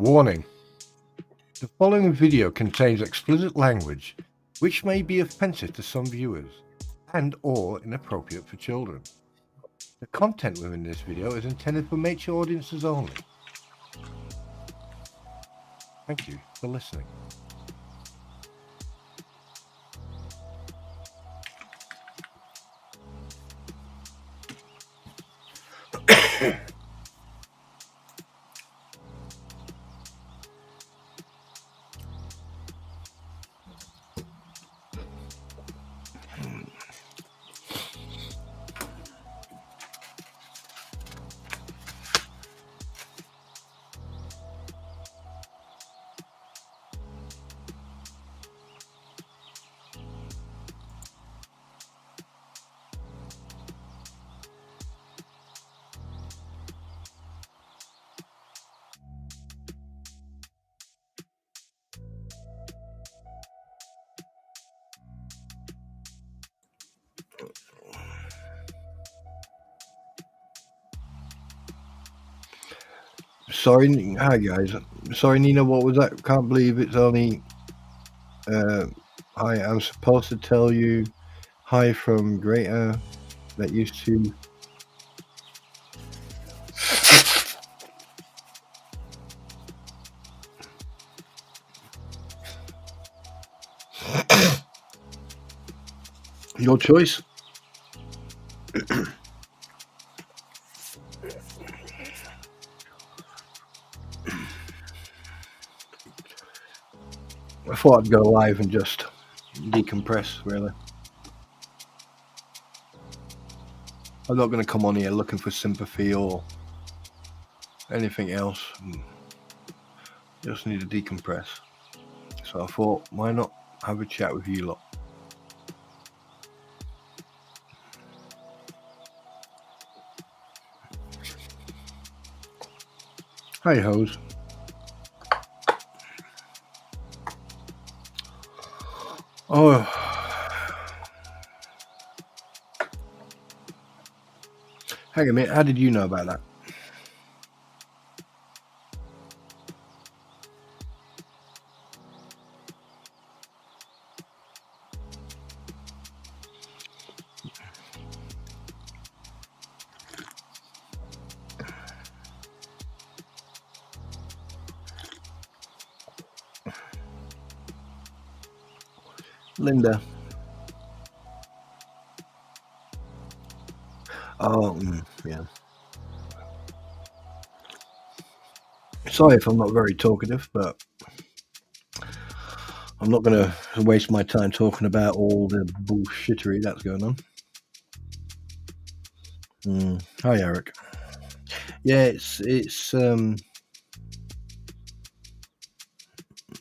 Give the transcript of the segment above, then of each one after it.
Warning: the following video contains explicit language which may be offensive to some viewers and/or inappropriate for children. The content within this video is intended for mature audiences only. Thank you for listening. Sorry, hi guys. Sorry, Nina, what was that? Can't believe it's only. Hi, I'm supposed to tell you hi from Greater that used to. Your choice. I thought I'd go live and just decompress, really. I'm not going to come on here looking for sympathy or anything else. Just need to decompress. So I thought, why not have a chat with you lot? Hi, hoes. Oh. Hang on a minute, how did you know about that? Linda. Oh, yeah. Sorry if I'm not very talkative, but I'm not going to waste my time talking about all the bullshittery that's going on. Hi, Eric. Yeah, it's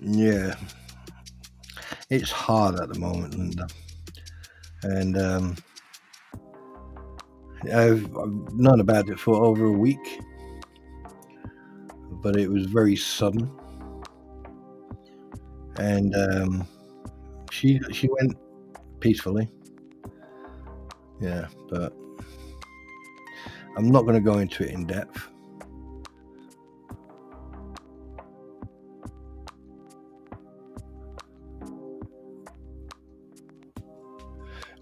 yeah, it's hard at the moment, Linda, and I've known about it for over a week, but it was very sudden, and she went peacefully, yeah, but I'm not going to go into it in depth.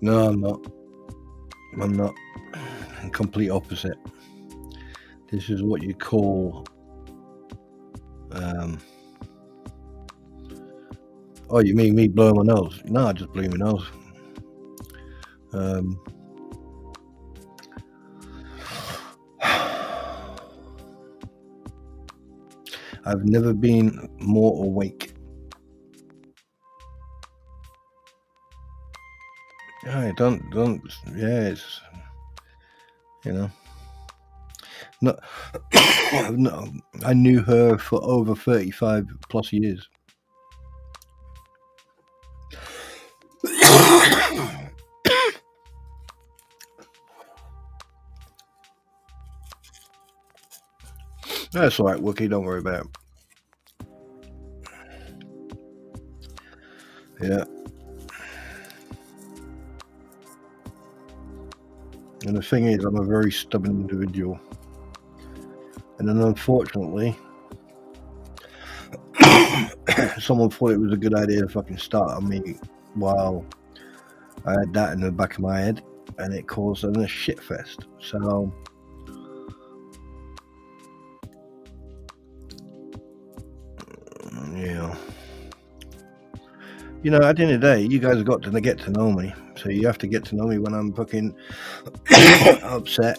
No, I'm not. Complete opposite. This is what you call oh, you mean me blowing my nose? No, I just blew my nose. I've never been more awake. Yeah, don't. Yeah, it's, you know. No, no. I knew her for over 35 plus years. That's all right, Wookie. Don't worry about it. Yeah. And the thing is, I'm a very stubborn individual. And then unfortunately, someone thought it was a good idea to fucking start on me while I had that in the back of my head, and it caused a shit fest. So yeah, you know, at the end of the day, you guys have got to get to know me, so you have to get to know me when I'm fucking upset,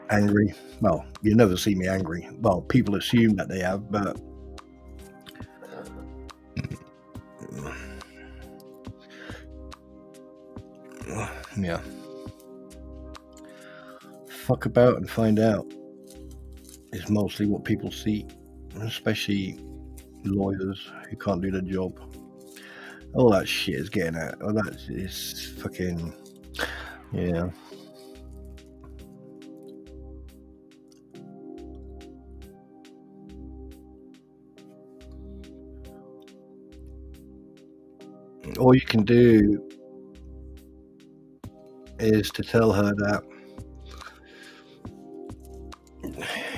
angry. Well, you never see me angry. Well, people assume that they have, but yeah. Fuck about and find out is mostly what people see, especially lawyers who can't do their job. All that shit is getting out. Oh, that is fucking, yeah. All you can do is to tell her that,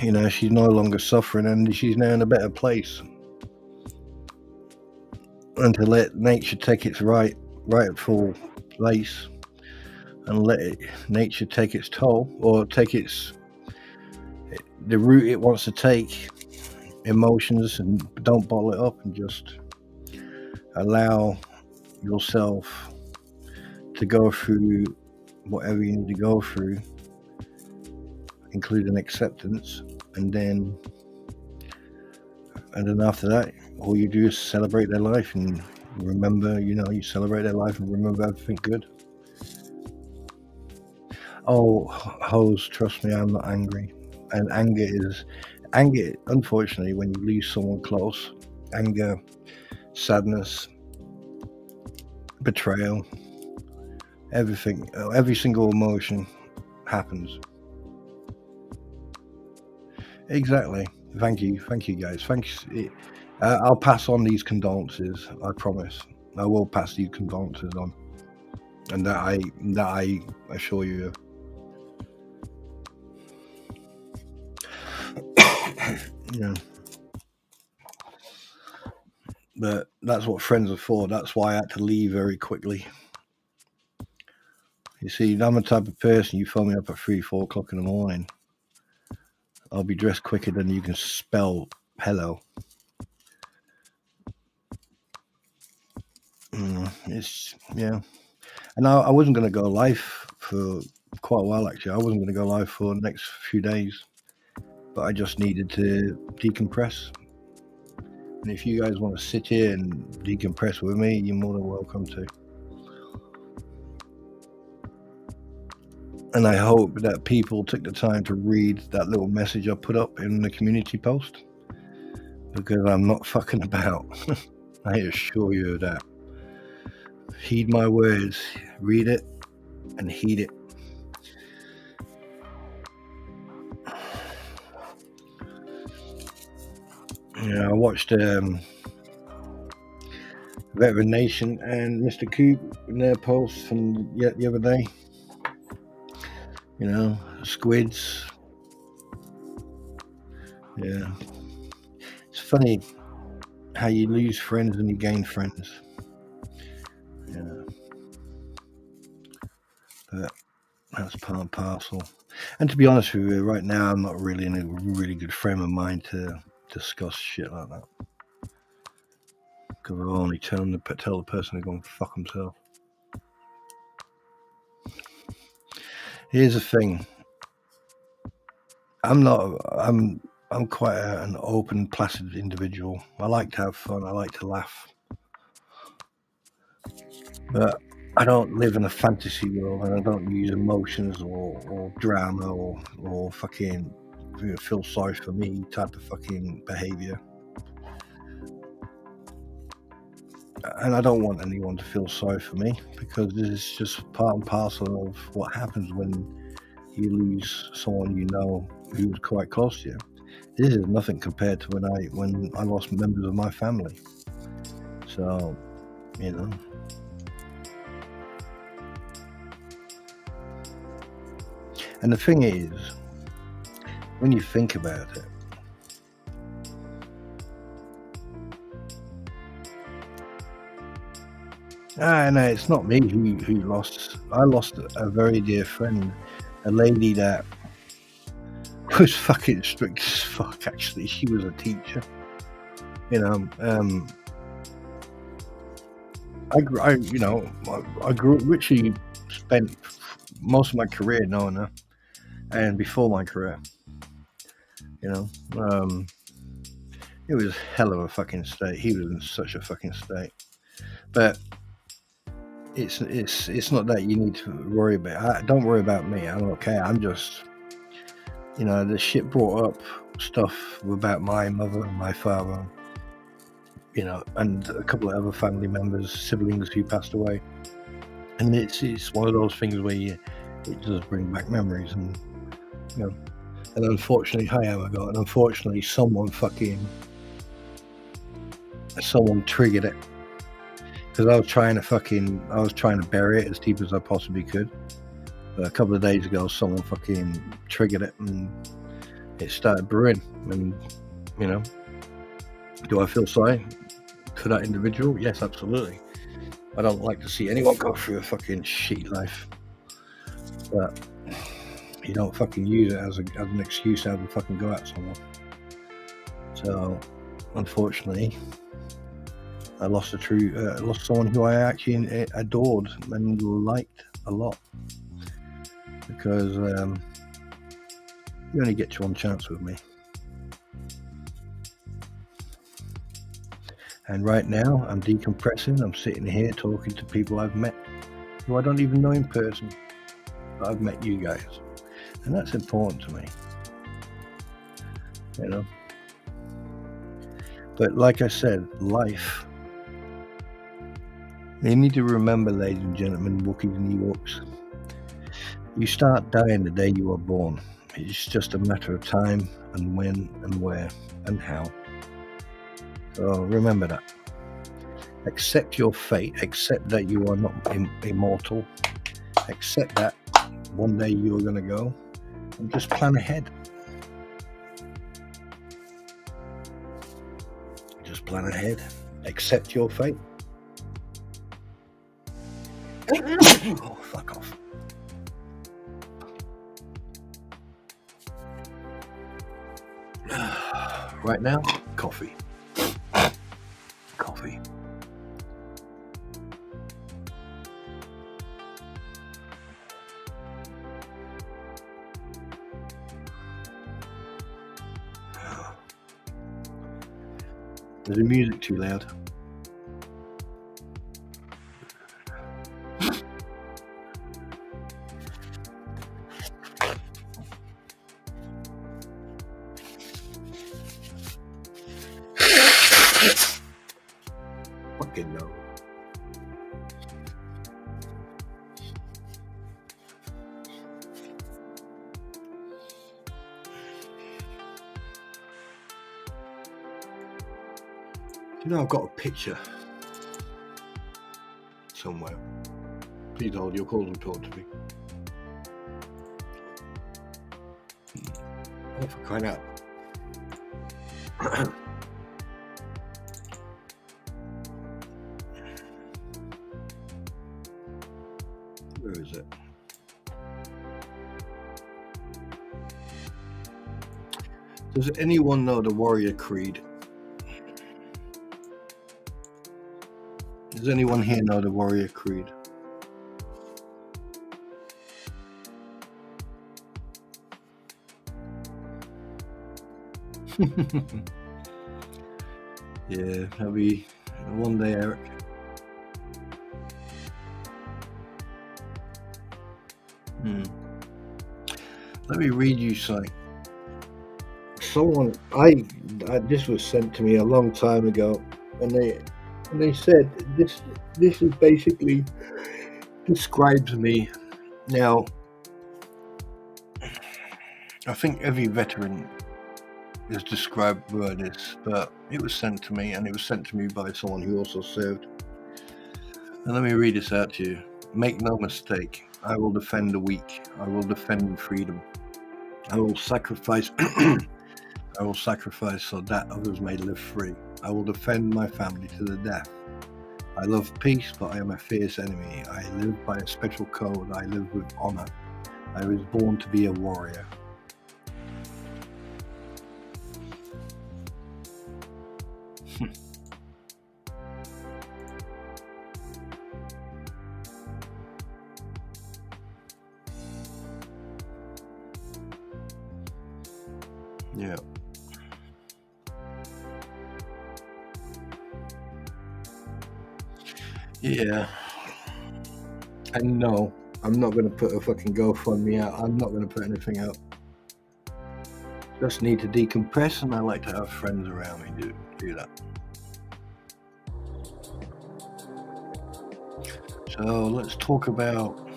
you know, she's no longer suffering and she's now in a better place, and to let nature take its rightful place, and let nature take its toll, or take the route it wants to take, emotions, and don't bottle it up, and just allow yourself to go through whatever you need to go through, including acceptance, and then after that, all you do is celebrate their life and remember, you know, you celebrate their life and remember everything good. Oh, hoes, trust me, I'm not angry. And anger, unfortunately, when you lose someone close, anger, sadness, betrayal, everything, every single emotion happens. Exactly. Thank you guys. Thanks. I'll pass on these condolences. I promise. I will pass these condolences on, and that I assure you. Yeah. But that's what friends are for. That's why I had to leave very quickly. You see, I'm the type of person, you phone me up at 3-4 o'clock in the morning, I'll be dressed quicker than you can spell hello. It's, yeah. And I wasn't going to go live for quite a while, actually. I wasn't going to go live for the next few days, but I just needed to decompress. And if you guys want to sit here and decompress with me, you're more than welcome to. And I hope that people took the time to read that little message I put up in the community post, because I'm not fucking about. I assure you of that. Heed my words, read it and heed it. Yeah, I watched Veteran Nation and Mr. Coop in their posts from the other day. You know, squids. Yeah. It's funny how you lose friends and you gain friends. Yeah. But that's part and parcel. And to be honest with you, right now I'm not really in a really good frame of mind to discuss shit like that, because I'll only tell the person to go and fuck himself. Here's the thing. I'm quite an open, placid individual. I like to have fun. I like to laugh. But I don't live in a fantasy world, and I don't use emotions or drama or fucking feel sorry for me type of fucking behavior. And I don't want anyone to feel sorry for me, because this is just part and parcel of what happens when you lose someone you know who's quite close to you. This is nothing compared to when I lost members of my family. So, you know. And the thing is, when you think about it, No, it's not me who lost. I lost a very dear friend, a lady that was fucking strict as fuck. Actually, she was a teacher. You know, I grew literally spent most of my career knowing her, and before my career, you know, it was hell of a fucking state. He was in such a fucking state, but it's not that you need to worry about. Don't worry about me. I'm okay. I'm just, the shit brought up stuff about my mother and my father, and a couple of other family members, siblings who passed away, and it's one of those things where it does bring back memories, and and unfortunately, and unfortunately, someone triggered it. Because I was trying to bury it as deep as I possibly could. But a couple of days ago, someone fucking triggered it, and it started brewing. And do I feel sorry for that individual? Yes, absolutely. I don't like to see anyone go through a fucking shitty life, but you don't fucking use it as an excuse to have to fucking go at someone. So, unfortunately, I lost someone who I actually adored and liked a lot, because you only get one chance with me. And right now, I'm decompressing. I'm sitting here talking to people I've met who I don't even know in person, but I've met you guys, and that's important to me. But like I said, life. You need to remember, ladies and gentlemen, Wookiees and Ewoks, you start dying the day you are born. It's just a matter of time and when and where and how. So remember that. Accept your fate. Accept that you are not immortal. Accept that one day you are going to go, and just plan ahead. Just plan ahead. Accept your fate. Oh, fuck off. Right now, coffee. Is the music too loud? Fucking no. I've got a picture somewhere. Please hold your calls and talk to me. Oh, for crying out. Where is it? Does anyone know the Warrior Creed? Does anyone here know the Warrior Creed? Yeah, that'll be one day, Eric. Let me read you something. This was sent to me a long time ago, and they said this is basically describes me. Now, I think every veteran is described by this, but it was sent to me, and it was sent to me by someone who also served. And let me read this out to you. Make no mistake, I will defend the weak. I will defend freedom. I will sacrifice I will sacrifice so that others may live free. I will defend my family to the death. I love peace, but I am a fierce enemy. I live by a special code. I live with honor. I was born to be a warrior. Yeah. Yeah. And no, I'm not going to put a fucking GoFundMe out. I'm not going to put anything out. Just need to decompress, and I like to have friends around me do that. So let's talk about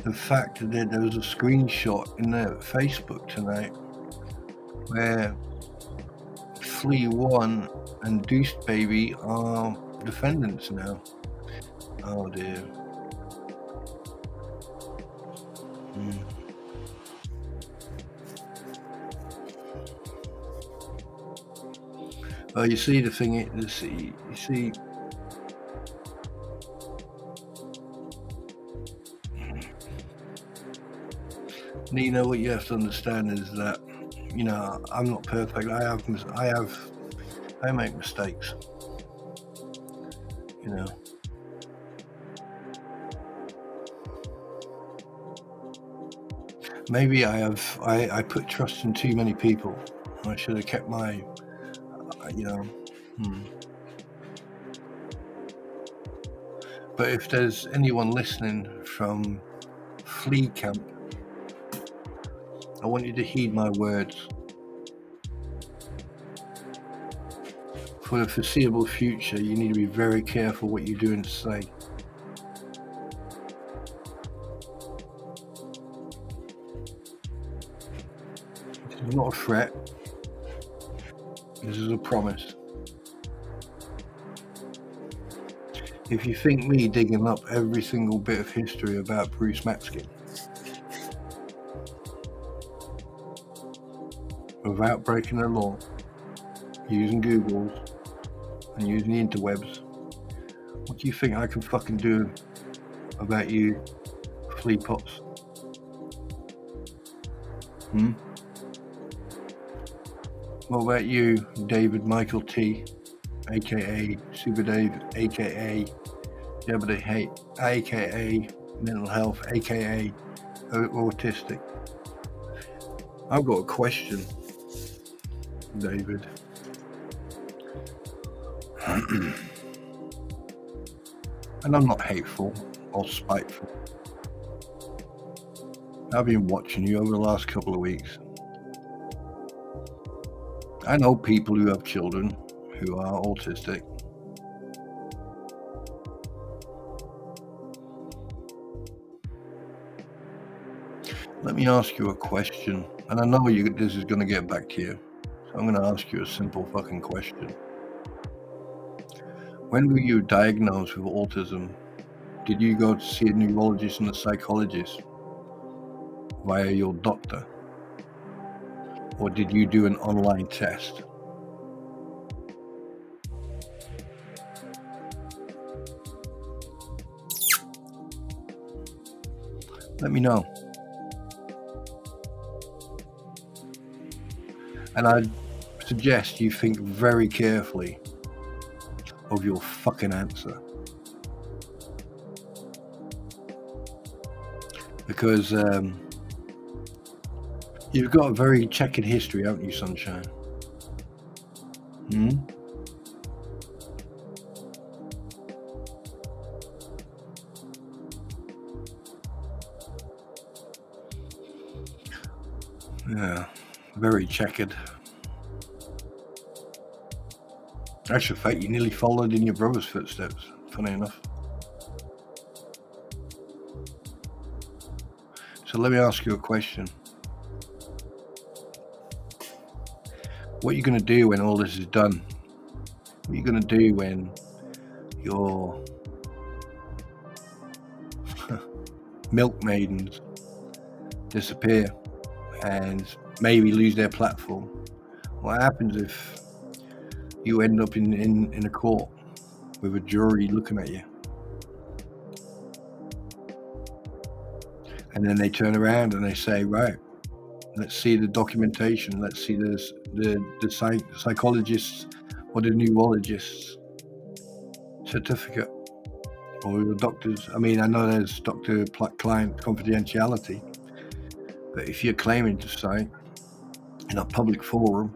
the fact that there was a screenshot in the Facebook tonight where Flea One and Deuce Baby are defendants now. Oh dear. Oh, you see the thing. You see. Nina, what you have to understand is that, you know, I'm not perfect. I make mistakes. You know. Maybe I put trust in too many people. I should have kept my, you know. But if there's anyone listening from Flea Camp, I want you to heed my words. For the foreseeable future, you need to be very careful what you're doing to say. This is not a threat. This is a promise. If you think me digging up every single bit of history about Bruce Matskin without breaking the law, using Googles and using the interwebs, what do you think I can fucking do about you, flea pots? What about you, David Michael T, aka Super Dave, aka Jabba Hate, aka Mental Health, aka Autistic? I've got a question, David. And I'm not hateful or spiteful. I've been watching you over the last couple of weeks. I know people who have children who are autistic. Let me ask you a question, and I know this is going to get back to you, so I'm going to ask you a simple fucking question. When were you diagnosed with autism? Did you go to see a neurologist and a psychologist via your doctor? Or did you do an online test? Let me know. And I suggest you think very carefully of your fucking answer. Because you've got a very checkered history, haven't you, Sunshine? Yeah, very checkered. Actually, in fact, you nearly followed in your brother's footsteps, funny enough. So let me ask you a question. What are you going to do when all this is done? What are you going to do when your milkmaidens disappear and maybe lose their platform? What happens if you end up in a court with a jury looking at you. And then they turn around and they say, right, let's see the documentation. Let's see the psychologists or the neurologist's certificate or the doctor's. I mean, I know there's doctor-client confidentiality, but if you're claiming to cite in a public forum,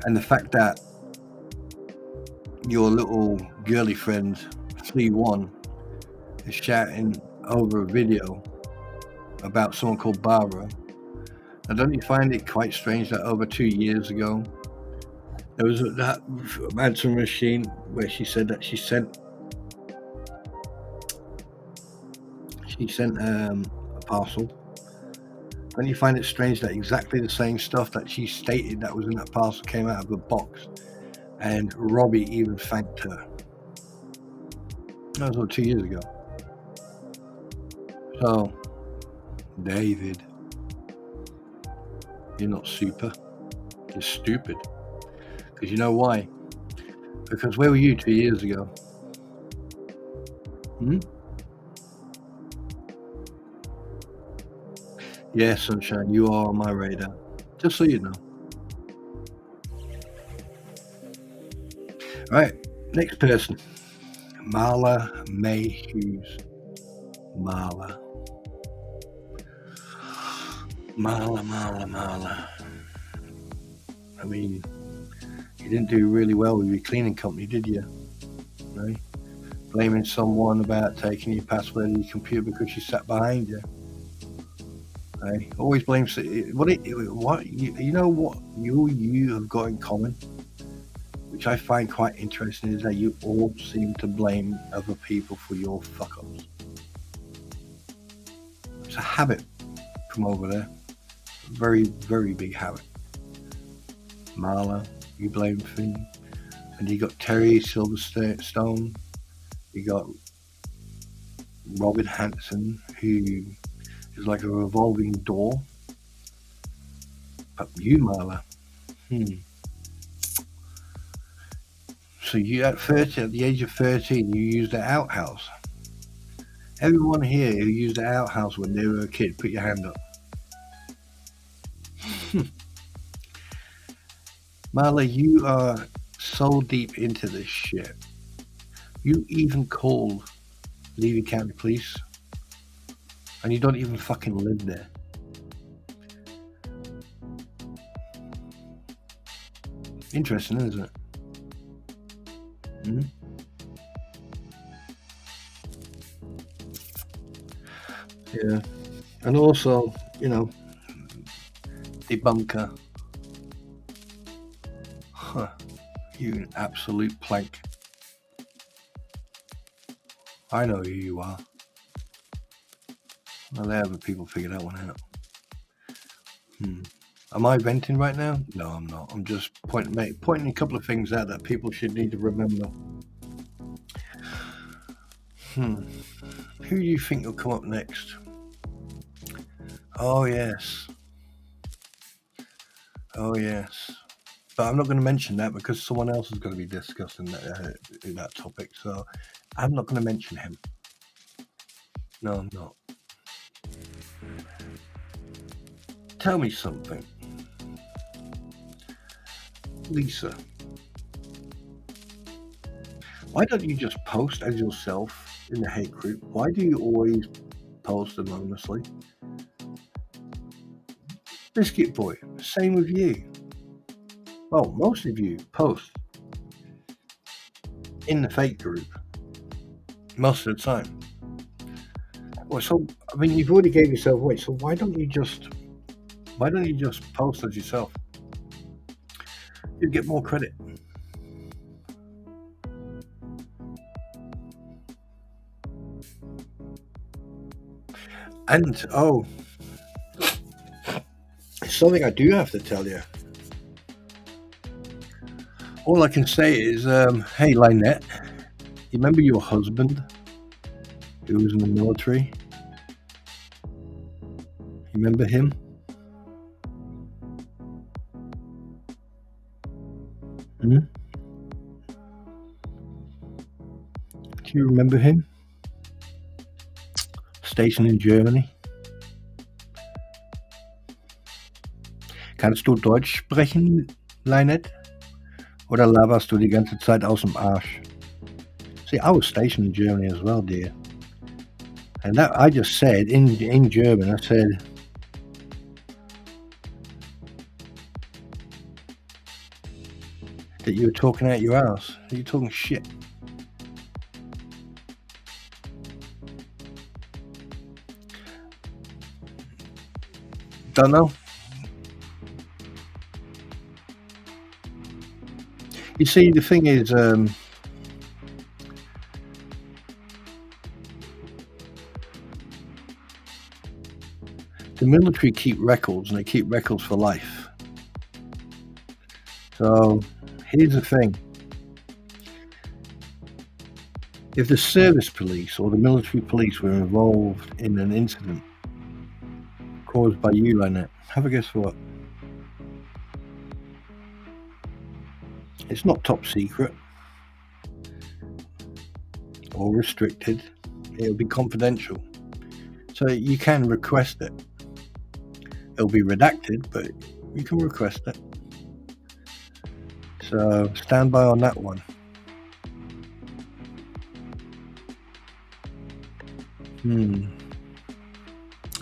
and the fact that your little girly friend 3-1 is shouting over a video about someone called Barbara. Now, don't you find it quite strange that over 2 years ago there was that answering machine where she said that she sent a parcel? Don't you find it strange that exactly the same stuff that she stated that was in that parcel came out of the box, and Robbie even thanked her? That was about 2 years ago. So, David, you're not super, you're stupid. Because you know why? Because where were you 2 years ago? Yeah, sunshine, you are on my radar. Just so you know. Right, next person. Marla May Hughes. Marla. I mean, you didn't do really well with your cleaning company, did you? Right? Blaming someone about taking your password of your computer because she sat behind you. Right? Always blame. You know what you have got in common, which I find quite interesting, is that you all seem to blame other people for your fuck-ups. It's a habit from over there. Very, very big habit. Marla, you blame Finn. And you got Terry Silverstone. You got Robin Hanson, who is like a revolving door. But you, Marla. So you at the age of 13, you used the outhouse. Everyone here who used the outhouse when they were a kid, put your hand up. Marla, you are so deep into this shit. You even called Levy County Police, and you don't even fucking live there. Interesting, isn't it? Yeah. And also, you know, debunker. You an absolute plank. I know who you are. Well, the other people figured that one out. Am I venting right now? No, I'm not. I'm just pointing a couple of things out that people should need to remember. Who do you think will come up next? Oh yes. But I'm not going to mention that because someone else is going to be discussing that topic. So I'm not going to mention him. No, I'm not. Tell me something. Lisa, why don't you just post as yourself in the hate group? Why do you always post anonymously? Biscuit Boy, same with you. Well, most of you post in the fake group most of the time. Well, so I mean, you've already gave yourself away. So why don't you just post as yourself? You get more credit. And something I do have to tell you. All I can say is, hey, Lynette, you remember your husband who was in the military? You remember him? Hmm? Do you remember him? Station in Germany. Kannst du Deutsch sprechen, Lynette? Oder laberst du die ganze Zeit aus dem Arsch? See, I was stationed in Germany as well, dear. And that I just said in German, I said, that you were talking out your ass. You're talking shit. Don't know. You see, the thing is, the military keep records, and they keep records for life. So here's the thing. If the service police or the military police were involved in an incident caused by you, Lynette, have a guess what? It's not top secret or restricted. It'll be confidential. So you can request it. It'll be redacted, but you can request it. So stand by on that one. And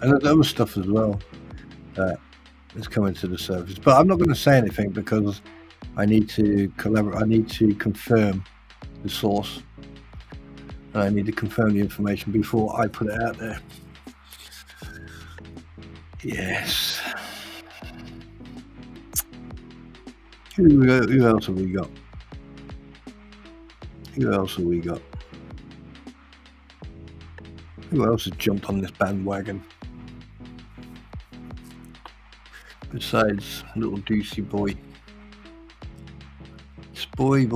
there's other stuff as well that is coming to the surface. But I'm not going to say anything because I need to collaborate. I need to confirm the source. And I need to confirm the information before I put it out there. Yes. Who else have we got? Who else have we got? Who else has jumped on this bandwagon? Besides little Deucey boy. Boy,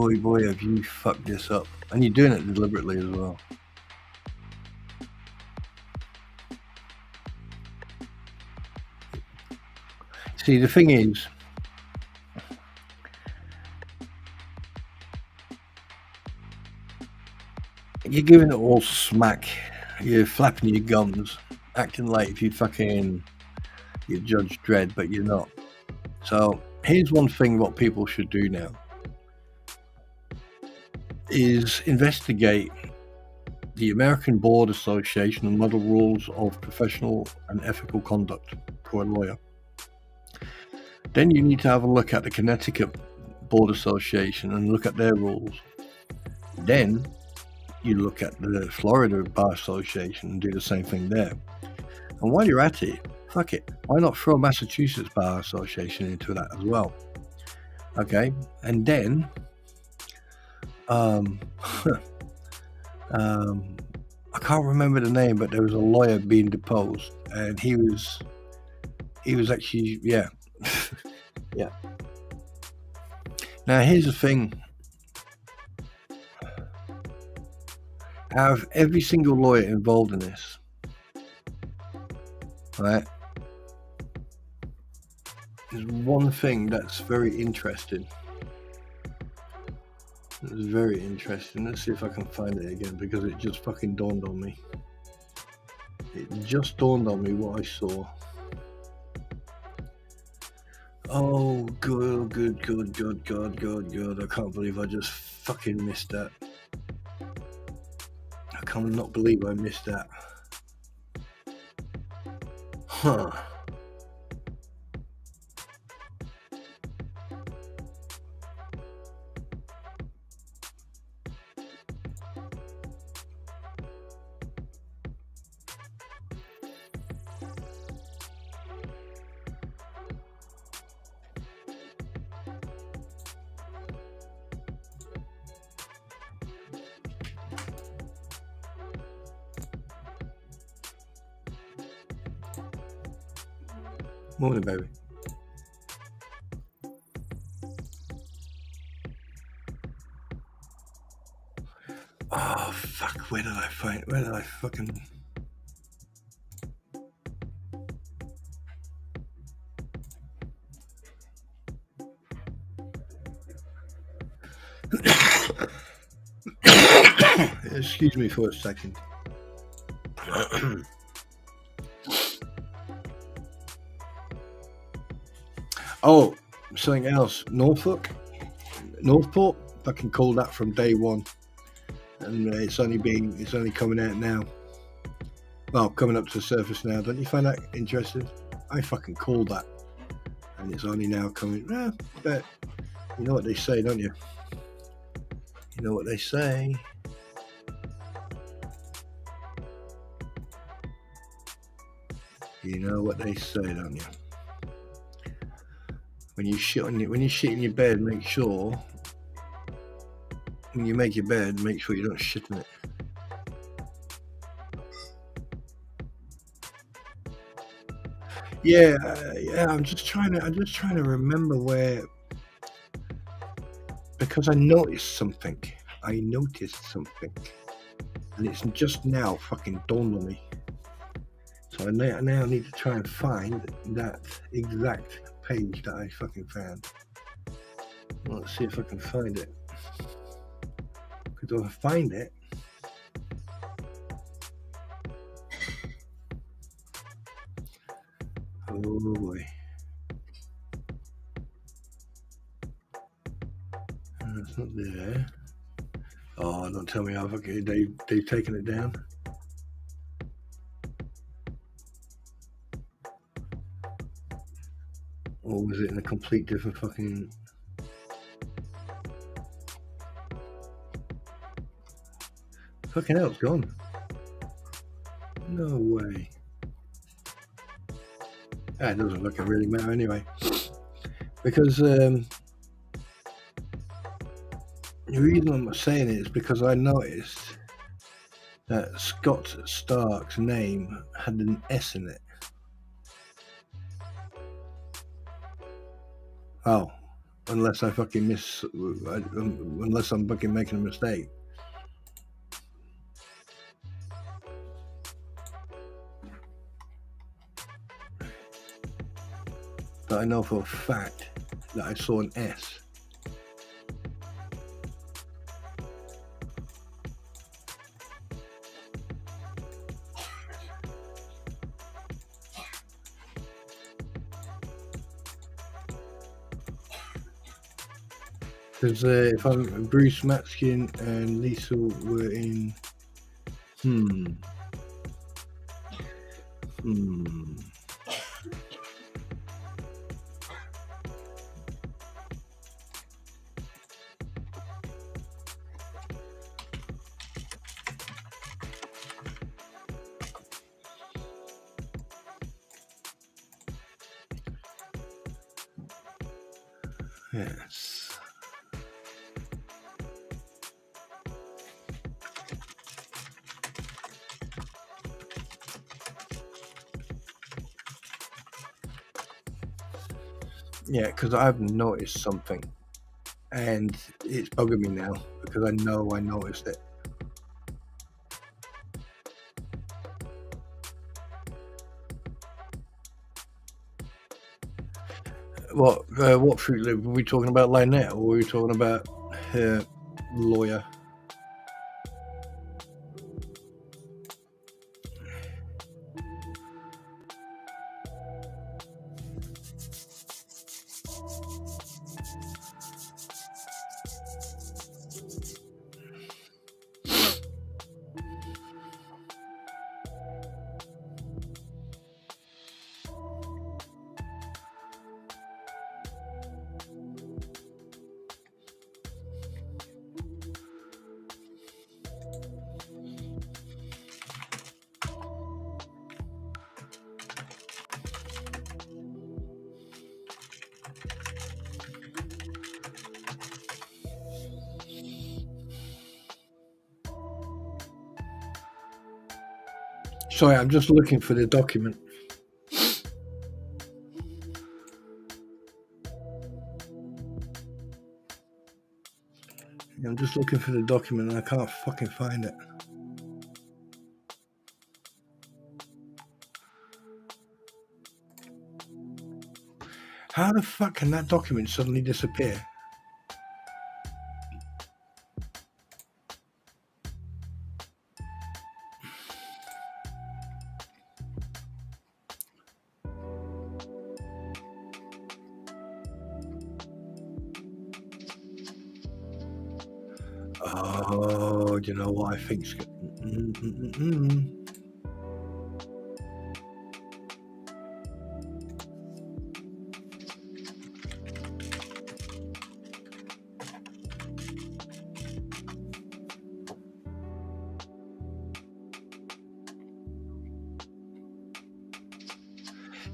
have you fucked this up. And you're doing it deliberately as well. See, the thing is, you're giving it all smack. You're flapping your gums, acting like you're Judge Dredd, but you're not. So here's one thing what people should do now is investigate the American Board Association and Model Rules of Professional and Ethical Conduct for a lawyer. Then you need to have a look at the Connecticut Board Association and look at their rules. Then you look at the Florida Bar Association and do the same thing there. And while you're at it, fuck it, why not throw Massachusetts Bar Association into that as well? Okay, and then I can't remember the name, but there was a lawyer being deposed, and he was actually yeah. Now here's the thing. Out of every single lawyer involved in this, right, there's one thing that's very interesting. It's very interesting. Let's see if I can find it again, because it just fucking dawned on me. It just dawned on me what I saw. Oh, good. I can't believe I just fucking missed that. I cannot believe I missed that. Huh. Morning, baby. Oh, fuck. Where did I fucking... Excuse me for a second. Oh, something else. Northport. I can call that from day one, and it's only coming out now. Well, coming up to the surface now. Don't you find that interesting? I fucking called that, and it's only now coming. But you know what they say, don't you? You know what they say. You know what they say, don't you? When you shit in your bed, make sure when you make your bed, make sure you don't shit in it. Yeah. I'm just trying to remember where, because I noticed something, and it's just now fucking dawned on me. So I now need to try and find that exact page that I fucking found. Let's see if I can find it. Because if I find it, oh boy. It's not there. Oh, don't tell me they've taken it down. Or was it in a complete different fucking... Fucking hell, it's gone. No way. It doesn't look really matter anyway. Because the reason I'm saying it is because I noticed that Scott Stark's name had an S in it. Oh, unless I fucking unless I'm fucking making a mistake. But I know for a fact that I saw an S. Because if I'm Bruce Matskin and Lisa were in, yes. Yeah, because I've noticed something, and it's bugging me now because I know I noticed it. What Fruit Loop? Were we talking about Lynette, or were we talking about her lawyer? Sorry, I'm just looking for the document. I'm just looking for the document and I can't fucking find it. How the fuck can that document suddenly disappear? Oh, do you know what I think's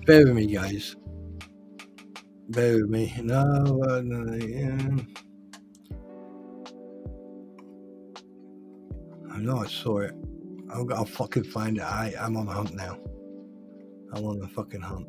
bear with me, guys. Bear with me. No, yeah. I know I saw it. I'll fucking find it. I'm on the hunt now. I'm on the fucking hunt.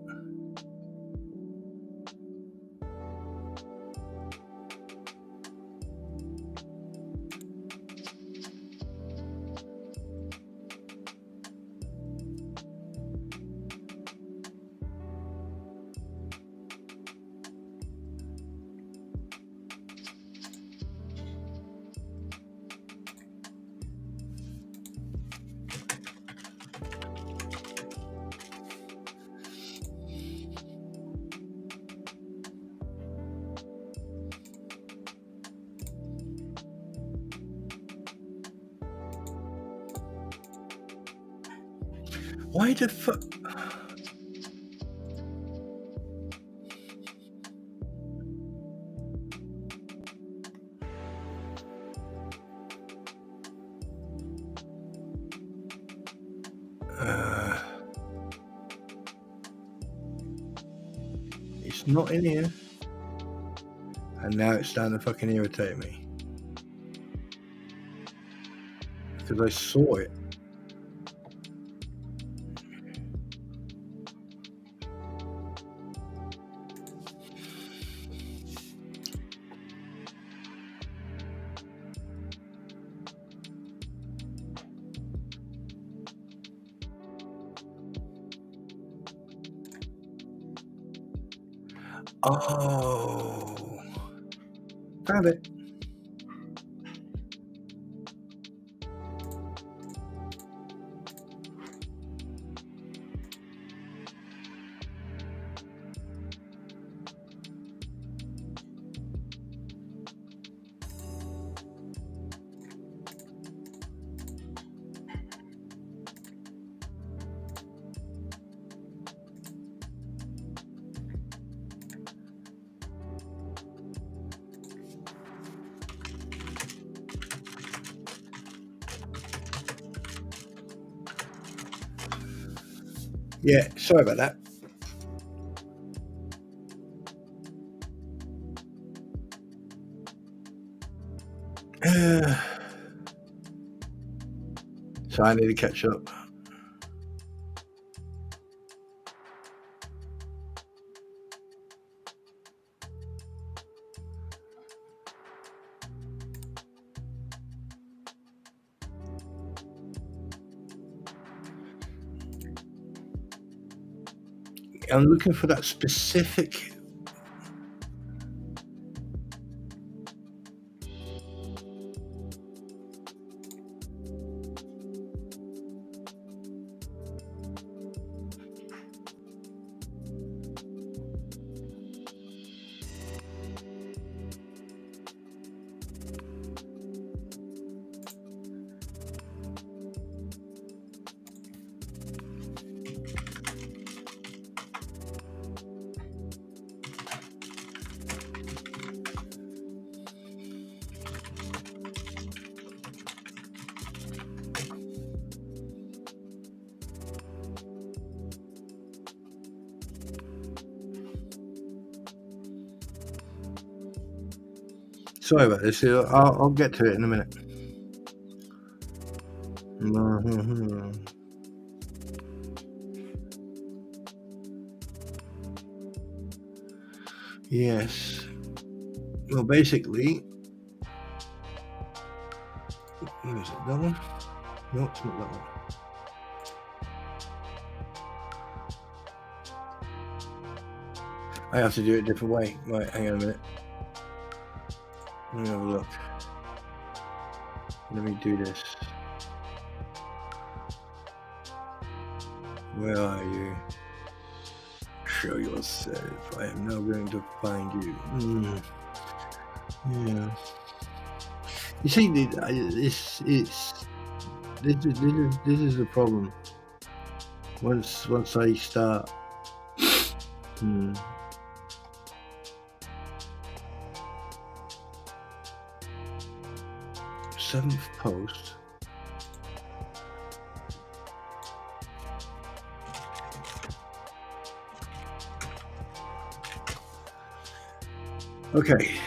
Why the fuck? It's not in here. And now it's starting to fucking irritate me. Because I saw it. Oh, found it. Yeah, sorry about that. So I need to catch up. I'm looking for that specific. Sorry about this. I'll get to it in a minute. Yes. Well, basically, where is it? That one? No, it's not that one. I have to do it a different way. Right, hang on a minute. Let me have a look. Let me do this. Where are you? Show yourself. I am now going to find you. Yeah. You see, this is the problem. Once I start, seventh post. Okay.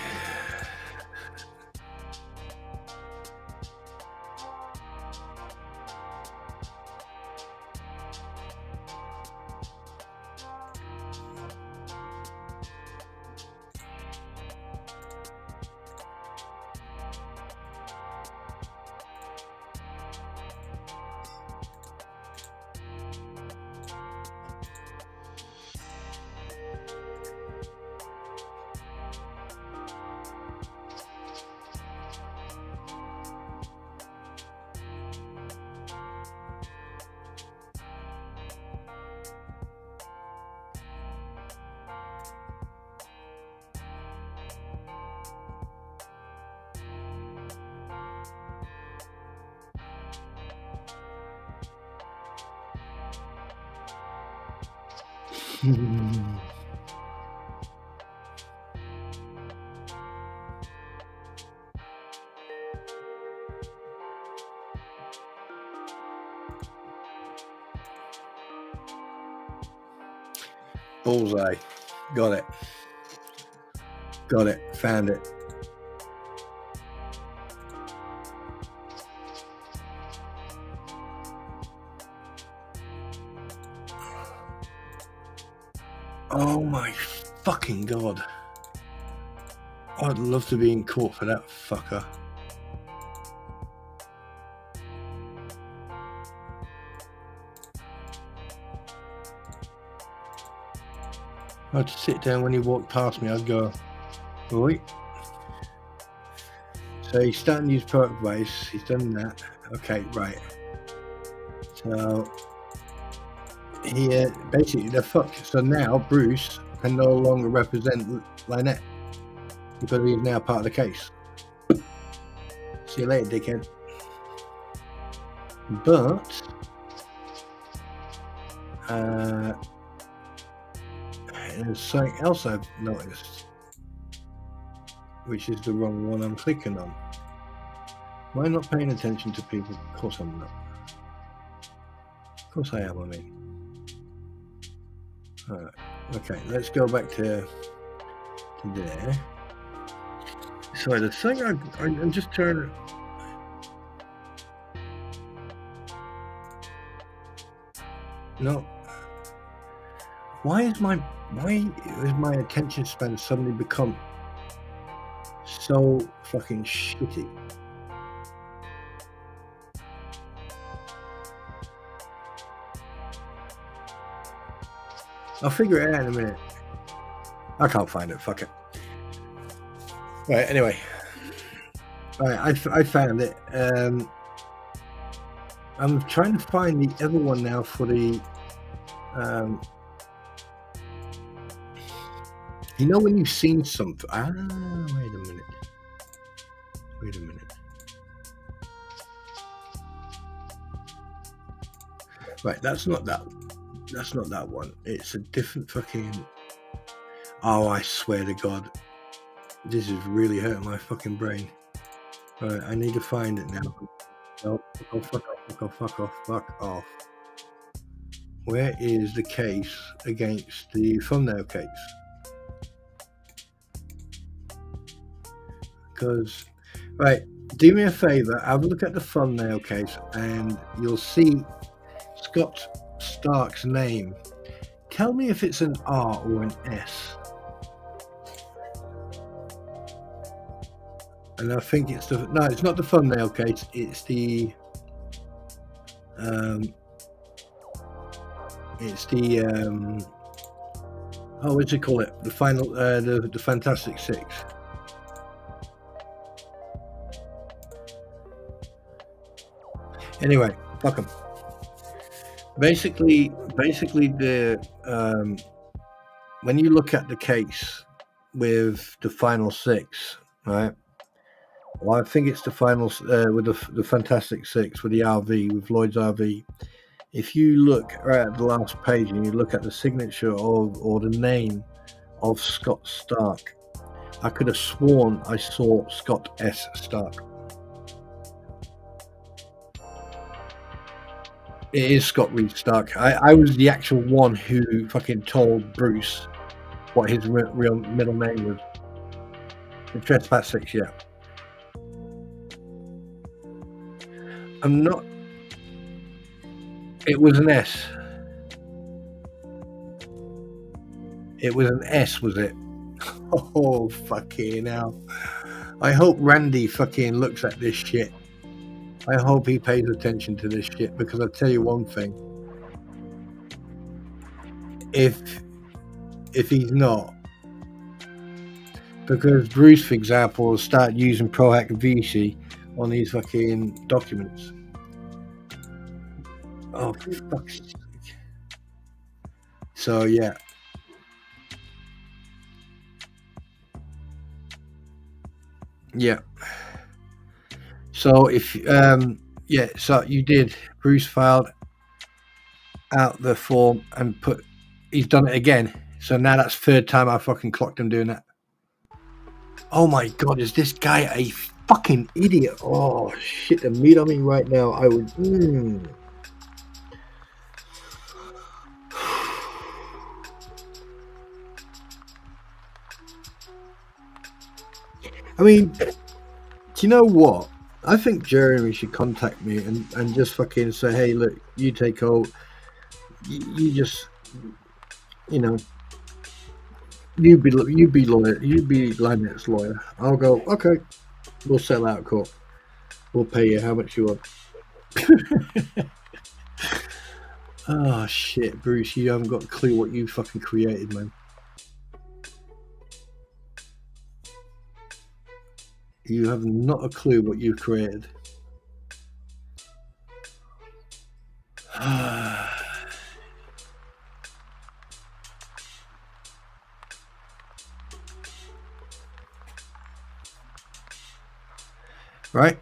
Bullseye. Got it. Got it. Found it. Oh my fucking god. I'd love to be in court for that fucker. I'd sit down when he walked past me, I'd go, oi. So he's starting to use product base, he's done that. Okay, right. So here, basically the fuck. So now Bruce can no longer represent Lynette because he's now part of the case. See you later, dickhead. But there's something else I've noticed, which is the wrong one I'm clicking on. Am I not paying attention to people? Of course I'm not. Of course I am, I mean. Alright, okay, let's go back to there. Sorry, the thing I'm just turning. No. Why has my attention span suddenly become so fucking shitty? I'll figure it out in a minute. I can't find it. Fuck it. Right. Anyway. Right. I found it. I'm trying to find the other one now for the. You know when you've seen something. Wait a minute. Wait a minute. Right. That's not that. That's not that one. It's a different fucking. Oh, I swear to God. This is really hurting my fucking brain. Alright, I need to find it now. Oh, fuck off. Where is the case against the thumbnail case? Because, right, do me a favor, have a look at the thumbnail case and you'll see Scott Stark's name. Tell me if it's an R or an S. And I think it's the, no, it's not the thumbnail case, it's the oh, what do you call it? The final, the Fantastic Six. Anyway, fuck them. Basically, the when you look at the case with the final six, right? Well, I think it's the final with the Fantastic Six with the RV, with Lloyd's RV. If you look right at the last page and you look at the signature of or the name of Scott Stark, I could have sworn I saw Scott S. Stark. It is Scott Reed Stark. I was the actual one who fucking told Bruce what his real middle name was. The Trespass 6, yeah. I'm not. It was an S. It was an S, was it? Oh, fucking hell. I hope Randy fucking looks at this shit. I hope he pays attention to this shit, because I'll tell you one thing. If he's not, because Bruce, for example, will start using ProHack VC on these fucking documents. Oh, for fuck's sake. So, yeah. Yeah. So, if, yeah, so you did. Bruce filed out the form and he's done it again. So now that's third time I fucking clocked him doing that. Oh my God, is this guy a fucking idiot? Oh shit, the meat on me right now. I would. I mean, do you know what? I think Jeremy should contact me and just fucking say, hey, look, you take over. You just, you know, you be lawyer, you be Lanet's lawyer. I'll go, okay, we'll settle out of court. We'll pay you how much you want. Oh shit, Bruce, you haven't got a clue what you fucking created, man. You have not a clue what you've created. Right?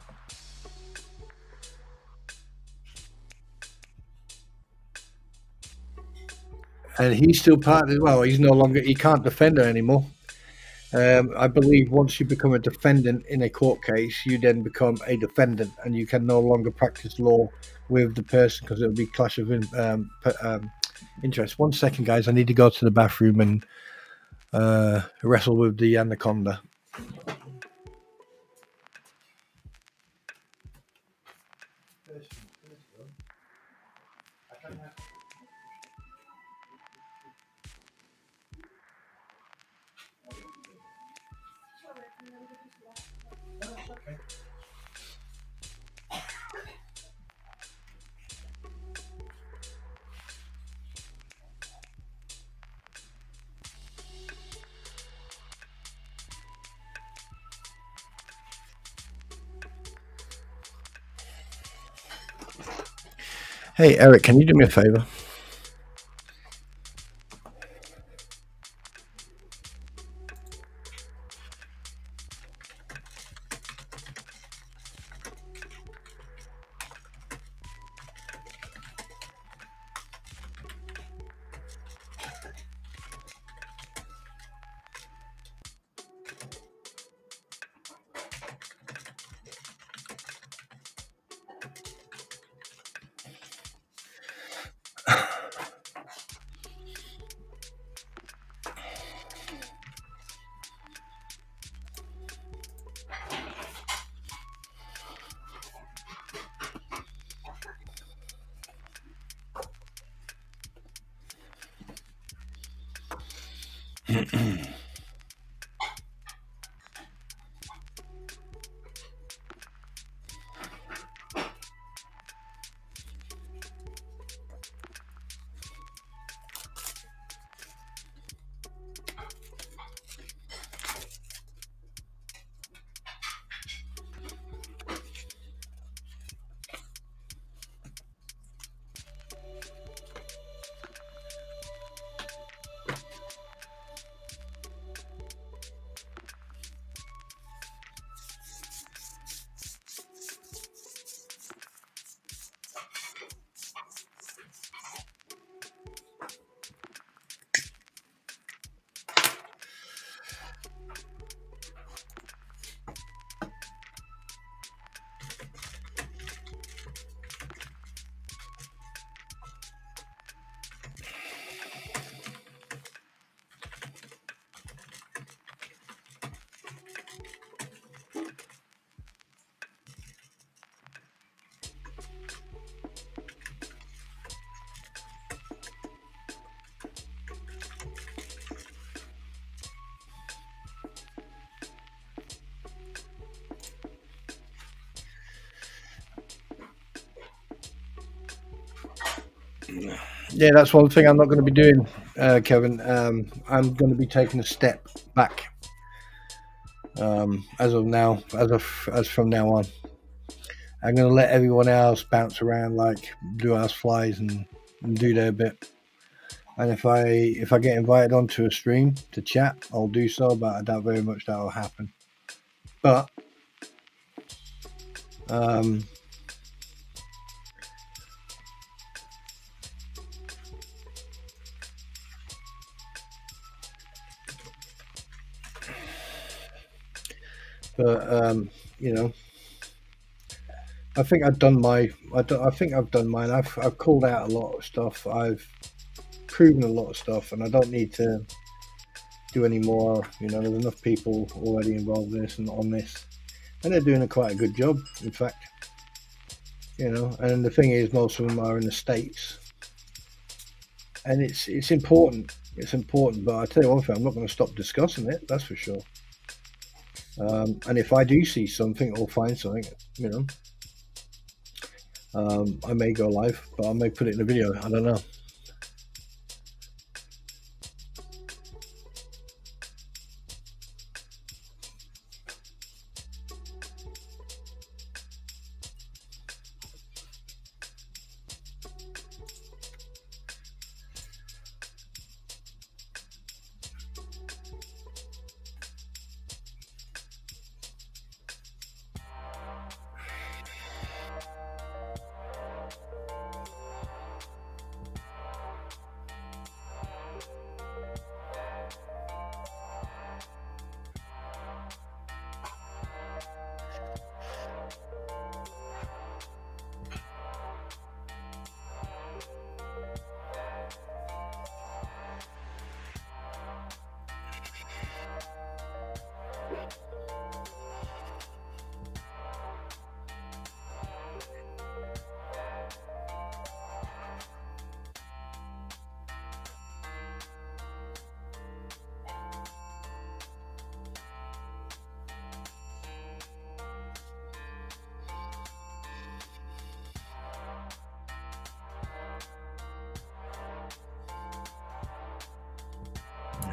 And he's still part of, well, he's no longer, he can't defend her anymore. I believe once you become a defendant in a court case, you then become a defendant, and you can no longer practice law with the person because it would be clash of interest. 1 second, guys. I need to go to the bathroom and wrestle with the anaconda. Hey, Eric, can you do me a favor? Yeah, that's one thing I'm not going to be doing, Kevin. I'm going to be taking a step back. As of now, as from now on, I'm going to let everyone else bounce around like blue ass flies and do their bit. And if I get invited onto a stream to chat, I'll do so. But I doubt very much that will happen. But you know, I think I've done my. I think I've done mine. I've called out a lot of stuff. I've proven a lot of stuff, and I don't need to do any more. You know, there's enough people already involved in this and on this, and they're doing quite a good job. In fact, you know, and the thing is, most of them are in the States, and it's important. It's important, but I tell you one thing, I'm not going to stop discussing it. That's for sure. And if I do see something or find something, you know. I may go live, but I may put it in a video. I don't know.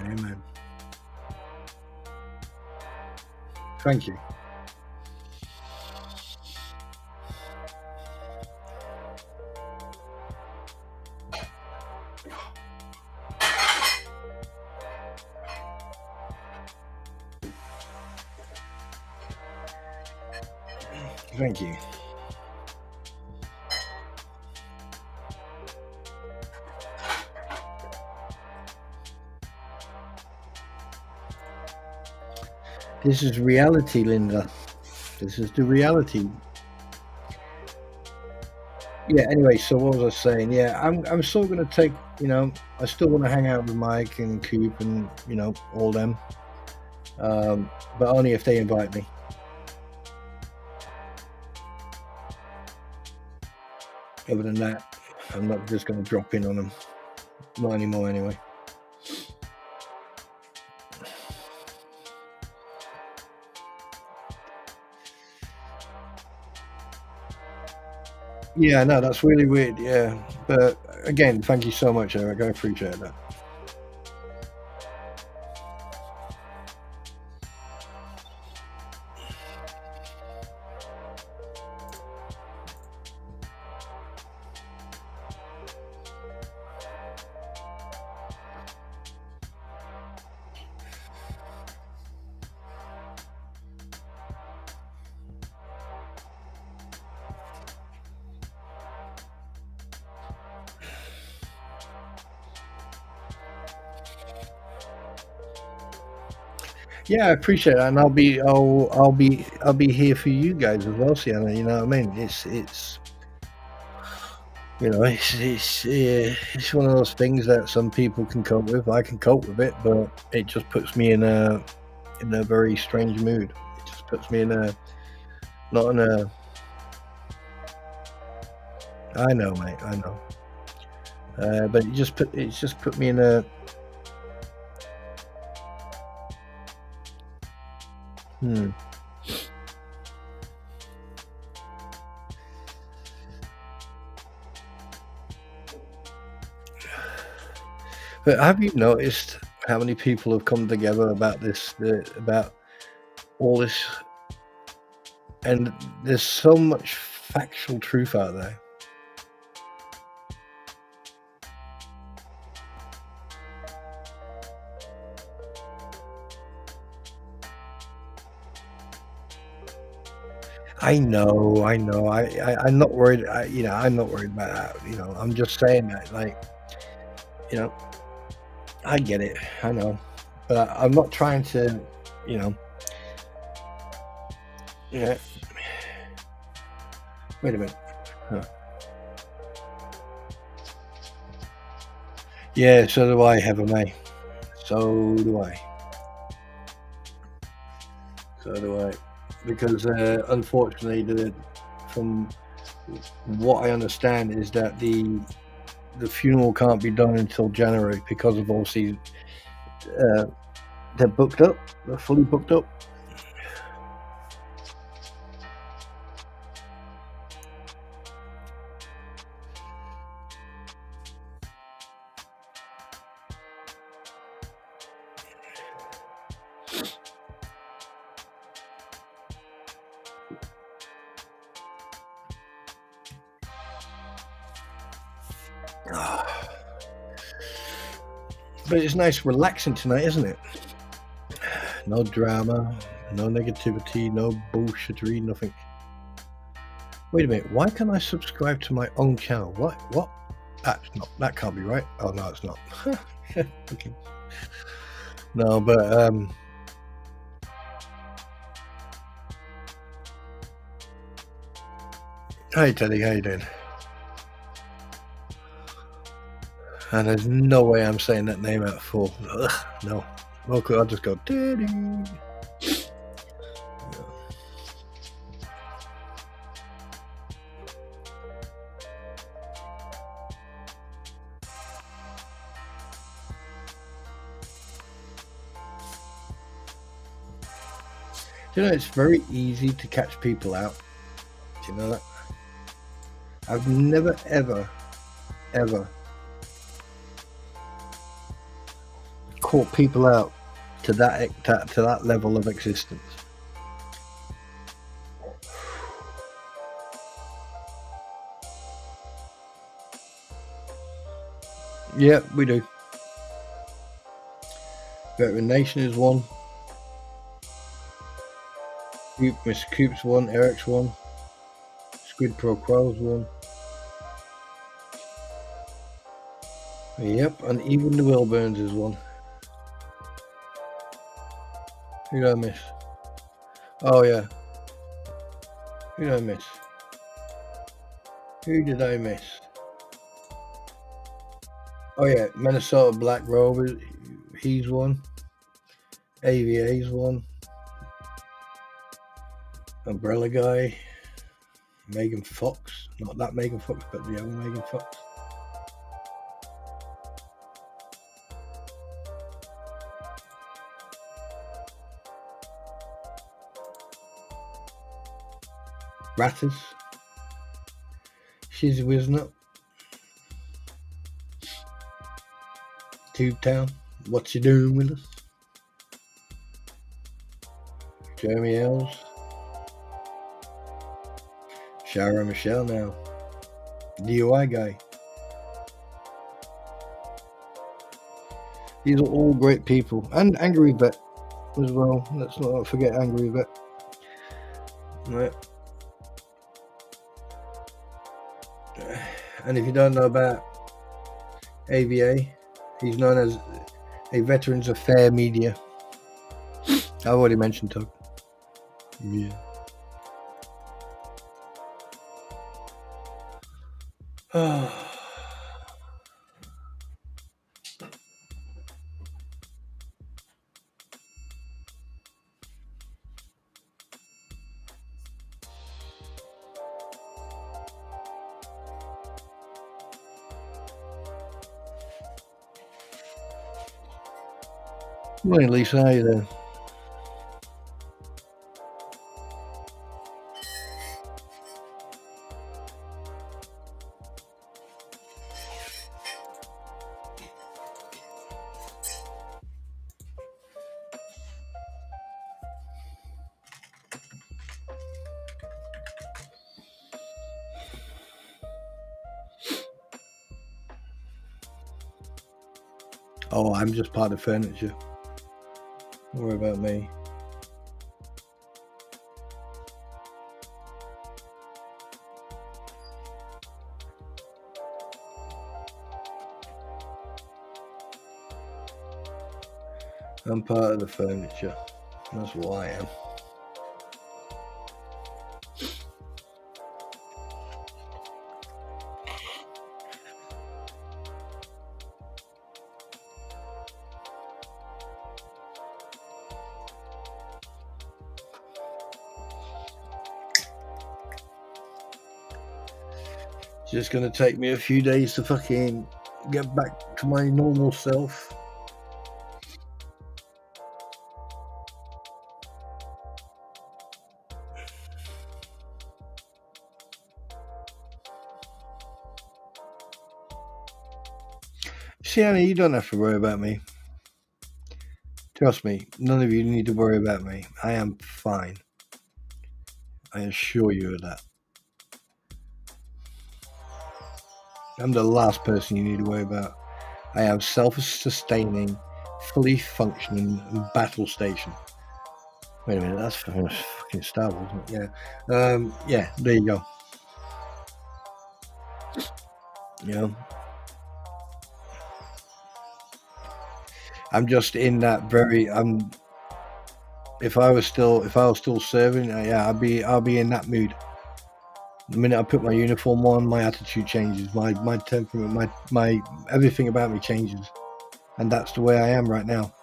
Amen. Thank you. Thank you. This is reality, Linda. This is the reality. Yeah, anyway, so what was I saying? Yeah, I'm still going to take, you know, I still want to hang out with Mike and Coop and, you know, all them. But only if they invite me. Other than that, I'm not just going to drop in on them. Not anymore, anyway. Yeah, no, that's really weird. Yeah, but again, thank you so much, Eric. I appreciate that. Yeah, I appreciate that, and I'll be here for you guys as well, Sienna. You know what I mean? It's you know, it's one of those things that some people can cope with. I can cope with it, but it just puts me in a very strange mood. It just puts me in a not in a. I know, mate. I know. But it's just put me in a. But have you noticed how many people have come together about this, about all this? And there's so much factual truth out there. I know. I'm not worried. I'm not worried about that. I'm just saying that, like, you know, I get it. I know, but I'm not trying to, yeah. Wait a minute. Huh. Yeah, so do I, Heather May. So do I. Because unfortunately, from what I understand is that the funeral can't be done until January because of obviously they're booked up. They're fully booked up. But it's nice relaxing tonight, isn't it? No drama, no negativity, no bullshittery, nothing. Wait a minute, why can't I subscribe to my own channel? What? That can't be right. Oh no, it's not. Okay. No, but hey Teddy, how you doing? And there's no way I'm saying that name out full. Ugh, no. Okay, I'll just go Teddy. It's very easy to catch people out. Do you know that? I've never, ever caught people out to that level of existence. Yeah, we do. Veteran Nation is one. Mr. Coop's one. Eric's one. Squid Pro Quell's one. Yep, and even the Wilburns is one. Who did I miss? Oh yeah. Who did I miss? Oh yeah, Minnesota Black Rover, he's one. AVA's one. Umbrella Guy. Megan Fox. Not that Megan Fox, but the other Megan Fox. Ratters. She's whizzing up. Tube Town. What you doing with us? Jeremy Ells. Shara Michelle now. DUI guy. These are all great people. And Angry Vet as well. Let's not forget Angry Vet. Right. And if you don't know about AVA, he's known as a Veterans Affair Media. I've already mentioned Tug. Yeah. Morning, Lisa. How you doing? Oh, I'm just part of the furniture. Don't worry about me. I'm part of the furniture. That's what I am. It's just gonna take me a few days to fucking get back to my normal self. See, Annie, you don't have to worry about me. Trust me, none of you need to worry about me. I am fine. I assure you of that. I'm the last person you need to worry about. I am self-sustaining, fully functioning battle station. Wait a minute, that's fucking Star Wars, isn't it? Yeah. Yeah, there you go. Yeah. I'm just in that very if I was still serving, yeah, I'll be in that mood. The minute I put my uniform on, my attitude changes, my temperament, my everything about me changes, and that's the way I am right now.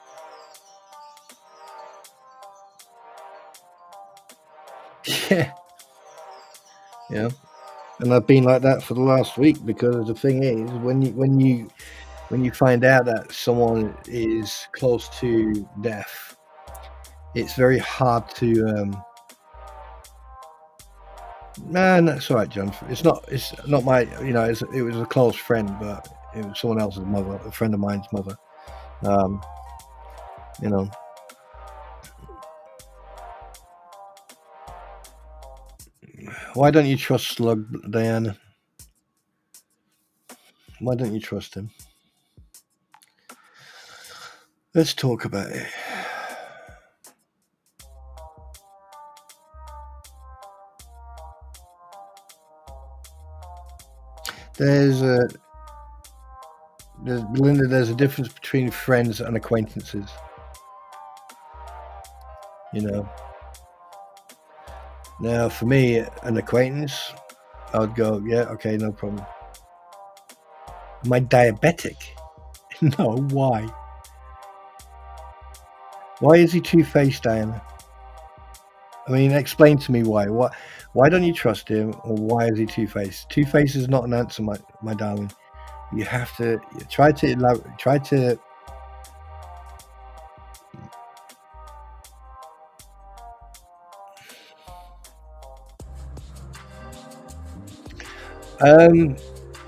Yeah, and I've been like that for the last week, because the thing is, when you find out that someone is close to death, it's very hard to man, that's all right, John. It's not my, it was a close friend, but it was someone else's mother, a friend of mine's mother. Why don't you trust Slug, Diana? Why don't you trust him? Let's talk about it. Belinda, there's a difference between friends and acquaintances. Now, for me, an acquaintance, I would go, yeah, okay, no problem. Am I diabetic? No, why? Why is he two-faced, Diana? I mean, explain to me why. Why don't you trust him, or why is he two-faced? Two-faced is not an answer, my darling. You have to try to.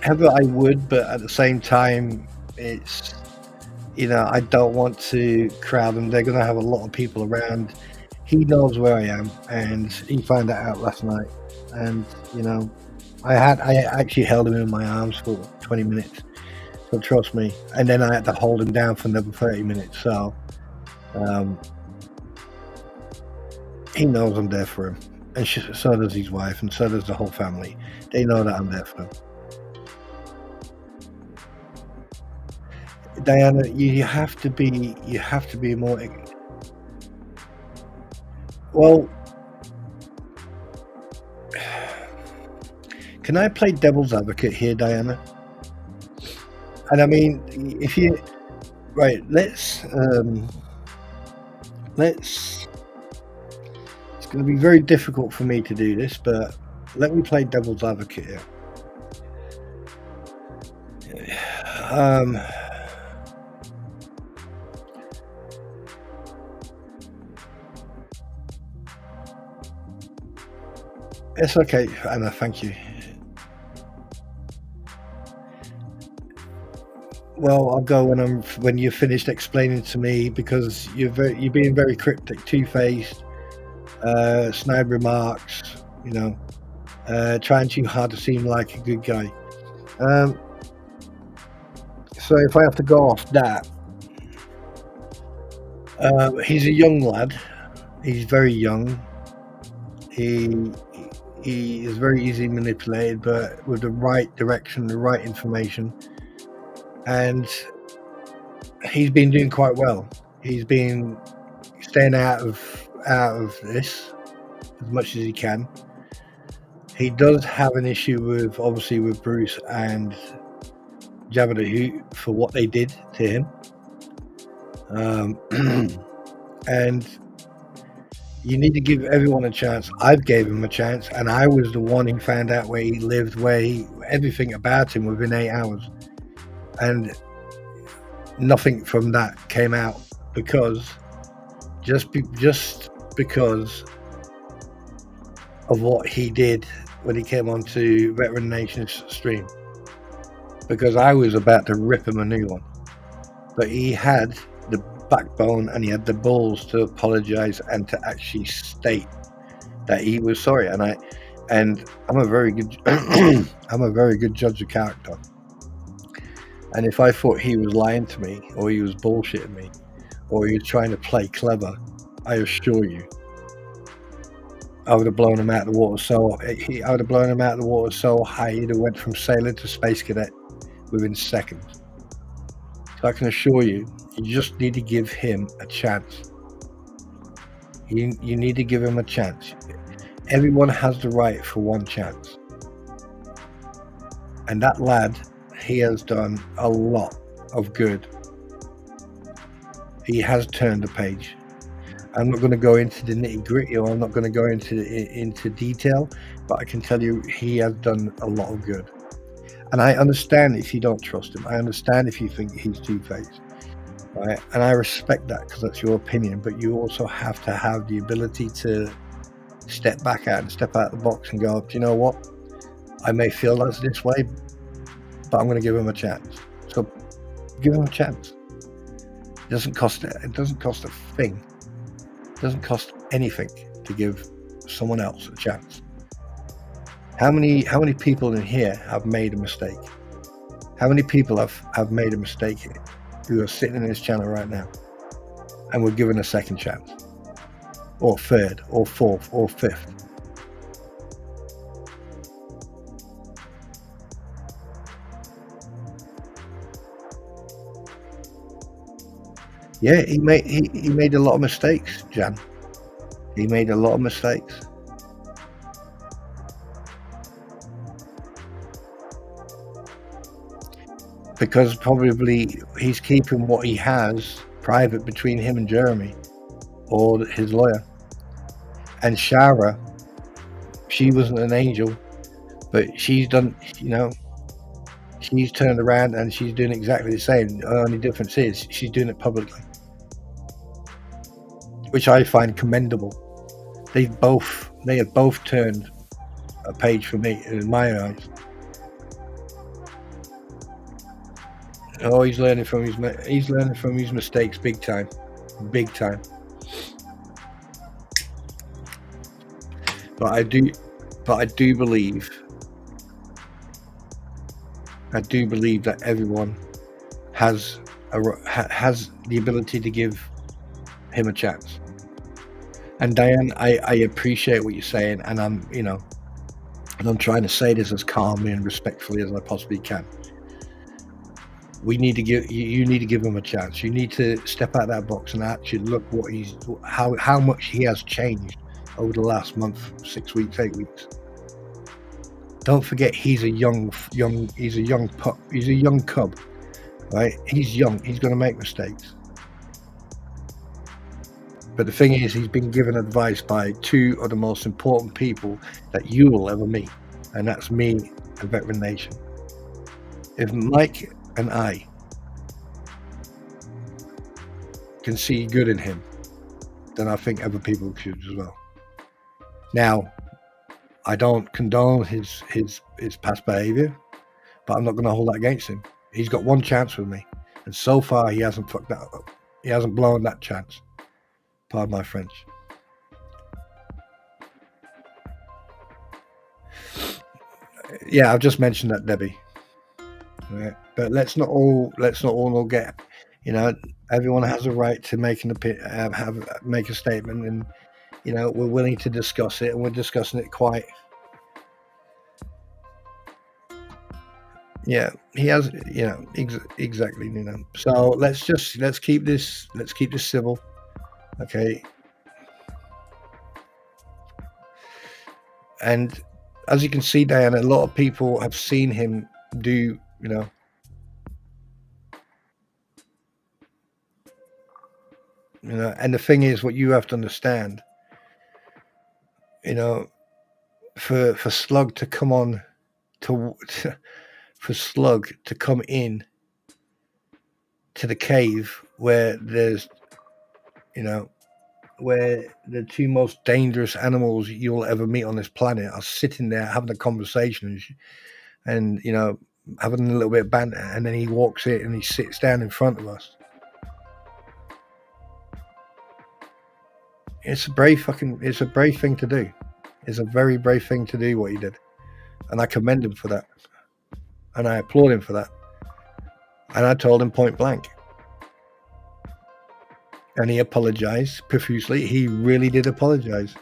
Heather, I would, but at the same time, it's, I don't want to crowd them. They're going to have a lot of people around. He knows where I am, and he found that out last night. And I actually held him in my arms for 20 minutes. So trust me. And then I had to hold him down for another 30 minutes. So he knows I'm there for him, and so does his wife, and so does the whole family. They know that I'm there for them. Diana, you have to be more. Well, can I play devil's advocate here, Diana? And I mean, if you let's. It's going to be very difficult for me to do this, but let me play devil's advocate here. It's okay, Anna. Thank you. Well, I'll go when you've finished explaining to me, because you're being very cryptic, two-faced, snide remarks. Trying too hard to seem like a good guy. So if I have to go off that, He's a young lad. He's very young. He is very easily manipulated, but with the right direction, the right information, and he's been doing quite well. He's been staying out of this as much as he can. He does have an issue with, obviously, with Bruce and Jabba the Hutt for what they did to him. And you need to give everyone a chance. I've gave him a chance, and I was the one who found out where he lived, everything about him within 8 hours, and nothing from that came out because just because of what he did when he came onto Veteran Nation's stream. Because I was about to rip him a new one, but he had the backbone and he had the balls to apologize and to actually state that he was sorry. And I'm a very good I'm a very good judge of character. And if I thought he was lying to me, or he was bullshitting me, or he was trying to play clever, I assure you, I would have blown him out of the water. I would have blown him out of the water so high he'd have went from sailor to space cadet within seconds. So I can assure you, you just need to give him a chance. You need to give him a chance. Everyone has the right for one chance. And that lad, he has done a lot of good. He has turned the page. I'm not going to go into the nitty gritty, or I'm not going to go into detail, but I can tell you he has done a lot of good. And I understand if you don't trust him. I understand if you think he's two-faced. Right? And I respect that, because that's your opinion. But you also have to have the ability to step back out and step out of the box and go, do you know what? I may feel that's this way, but I'm going to give him a chance. So give him a chance. It doesn't cost a thing. It doesn't cost anything to give someone else a chance. How many people in here have made a mistake? How many people have made a mistake here who are sitting in this channel right now and were given a second chance, or third, or fourth, or fifth? Yeah, he made a lot of mistakes, Jan. He made a lot of mistakes. Because probably he's keeping what he has private between him and Jeremy, or his lawyer. And Shara, she wasn't an angel, but she's done, she's turned around and she's doing exactly the same. The only difference is she's doing it publicly, which I find commendable. They have both turned a page for me, in my eyes. Oh, he's learning from his mistakes, big time. But I do believe that everyone has the ability to give him a chance. And Diane, I appreciate what you're saying, and I'm trying to say this as calmly and respectfully as I possibly can. You need to give him a chance. You need to step out of that box and actually look how much he has changed over the last month, 6 weeks, 8 weeks. Don't forget, he's a young pup. He's a young cub, right? He's young. He's going to make mistakes. But the thing is, he's been given advice by two of the most important people that you will ever meet, and that's me and Veteran Nation. If Mike and I can see good in him, then I think other people should as well. Now, I don't condone his past behavior, but I'm not going to hold that against him. He's got one chance with me, and so far he hasn't fucked that up. He hasn't blown that chance. Pardon my French. Yeah, I've just mentioned that, Debbie. Right. But let's not all get, Everyone has a right to make make a statement, and we're willing to discuss it, and we're discussing it quite. Yeah, he has. Exactly. So let's keep this civil, okay? And as you can see, Diana, a lot of people have seen him do, and the thing is, what you have to understand, for Slug to come on for Slug to come in to the cave where there's, where the two most dangerous animals you'll ever meet on this planet are sitting there having a conversation and having a little bit of banter, and then he walks in and he sits down in front of us. It's a brave thing to do. It's a very brave thing to do what he did, and I commend him for that, and I applaud him for that. And I told him point blank, and he apologized profusely. He really did apologize.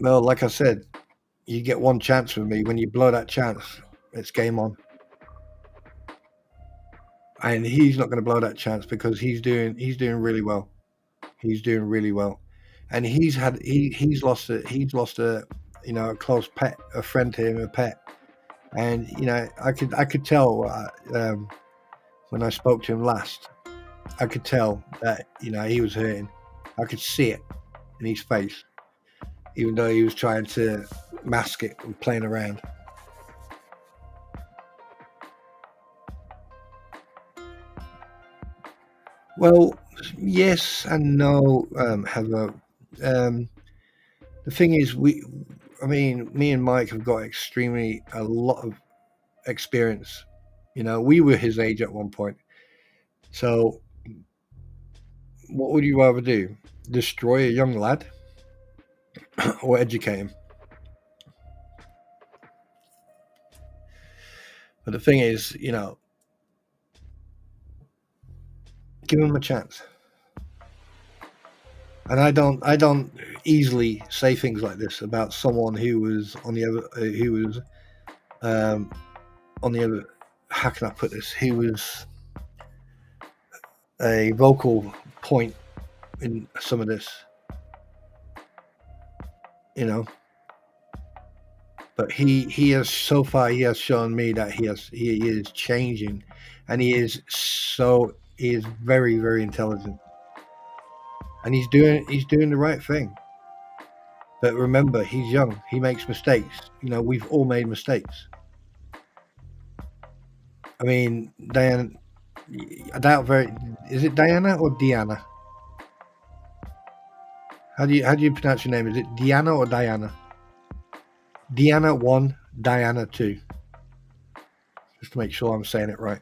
Well, like I said, you get one chance with me. When you blow that chance, it's game on. And he's not going to blow that chance because he's doing really well. He's doing really well, and he's lost a a close pet, a friend to him, a pet, and I could tell when I spoke to him last, I could tell that he was hurting. I could see it in his face, even though he was trying to mask it and playing around. Well, yes and no, Heather. The thing is, me and Mike have got a lot of experience. We were his age at one point. So, what would you rather do? Destroy a young lad or educate him? But the thing is, give him a chance. And I don't easily say things like this about someone who was on the other. How can I put this? He was a vocal point in some of this, But he has shown me that he is changing, and he is very, very intelligent, and he's doing the right thing. But remember, he's young. He makes mistakes. We've all made mistakes. I mean, Diana, I doubt is it Diana or Diana? How do you pronounce your name? Is it Diana or Diana? Diana 1, Diana 2. Just to make sure I'm saying it right.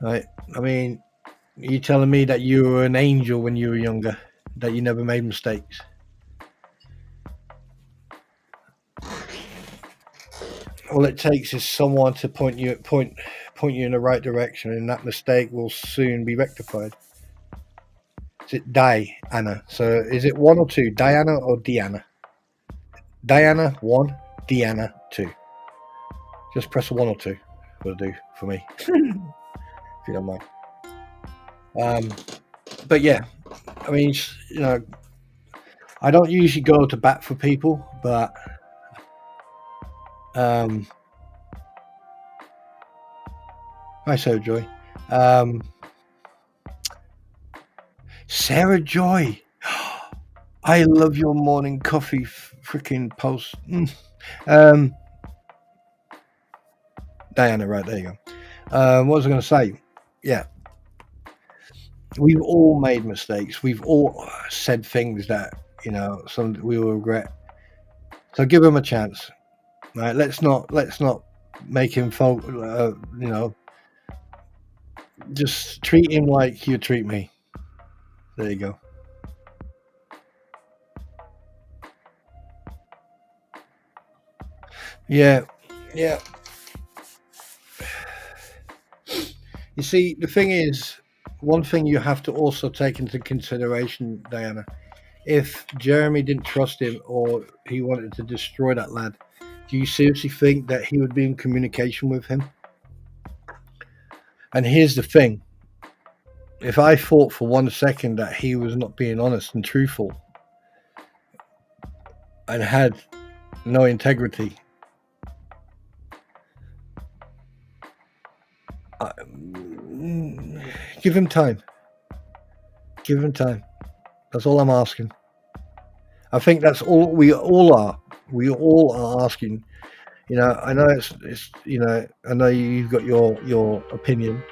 Right. I mean, are you telling me that you were an angel when you were younger, that you never made mistakes? All it takes is someone to point you in the right direction, and that mistake will soon be rectified. Is it Diana? So is it 1 or 2? Diana or Diana? Diana 1, Diana 2. Just press 1 or 2 will do for me, if you don't mind. But yeah, I mean, I don't usually go to bat for people, but hi, Sarah Joy. Sarah Joy, I love your morning coffee freaking post. Diana, right, there you go. What was I going to say? Yeah, we've all made mistakes. We've all said things that some we will regret. So give him a chance. Right? Let's not make him Just treat him like you treat me. There you go. Yeah, yeah. You see, the thing is, one thing you have to also take into consideration, Diana, if Jeremy didn't trust him or he wanted to destroy that lad, do you seriously think that he would be in communication with him? And here's the thing. If I thought for 1 second that he was not being honest and truthful and had no integrity, give him time. Give him time. That's all I'm asking. I think that's all we all are. We all are asking. You know, I know it's I know you've got your opinion,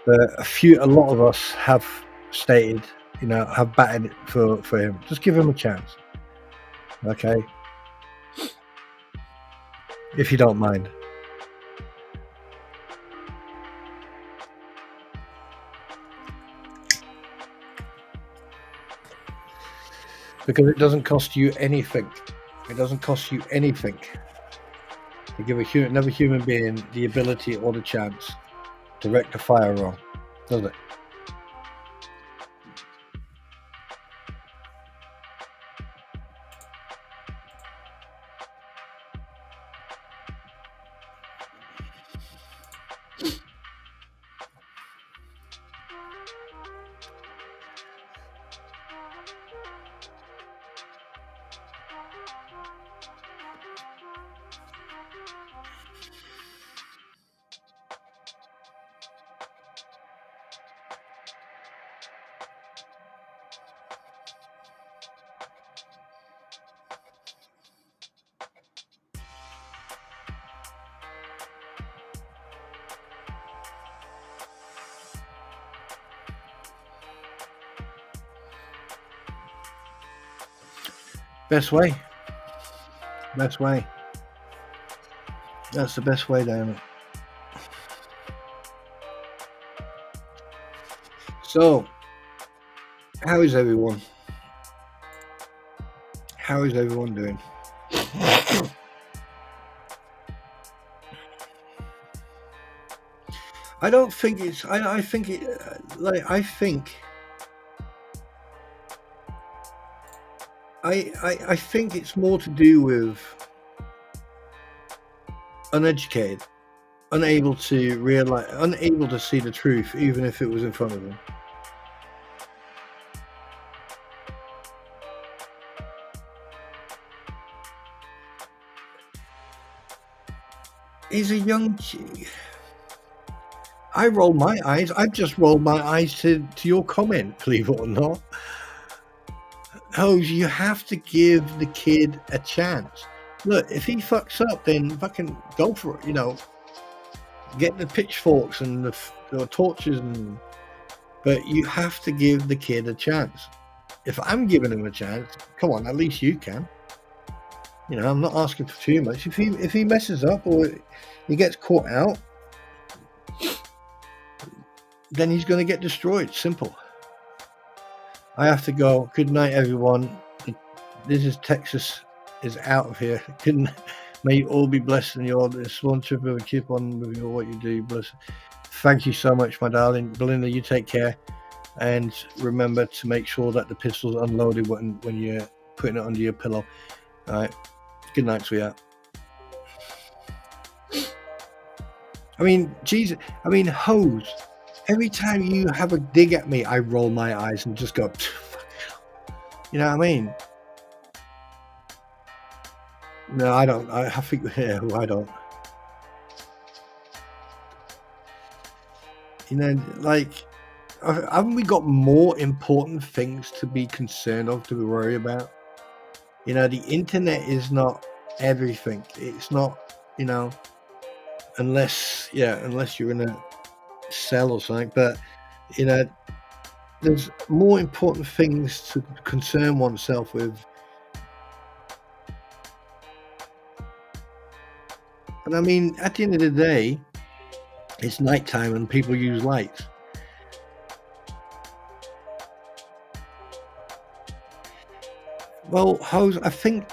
but a lot of us have stated, have batted it for him. Just give him a chance, okay? If you don't mind. Because it doesn't cost you anything. It doesn't cost you anything to give another human being the ability or the chance to rectify a wrong, does it? Best way. Best way. That's the best way, damn it. So, how is everyone? How is everyone doing? I don't think it's. I think it. I think. I think it's more to do with uneducated, unable to realize, unable to see the truth, even if it was in front of them. He's a young. I roll my eyes. I've just rolled my eyes to your comment, believe it or not. Oh, you have to give the kid a chance. Look, if he fucks up, then fucking go for it. Get the pitchforks and the torches, but you have to give the kid a chance. If I'm giving him a chance, come on, at least you can. I'm not asking for too much. If he messes up or he gets caught out, then he's going to get destroyed. Simple. I have to go. Good night, everyone. This is Texas is out of here. May you all be blessed in your this one trip of keep on with what you do. Bless. Thank you so much, my darling. Belinda, you take care. And remember to make sure that the pistol's unloaded when you're putting it under your pillow. All right. Good night, sweetheart. I mean, Jesus. I mean, hose. Every time you have a dig at me, I roll my eyes and just go, you know what I mean? No, I don't. I think, yeah, I don't. Haven't we got more important things to be concerned of, to worry about? The internet is not everything. It's not, unless you're in a cell or something, but there's more important things to concern oneself with. And I mean, at the end of the day, It's nighttime and people use lights. Well, Hose, I think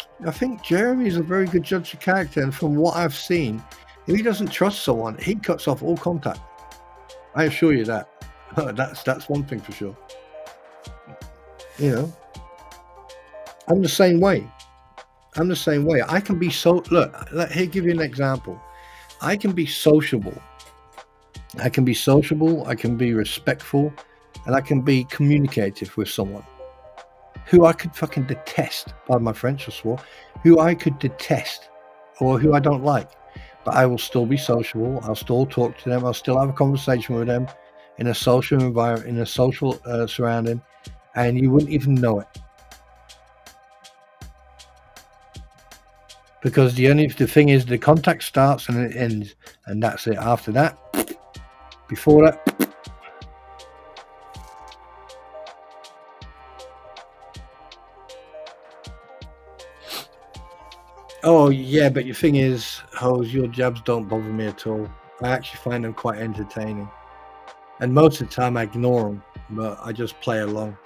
Jeremy is a very good judge of character, and from what I've seen, if he doesn't trust someone, he cuts off all contact. I assure you that. That's one thing for sure. You know, I'm the same way. I can be here, give you an example. I can be sociable. I can be respectful, and I can be communicative with someone who I could fucking detest, pardon my French, I swore, who I could detest or who I don't like. But I will still be sociable. I'll still talk to them. I'll still have a conversation with them in a social environment, in a social surrounding, and you wouldn't even know it. Because the thing is, the contact starts and it ends, and that's it. After that, before that, oh yeah, but your thing is, Hose, your jabs don't bother me at all. I actually find them quite entertaining, and most of the time I ignore them, but I just play along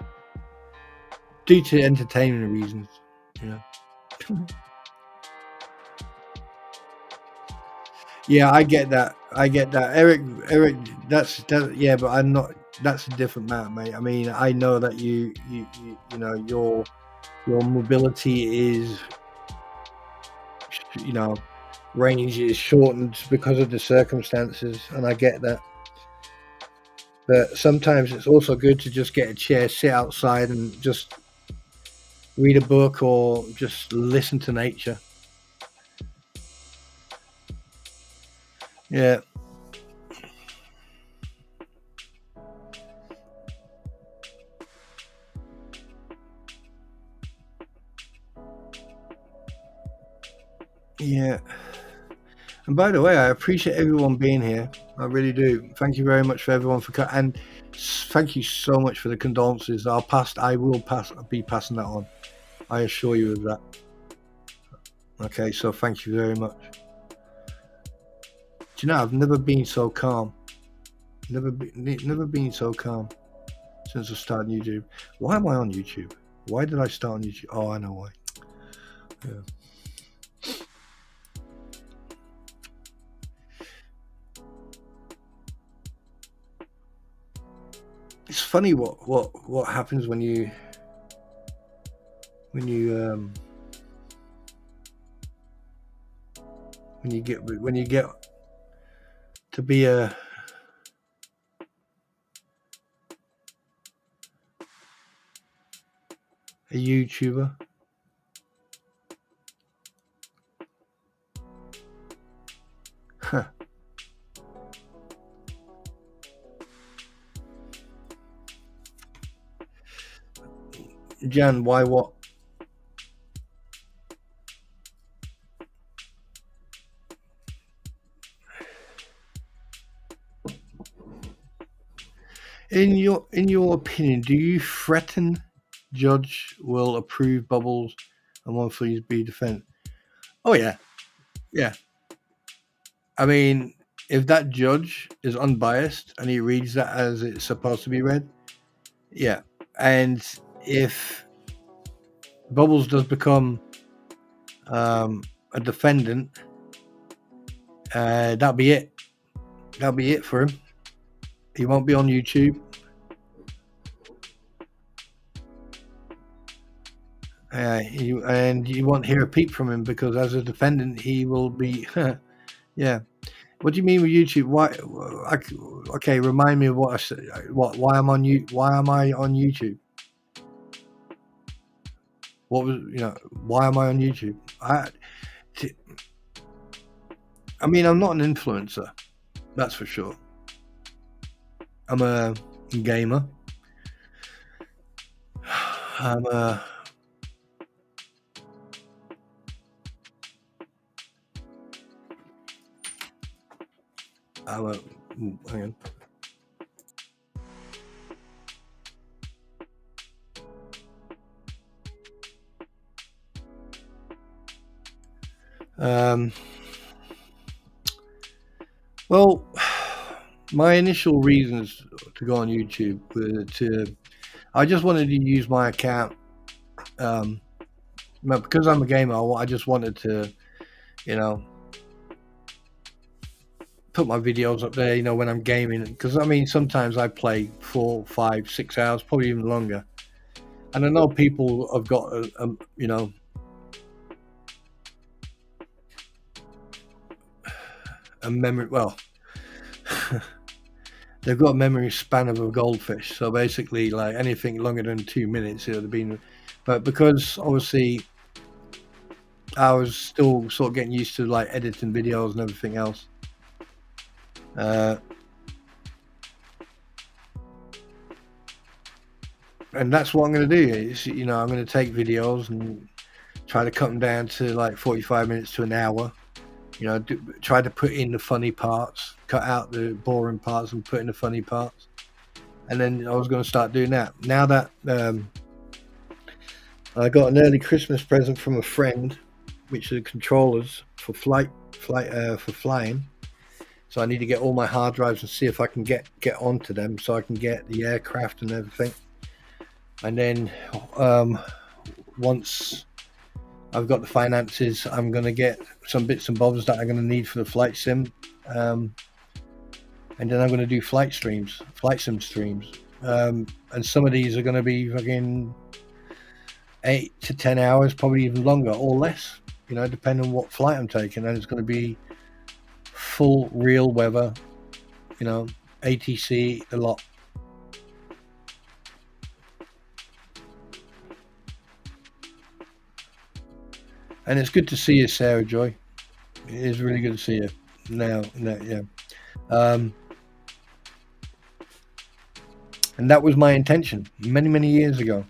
due to entertainment reasons. Yeah, I get that. Eric, yeah, but I'm not. That's a different matter, mate. I mean, I know that you know your mobility is, range is shortened because of the circumstances, and I get that. But sometimes it's also good to just get a chair, sit outside, and just read a book or just listen to nature. Yeah. Yeah. And by the way, I appreciate everyone being here. I really do. Thank you very much for everyone and thank you so much for the condolences. I will be passing that on. I assure you of that. Okay, so thank you very much. Do you know, I've never been so calm. Never been so calm since I started YouTube. Why am I on YouTube? Why did I start on YouTube? Oh, I know why. Yeah. It's funny what happens when you get to be a YouTuber. Huh. Jan, why what? In your opinion, do you threaten judge will approve Bubbles and one for you to be defended? Oh yeah. I mean, if that judge is unbiased and he reads that as it's supposed to be read, yeah. And if Bubbles does become a defendant, that'll be it. That'll be it for him. He won't be on YouTube. And you won't hear a peep from him because as a defendant, he will be. Yeah. What do you mean with YouTube? Why? Okay, remind me of what I said. Why am I on YouTube? What was why am I on YouTube? I mean, I'm not an influencer, that's for sure. I'm a gamer. I'm a hang on. Well, my initial reasons to go on YouTube were I just wanted to use my account. But because I'm a gamer, I just wanted to, put my videos up there, when I'm gaming. Because I mean, sometimes I play 4, 5, 6 hours, probably even longer. And I know people have got a memory. Well, they've got a memory span of a goldfish. So basically, like anything longer than 2 minutes, it would have been. But because obviously I was still sort of getting used to like editing videos and everything else. And that's what I'm going to do. Is, I'm going to take videos and try to cut them down to like 45 minutes to an hour. Try to put in the funny parts, cut out the boring parts and put in the funny parts. And then I was going to start doing that. Now that I got an early Christmas present from a friend, which are controllers for flying. So I need to get all my hard drives and see if I can get onto them, so I can get the aircraft and everything. And then once I've got the finances, I'm going to get some bits and bobs that I'm going to need for the flight sim. And then I'm going to do flight sim streams. And some of these are going to be fucking 8 to 10 hours, probably even longer or less, depending on what flight I'm taking. And it's going to be full real weather, ATC, a lot. And it's good to see you, Sarah Joy. It is really good to see you now. Yeah. And that was my intention many, many years ago.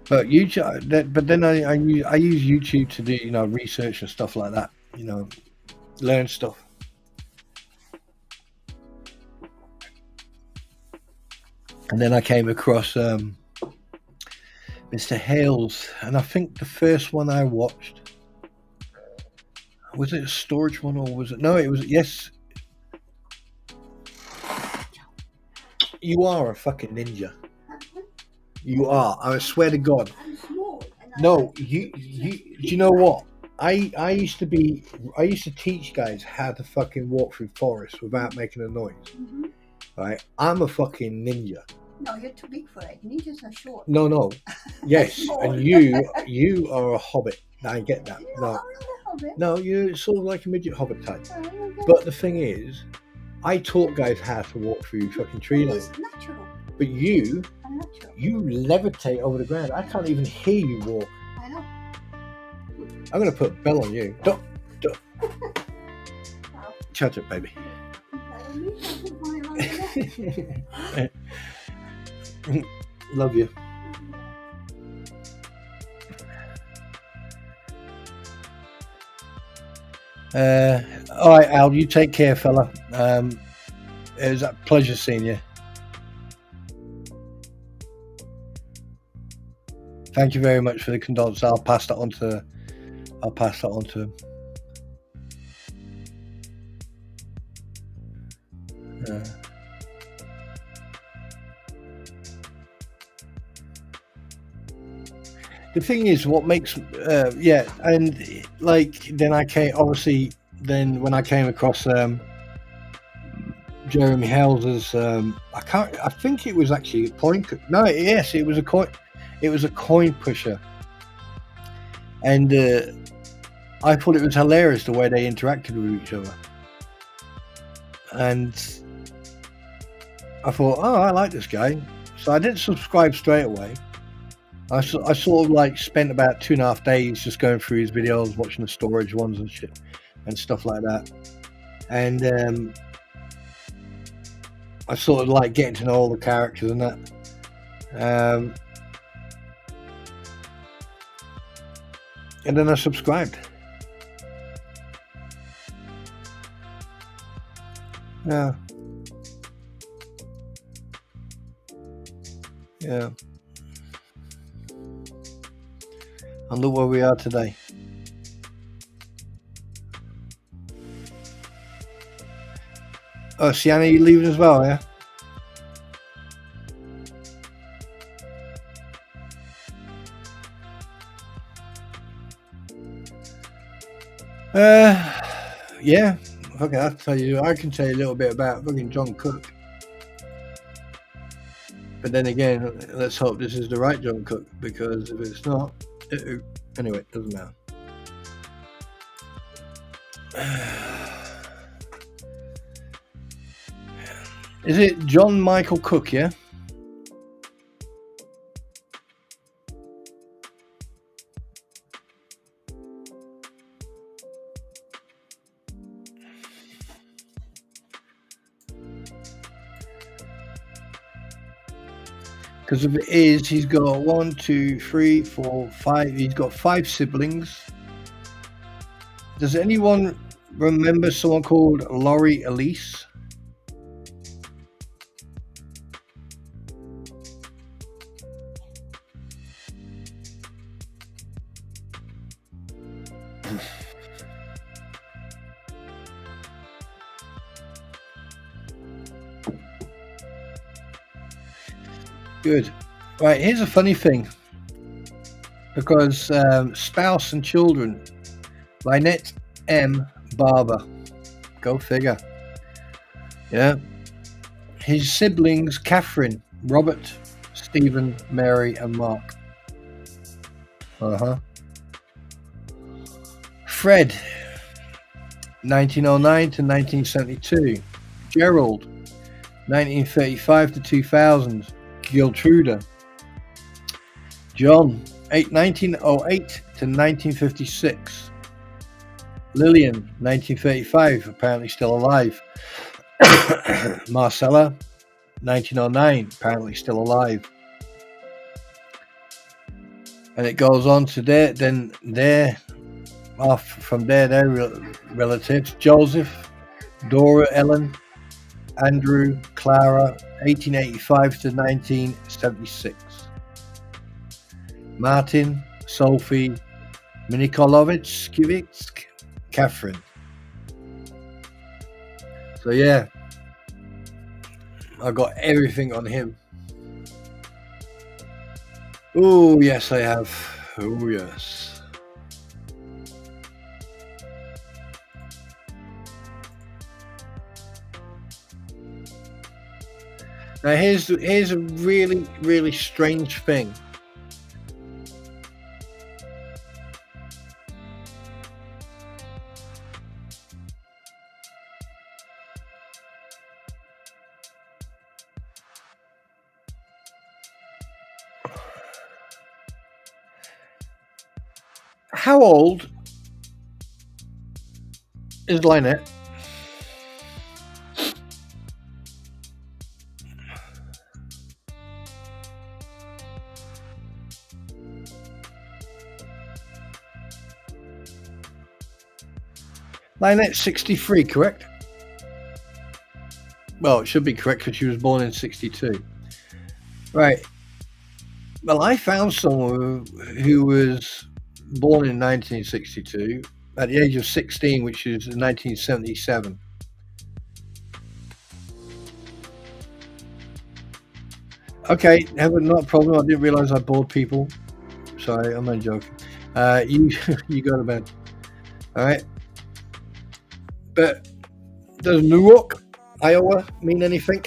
But YouTube, but then I use YouTube to do research and stuff like that. Learn stuff. And then I came across Mr. Hales, and I think the first one I watched, was it a storage one, or was it? No, it was. Yes, you are a fucking ninja. You are. I swear to God. I'm small. No, you. Do you know what? I used to teach guys how to fucking walk through forests without making a noise. Mm-hmm. Right? I'm a fucking ninja. No, you're too big for it. Ninjas are short. No. Yes, and you are a hobbit. I get that. No, I'm not a hobbit. No, you're sort of like a midget hobbit type. Okay. But the thing is, I taught guys how to walk through fucking tree lines. It's natural. But you Unnatural. levitate over the ground. I can't even hear you walk. I know. I'm going to put a bell on you. Duck. Wow. Shut up, baby. Love you. All right, Al, you take care, fella. It was a pleasure seeing you. Thank you very much for the condolences. I'll pass that on to him. The thing is, what makes and like then I came obviously then when I came across Jeremy Hell's I think it was actually it was a coin pusher, and I thought it was hilarious the way they interacted with each other, and I thought, oh, I like this guy, so I didn't subscribe straight away. I sort of like spent about 2.5 days just going through his videos, watching the storage ones and shit and stuff like that. And I sort of like getting to know all the characters and that. And then I subscribed. Yeah. And look where we are today. Oh, Sienna, you leaving as well, yeah? Yeah. Okay, I can tell you a little bit about fucking John Cook. But then again, let's hope this is the right John Cook, because if it's not, anyway, it doesn't matter. Is it John Michael Cook, yeah? Because if it is, he's got 1, 2, 3, 4, 5. He's got 5 siblings. Does anyone remember someone called Laurie Elise? Good. Right, here's a funny thing. Because spouse and children, Lynette M. Barber. Go figure. Yeah. His siblings, Catherine, Robert, Stephen, Mary, and Mark. Fred, 1909 to 1972. Gerald, 1935 to 2000. Giltruda. John, 1908 to 1956. Lillian, 1935, apparently still alive. Marcella, 1909, apparently still alive. And it goes on to their relatives: Joseph, Dora, Ellen, Andrew, Clara, 1885 to 1976. Martin, Sophie, Minikolovich, Catherine. So yeah, I got everything on him. Oh yes, I have. Oh yes. Now here's a really, really strange thing. How old is Lynette? Lynette's 63, correct? Well, it should be correct because she was born in 62. Right. Well, I found someone who was born in 1962 at the age of 16, which is 1977. Okay, not a problem. I didn't realize I bored people. Sorry, I'm only joking. You go to bed. All right. But does Newark, Iowa mean anything?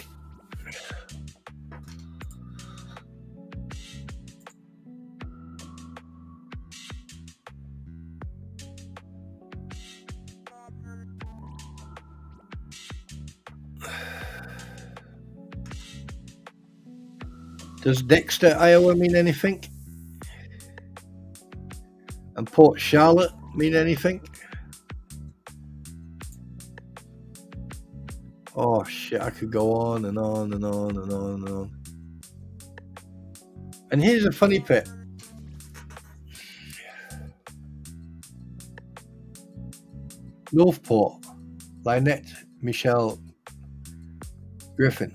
Does Dexter, Iowa mean anything? And Port Charlotte mean anything? Oh shit, I could go on and on and on and on and on. And here's a funny bit. Northport, Lynette Michelle Griffin,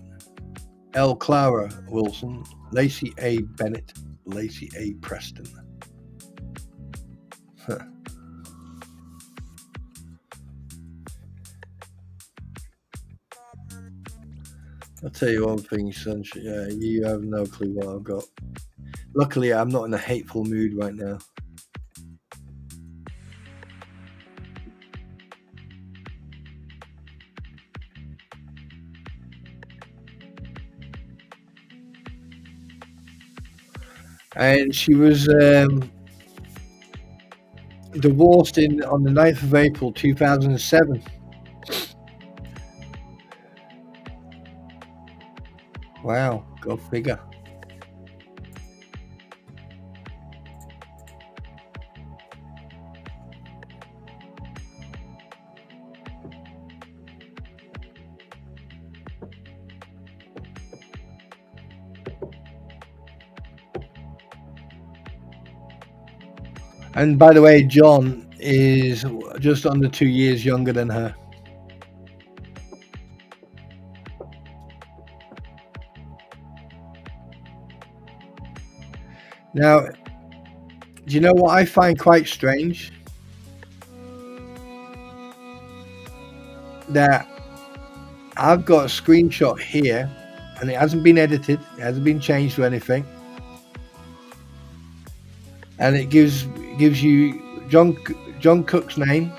L. Clara Wilson, Lacey A. Bennett, Lacey A. Preston. Huh. I'll tell you one thing, Sunshine. Yeah, you have no clue what I've got. Luckily, I'm not in a hateful mood right now. And she was divorced on the 9th of April 2007. Wow, go figure. And by the way, John is just under 2 years younger than her. Now, do you know what I find quite strange? That I've got a screenshot here, and it hasn't been edited, it hasn't been changed or anything, and it gives you John Cook's name,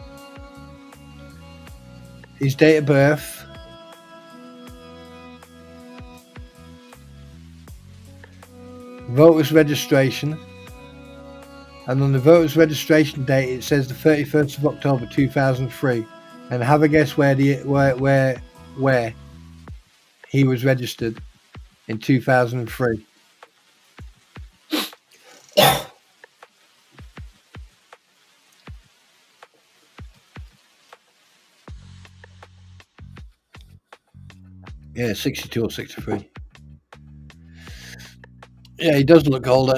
his date of birth, voters registration, and on the voters registration date it says the 31st of October 2003. And have a guess where he was registered in 2003. Yeah, 62 or 63. Yeah, he does look older.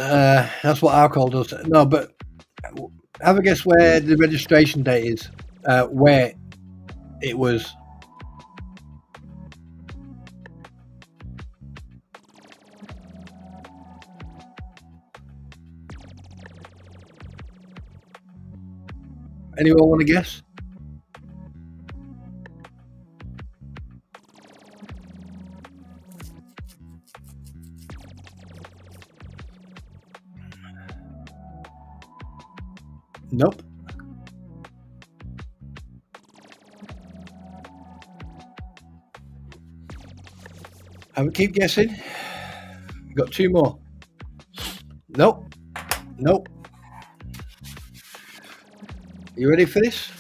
That's what alcohol does. No, but have a guess where the registration date is. Where it was. Anyone want to guess? Nope. I would keep guessing. We've got 2 more. Nope. Nope. You ready for this?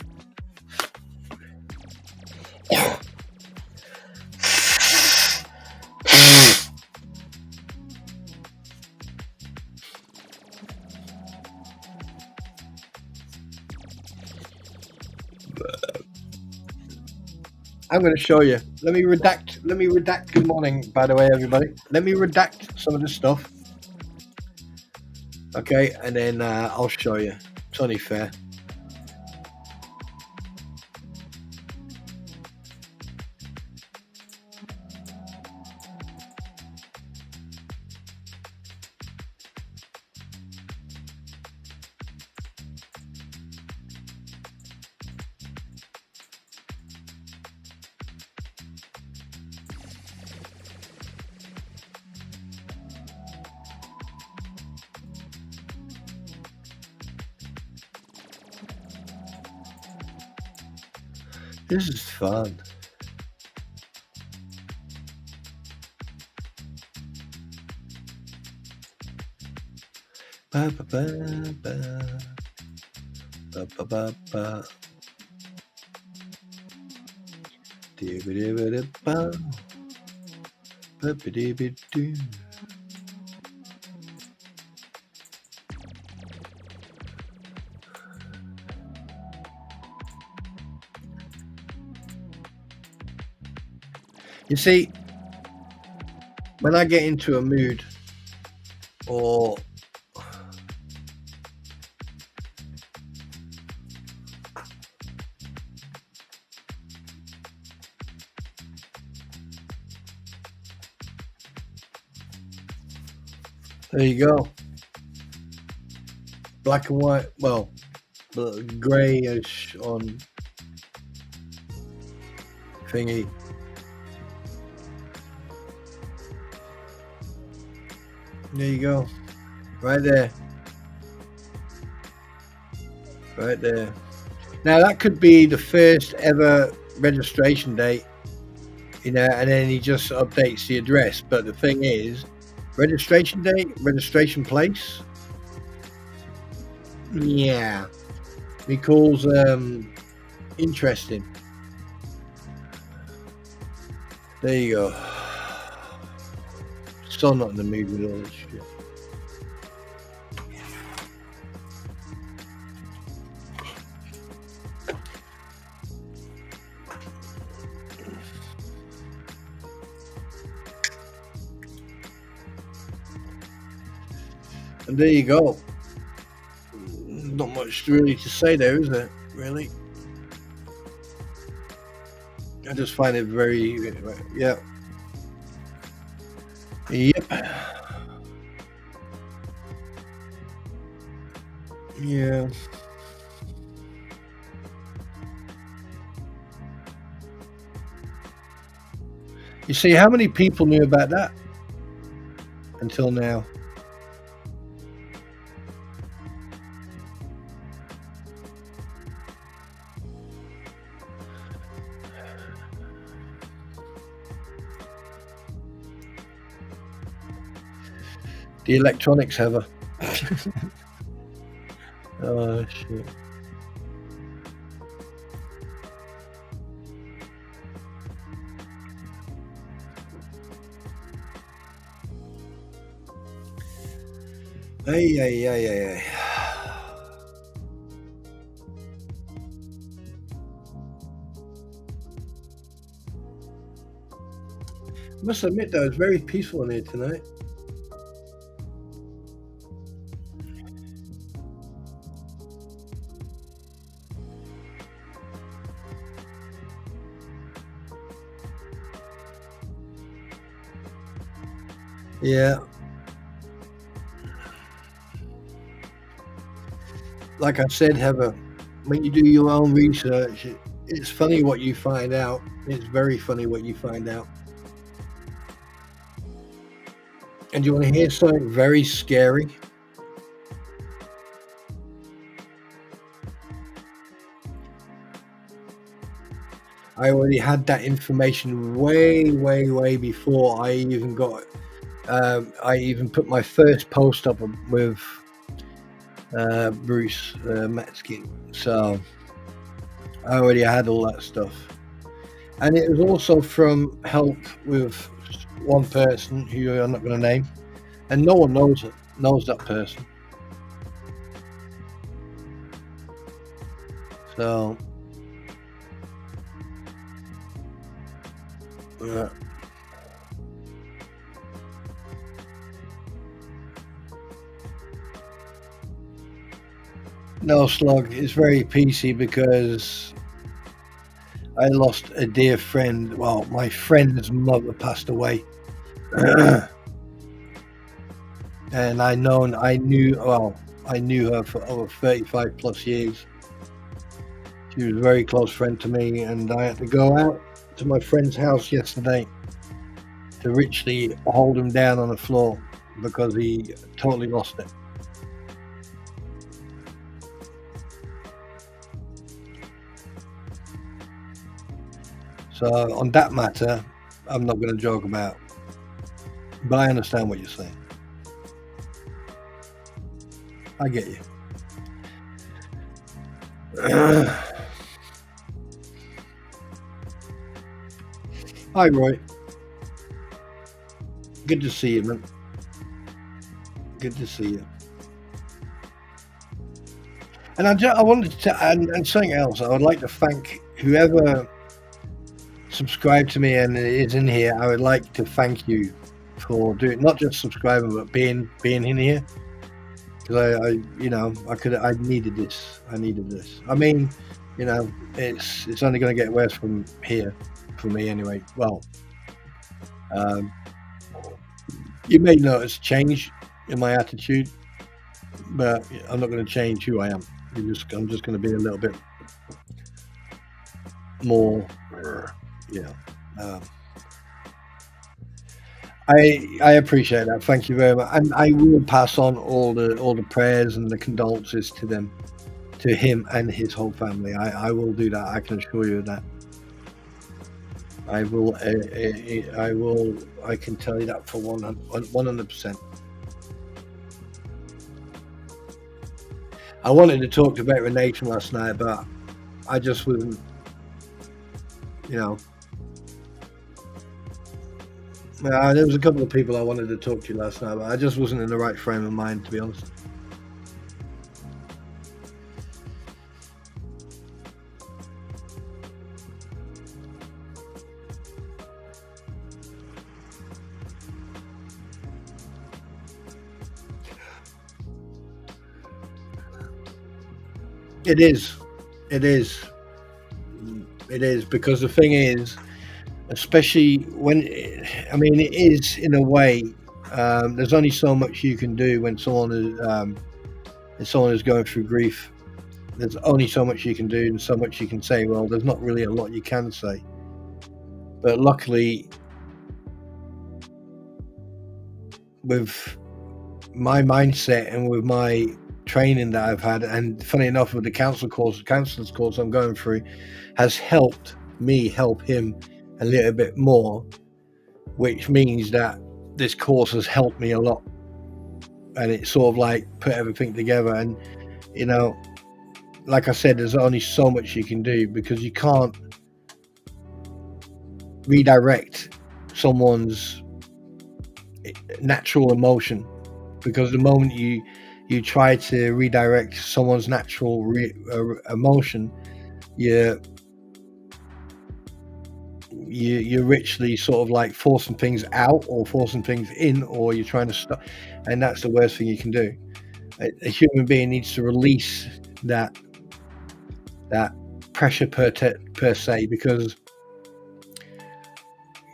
I'm going to show you. Let me redact. Good morning, by the way, everybody. Let me redact some of this stuff. Okay, and then I'll show you. It's only fair. This is fun. Ba, ba, ba, ba. Ba, ba, ba, ba. Dee-ba-dee-ba-dee-ba. Ba-ba-dee-ba-doo. You see, when I get into a mood, or there you go, black and white, well, grayish on thingy. There you go. Right there. Right there. Now that could be the first ever registration date, and then he just updates the address. But the thing is, registration date, registration place. Yeah. He calls interesting. There you go. Still not in the mood with all this shit. And there you go. Not much really to say there, is there? Really? I just find it very, yeah. Yep. Yeah. You see, how many people knew about that until now? The electronics have a. Oh shit. Ay, ay, ay, ay, ay. I must admit, though, it's very peaceful in here tonight. Yeah. Like I said, Heather, when you do your own research, it's funny what you find out. It's very funny what you find out. And you want to hear something very scary? I already had that information way before I even got. I even put my first post up with Bruce Metzke, so I already had all that stuff, and it was also from help with one person who I'm not going to name, and no one knows that person. So. No, Slug, it's very PC because I lost a dear friend. Well, my friend's mother passed away. And I knew her for over 35 plus years. She was a very close friend to me, and I had to go out to my friend's house yesterday to literally hold him down on the floor because he totally lost it. So on that matter, I'm not going to joke about, but I understand what you're saying. I get you. Hi, Roy. Good to see you, man. Good to see you. And I wanted to, and something else, I would like to thank whoever subscribed to me and is in here. I would like to thank you for doing, not just subscribing, but being in here. Because I needed this. I mean, it's only going to get worse from here for me anyway. Well, you may notice change in my attitude, but I'm not going to change who I am. I'm just going to be a little bit more, I appreciate that. Thank you very much, and I will pass on all the prayers and the condolences to them, to him and his whole family. I will do that. I can assure you of that. I will. I will. I can tell you that for 100%. I wanted to talk to Veteran Nation last night, but I just wasn't. You know, there was a couple of people I wanted to talk to last night, but I just wasn't in the right frame of mind, to be honest. It is. It is. It is, because the thing is, especially when, I mean, it is in a way. There's only so much you can do when someone is going through grief. There's only so much you can do and so much you can say. Well, there's not really a lot you can say. But luckily, with my mindset and with my training that I've had, and funny enough, with the counselor's course I'm going through, has helped me help him a little bit more, which means that this course has helped me a lot, and it sort of like put everything together. And you know, like I said, there's only so much you can do, because you can't redirect someone's natural emotion, because the moment you try to redirect someone's natural emotion, you're richly sort of like forcing things out or forcing things in, or you're trying to stop, and that's the worst thing you can do. A human being needs to release that pressure per se, because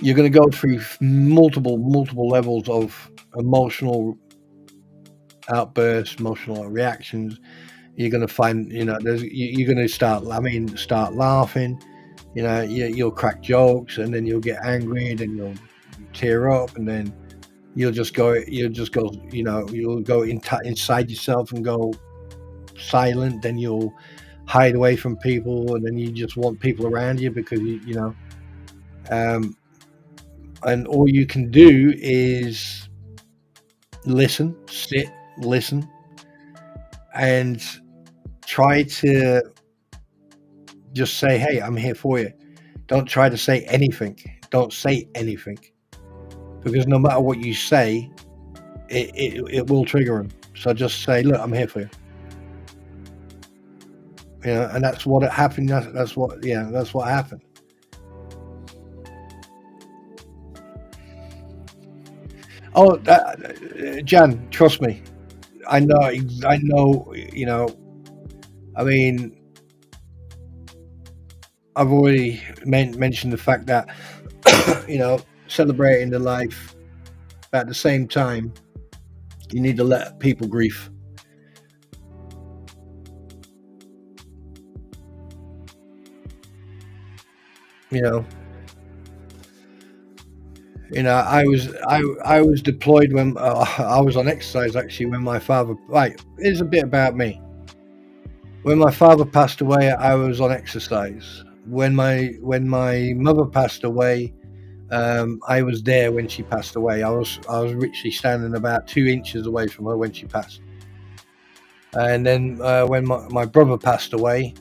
you're going to go through multiple levels of emotional outbursts, emotional reactions. You're going to find, you're going to start laughing. You'll crack jokes, and then you'll get angry, then you'll tear up, and then you'll go inside yourself and go silent. Then you'll hide away from people, and then you just want people around you, because and all you can do is listen, sit, listen, and try to just say, hey, I'm here for you. Don't try to say anything. Don't say anything, because no matter what you say, it will trigger them. So just say, look, I'm here for you. And that's what happened. That's what happened. Oh, Jan, trust me. I know. I mean, I've already mentioned the fact that, celebrating the life, but at the same time, you need to let people grieve. I was deployed when I was on exercise, actually, when my father. Right, here's a bit about me. When my father passed away, I was on exercise. When my mother passed away, I was there when she passed away. I was literally standing about 2 inches away from her when she passed. And then when my brother passed away,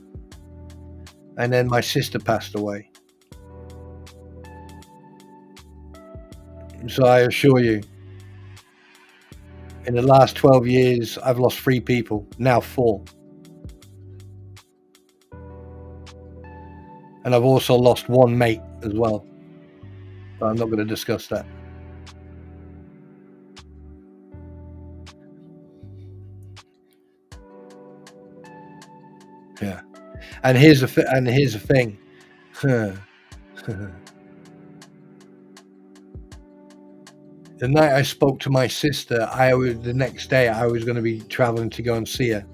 and then my sister passed away. So I assure you, in the last 12 years, I've lost 3 people, now 4. And I've also lost 1 mate as well. But I'm not going to discuss that. Yeah. And here's the thing. The night I spoke to my sister, the next day I was going to be traveling to go and see her.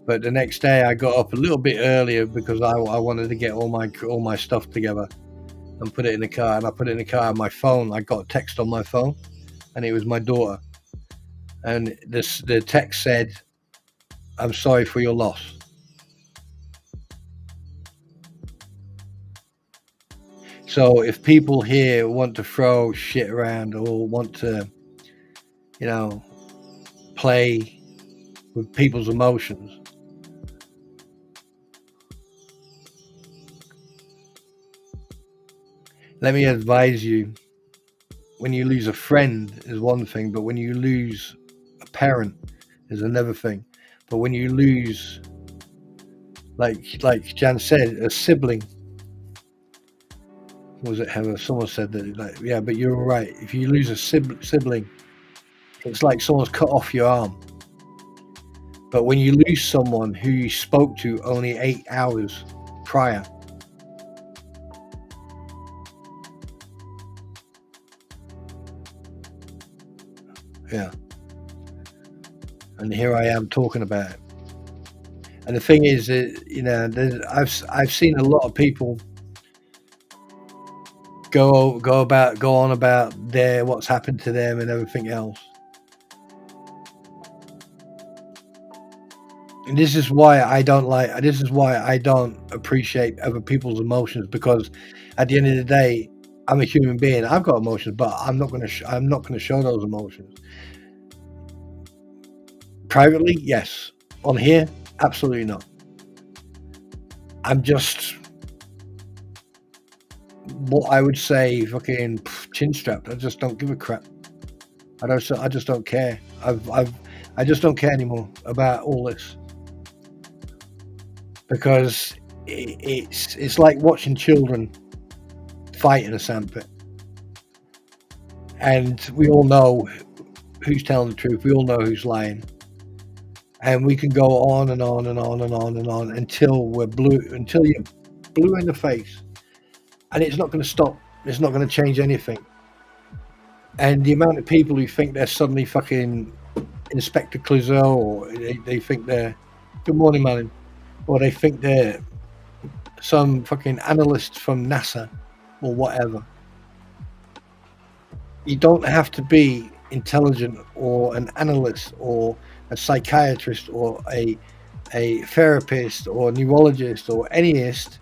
But the next day I got up a little bit earlier, because I wanted to get all my stuff together. and put it in the car. And I put it in the car on my phone. I got a text on my phone, and it was my daughter. And the text said, "I'm sorry for your loss." So if people here want to throw shit around or want to, you know, play with people's emotions, let me advise you, when you lose a friend is one thing, but when you lose a parent is another thing. But when you lose, like Jan said, a sibling, was it Heather? Someone said that, like, yeah, but you're right. If you lose a sibling, it's like someone's cut off your arm. But when you lose someone who you spoke to only 8 hours prior, yeah, and here I am talking about it. And the thing is, you know, I've seen a lot of people go on about what's happened to them and everything else. And this is why I don't appreciate other people's emotions, because at the end of the day, I'm a human being. I've got emotions, but I'm not going to show those emotions. Privately, yes. On here, absolutely not. I'm just what I would say, fucking chin strapped. I just don't give a crap. I just don't care. I just don't care anymore about all this, because it's like watching children fight in a sandpit, and we all know who's telling the truth. We all know who's lying, and we can go on and on and on and on and on until you're blue in the face, and it's not going to stop. It's not going to change anything. And the amount of people who think they're suddenly fucking Inspector Clouseau, or they think they're, good morning, man, or they think they're some fucking analyst from NASA or whatever. You don't have to be intelligent or an analyst or a psychiatrist or a therapist or neurologist or anyist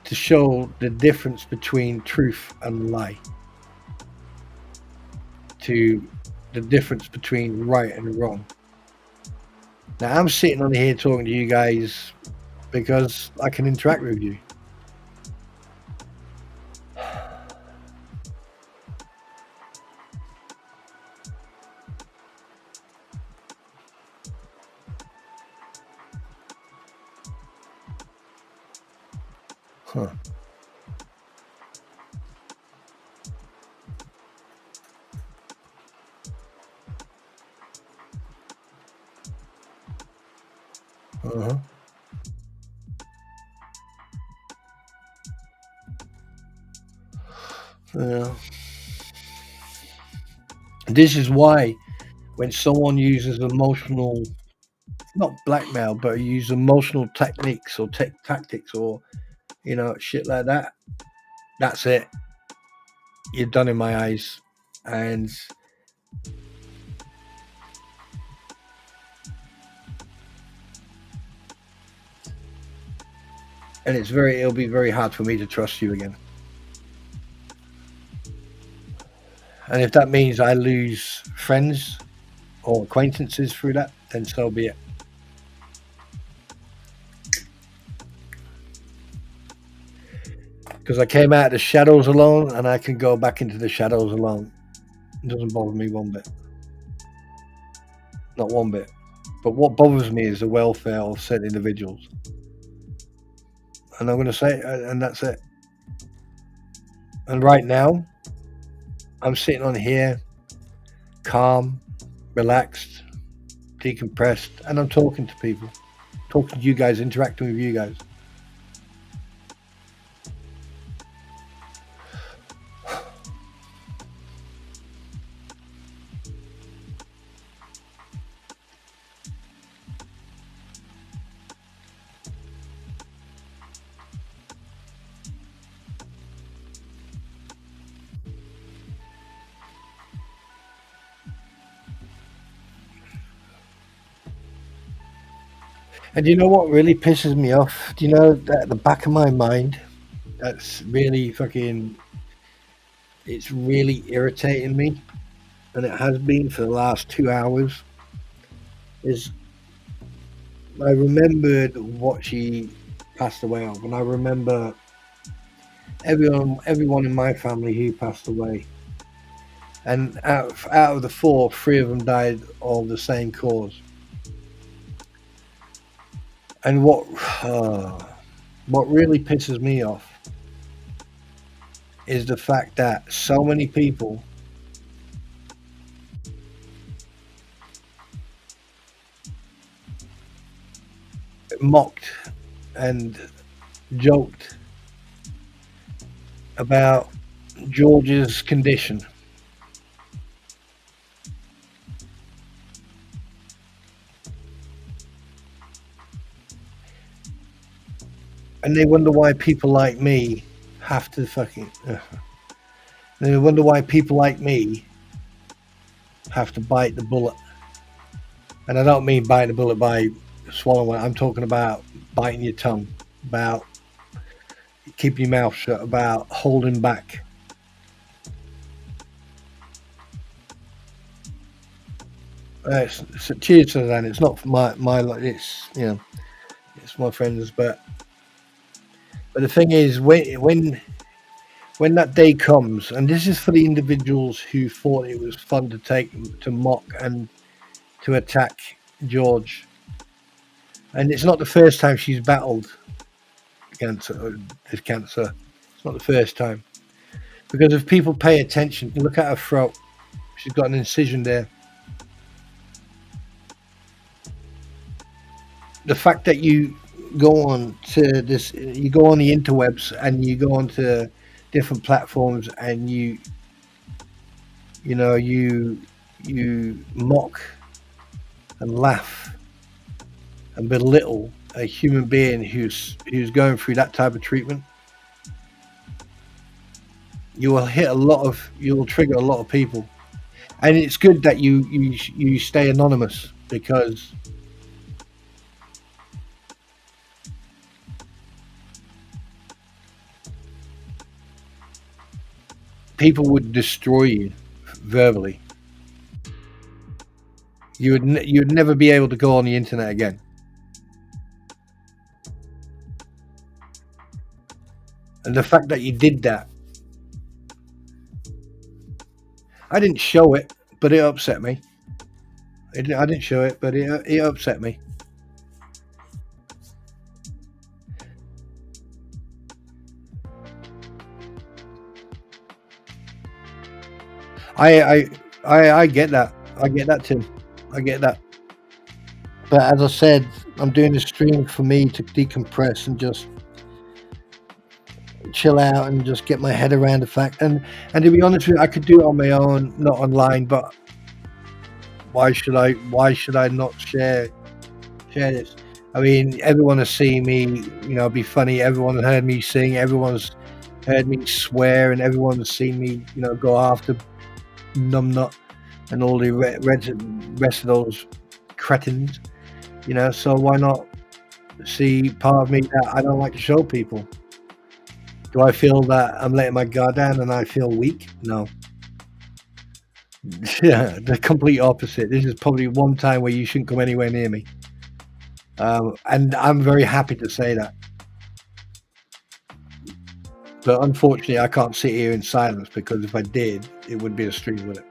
to show the difference between truth and lie, to the difference between right and wrong. Now, I'm sitting on here talking to you guys because I can interact with you. Huh. Uh-huh. Yeah. This is why when someone uses emotional, not blackmail, but use emotional techniques or tactics or, you know, shit like that, that's it. You're done in my eyes. And it'll be very hard for me to trust you again. And if that means I lose friends or acquaintances through that, then so be it. Because I came out of the shadows alone, and I can go back into the shadows alone. It doesn't bother me one bit. Not one bit. But what bothers me is the welfare of certain individuals. And I'm going to say it, and that's it. And right now, I'm sitting on here, calm, relaxed, decompressed, and I'm talking to people, talking to you guys, interacting with you guys. And you know what really pisses me off? Do you know that at the back of my mind, that's really fucking, it's really irritating me, and it has been for the last 2 hours, is I remembered what she passed away of, and I remember everyone in my family who passed away. And out of the four, three of them died of the same cause. And what really pisses me off is the fact that so many people mocked and joked about George's condition. And they wonder why people like me have to fucking. They wonder why people like me have to bite the bullet. And I don't mean biting the bullet by swallowing it. I'm talking about biting your tongue, about keeping your mouth shut, about holding back. So cheers to that. It's not my it's, you know, it's my friends, but the thing is, when that day comes, and this is for the individuals who thought it was fun to mock and to attack George, and it's not the first time she's battled this cancer. It's not the first time, because if people pay attention, look at her throat. She's got an incision there. The fact that you go on to this, you go on the interwebs and you go on to different platforms, and you mock and laugh and belittle a human being who's going through that type of treatment, you will trigger a lot of people. And it's good that you stay anonymous, because people would destroy you verbally. You'd never be able to go on the internet again. And the fact that you did that, I didn't show it, but it upset me. I didn't show it, but it upset me. I get that. I get that, Tim. I get that. But as I said, I'm doing a stream for me to decompress and just chill out and just get my head around the fact. And to be honest with you, I could do it on my own, not online. But why should I not share this? I mean, everyone has seen me, be funny. Everyone has heard me sing. Everyone's heard me swear, and everyone has seen me, go after numbnut and all the rest of those cretins. So why not see part of me that I don't like to show people? Do I feel that I'm letting my guard down and I feel weak? No. Yeah, the complete opposite. This is probably one time where you shouldn't come anywhere near me. And I'm very happy to say that. But unfortunately, I can't sit here in silence, because if I did, it would be a stream with it.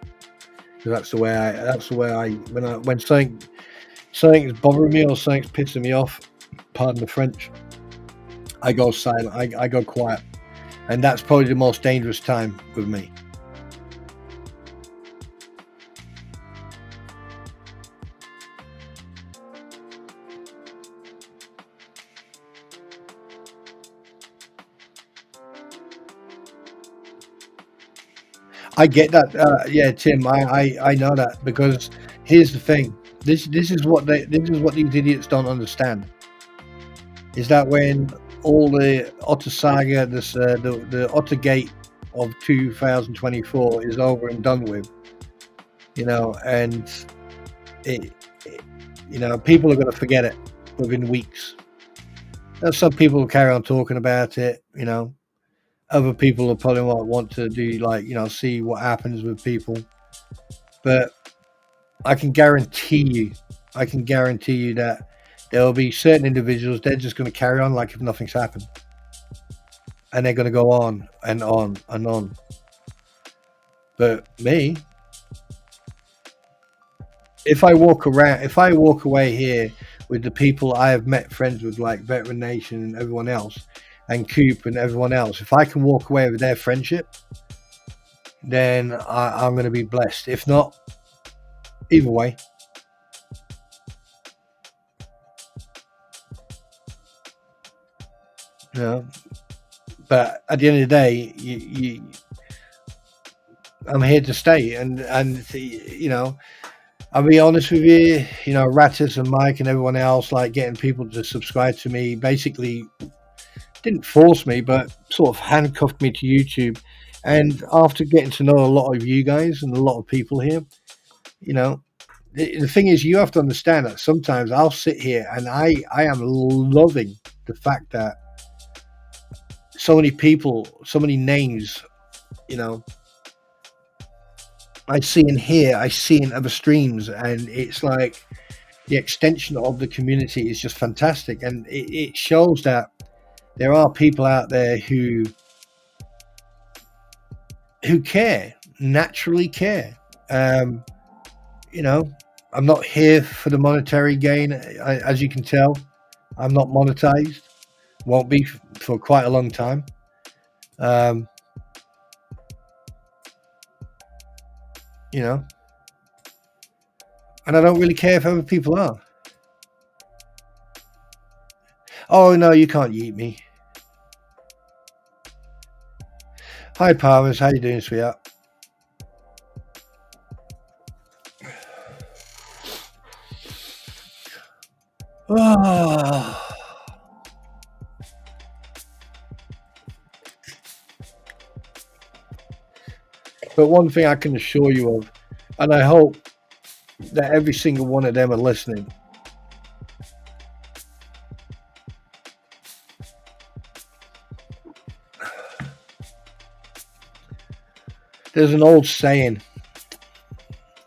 Because that's the way I when something's bothering me or something's pissing me off, pardon the French, I go silent. I go quiet, and that's probably the most dangerous time with me. I get that. Yeah, Tim. I know that, because here's the thing. This is what these idiots don't understand. Is that when all the Otter saga, the Ottergate of 2024 is over and done with, and people are going to forget it. within weeks. Now, some people will carry on talking about it, you know. Other people will probably want to do, like, you know, see what happens with people. But I can guarantee you that there will be certain individuals, they're just going to carry on like if nothing's happened. And they're going to go on and on and on. But me, if I walk away here with the people I have met friends with, like Veteran Nation and everyone else, and Coop and everyone else, if I can walk away with their friendship, then I'm going to be blessed. If not, either way. You know, but at the end of the day, I'm here to stay, and you know, I'll be honest with you, you know, Rattus and Mike and everyone else, like getting people to subscribe to me, basically didn't force me, but sort of handcuffed me to YouTube. And after getting to know a lot of you guys and a lot of people here, you know, the thing is, you have to understand that sometimes I'll sit here and I am loving the fact that so many people, so many names, you know, I see in here, I see in other streams, and it's like the extension of the community is just fantastic. And it shows that there are people out there who care, naturally care. You know, I'm not here for the monetary gain. As you can tell, I'm not monetized. Won't be for quite a long time. You know, and I don't really care if other people are. Oh no, you can't yeet me. Hi Palmers, how you doing, sweetheart? Oh. But one thing I can assure you of, and I hope that every single one of them are listening, there's an old saying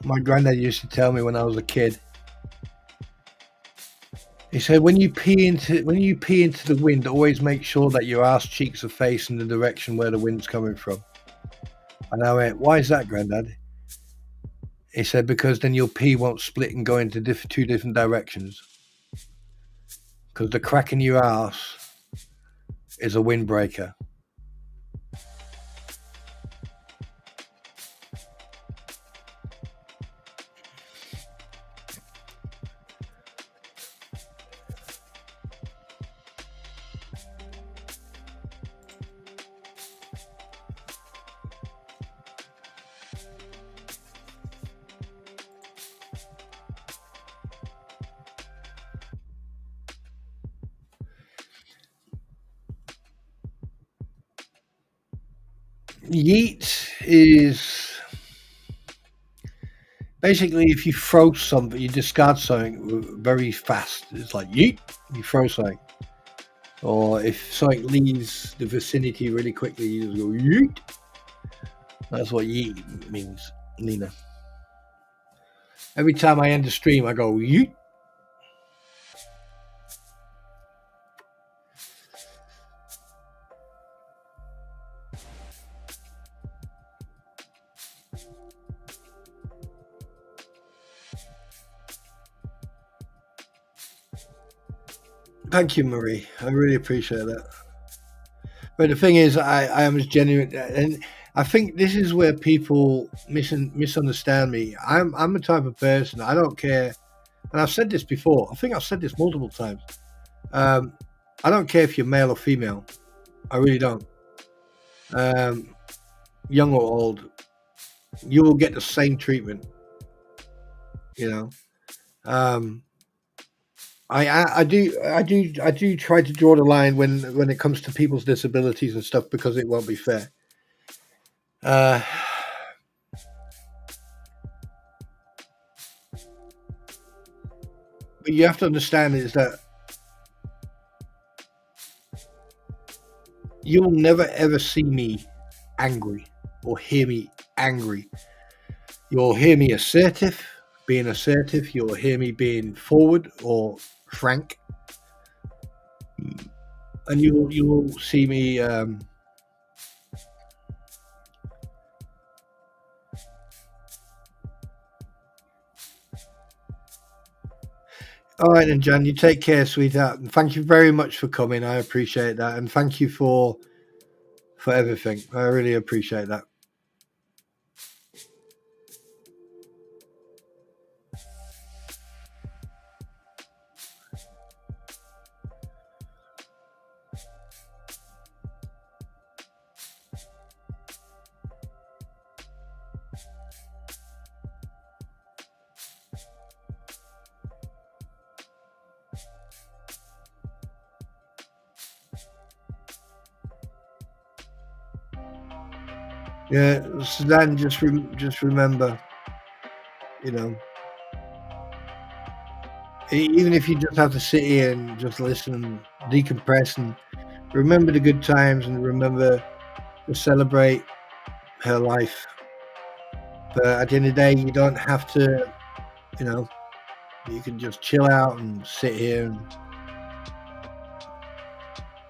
my granddad used to tell me when I was a kid. He said, when you pee into the wind, always make sure that your ass cheeks are facing the direction where the wind's coming from. And I went, why is that, Granddad? He said, because then your pee won't split and go into two different directions. Because the crack in your ass is a windbreaker. Yeet is basically if you throw something, you discard something very fast. It's like yeet, you throw something. Or if something leaves the vicinity really quickly, you just go yeet. That's what yeet means, Nina. Every time I end the stream, I go yeet. Thank you, Marie. I really appreciate that. But the thing is, I am as genuine, and I think this is where people misunderstand me. I'm the type of person, I don't care, and I've said this before. I think I've said this multiple times. I don't care if you're male or female. I really don't. Young or old, you will get the same treatment. You know. I do try to draw the line when it comes to people's disabilities and stuff, because it won't be fair. But you have to understand is that you'll never ever see me angry or hear me angry. You'll hear me being assertive. You'll hear me being forward or frank, and you will see me. All right, then, Jan, you take care, sweetheart. And thank you very much for coming. I appreciate that, and thank you for everything. I really appreciate that. Yeah, Suzanne, just remember, you know, even if you just have to sit here and just listen and decompress and remember the good times and remember to celebrate her life. But at the end of the day, you don't have to, you know, you can just chill out and sit here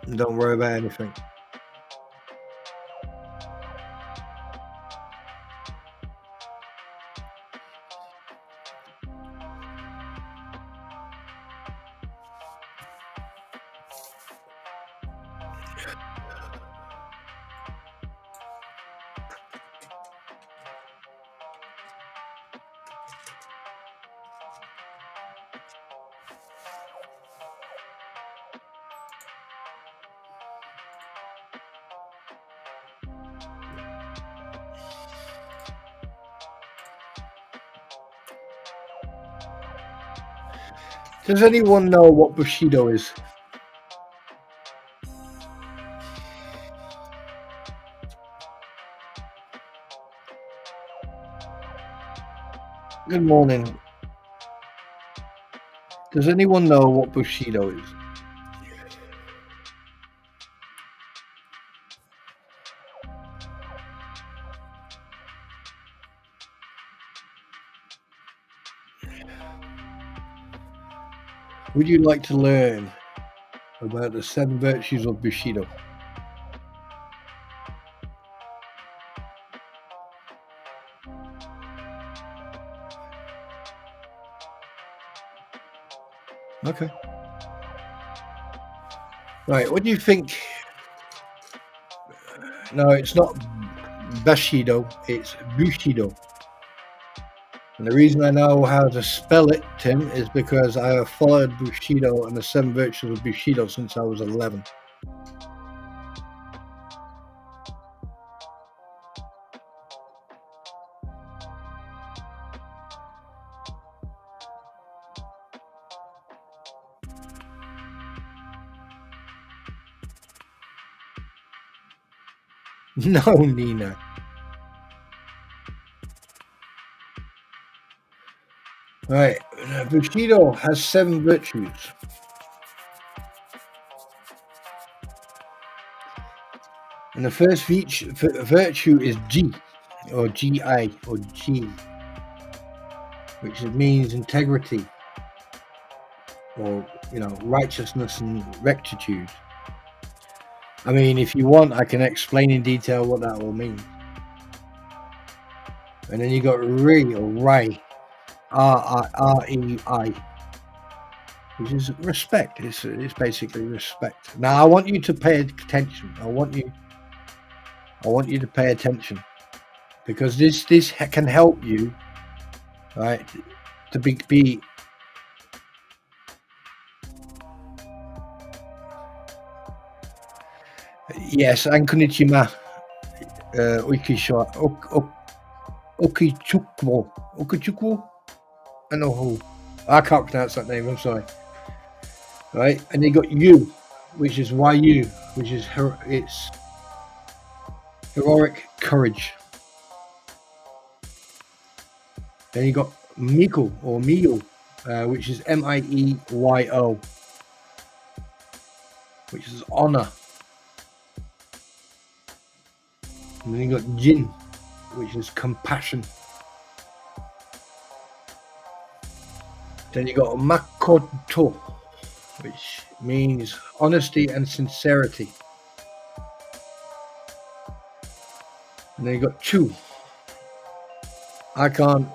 and don't worry about anything. Does anyone know what Bushido is? Good morning. Does anyone know what Bushido is? Would you like to learn about the 7 virtues of Bushido? Okay. Right, what do you think? No, it's not Bushido, it's Bushido. And the reason I know how to spell it, Tim, is because I have followed Bushido and the 7 virtues of Bushido since I was 11. No, Nina. Right, Bushido has 7 virtues. And the first virtue is G, or GI, or G, which means integrity, or, you know, righteousness and rectitude. I mean, if you want, I can explain in detail what that will mean. And then you got Ri, or Rai, R-E-I, which is respect. It's basically respect. Now, I want you to pay attention. I want you to pay attention, because this can help you, right, to be yes, and konnichiwa, Okichukwu. I know who. I can't pronounce that name. I'm sorry. Right, and you got you, which is YU, which is it's heroic courage. Then you got Miku, or Miyo, which is M-I-E-Y-O, which is honor. And then you got Jin, which is compassion. Then you got Makoto, which means honesty and sincerity. And then you got Chu. I can't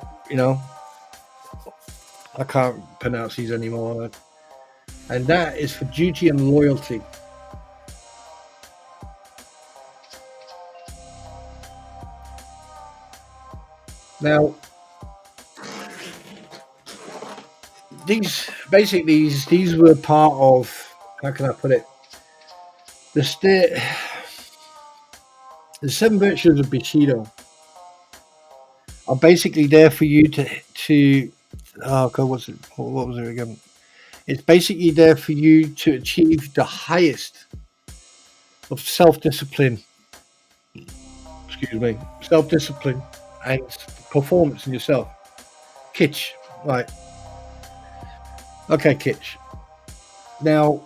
pronounce these anymore. And that is for duty and loyalty. Now, these were part of, how can I put it? The 7 virtues of Bushido are basically there for you to oh god, what was it again? It's basically there for you to achieve the highest of self-discipline and performance in yourself. Kitsch, right? Okay, Kitsch. Now,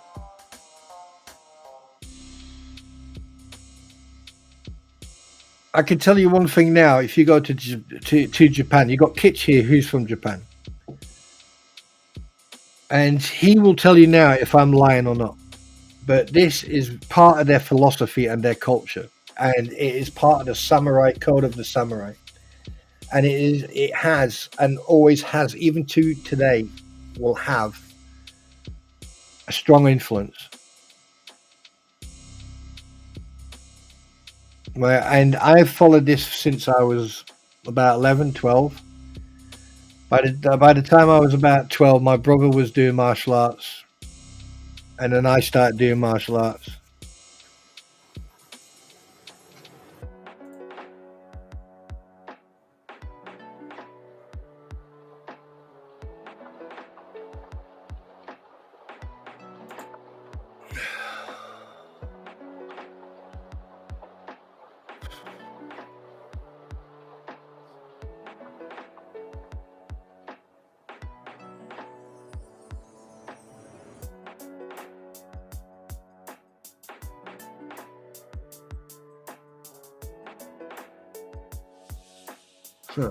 I can tell you one thing now. If you go to Japan, you got Kitsch here, who's from Japan, and he will tell you now if I'm lying or not. But this is part of their philosophy and their culture, and it is part of the samurai code of the samurai, and it has and always has, even to today, will have a strong influence. And I've followed this since I was about 11, 12. By the time I was about 12, my brother was doing martial arts, and then I started doing martial arts. Huh.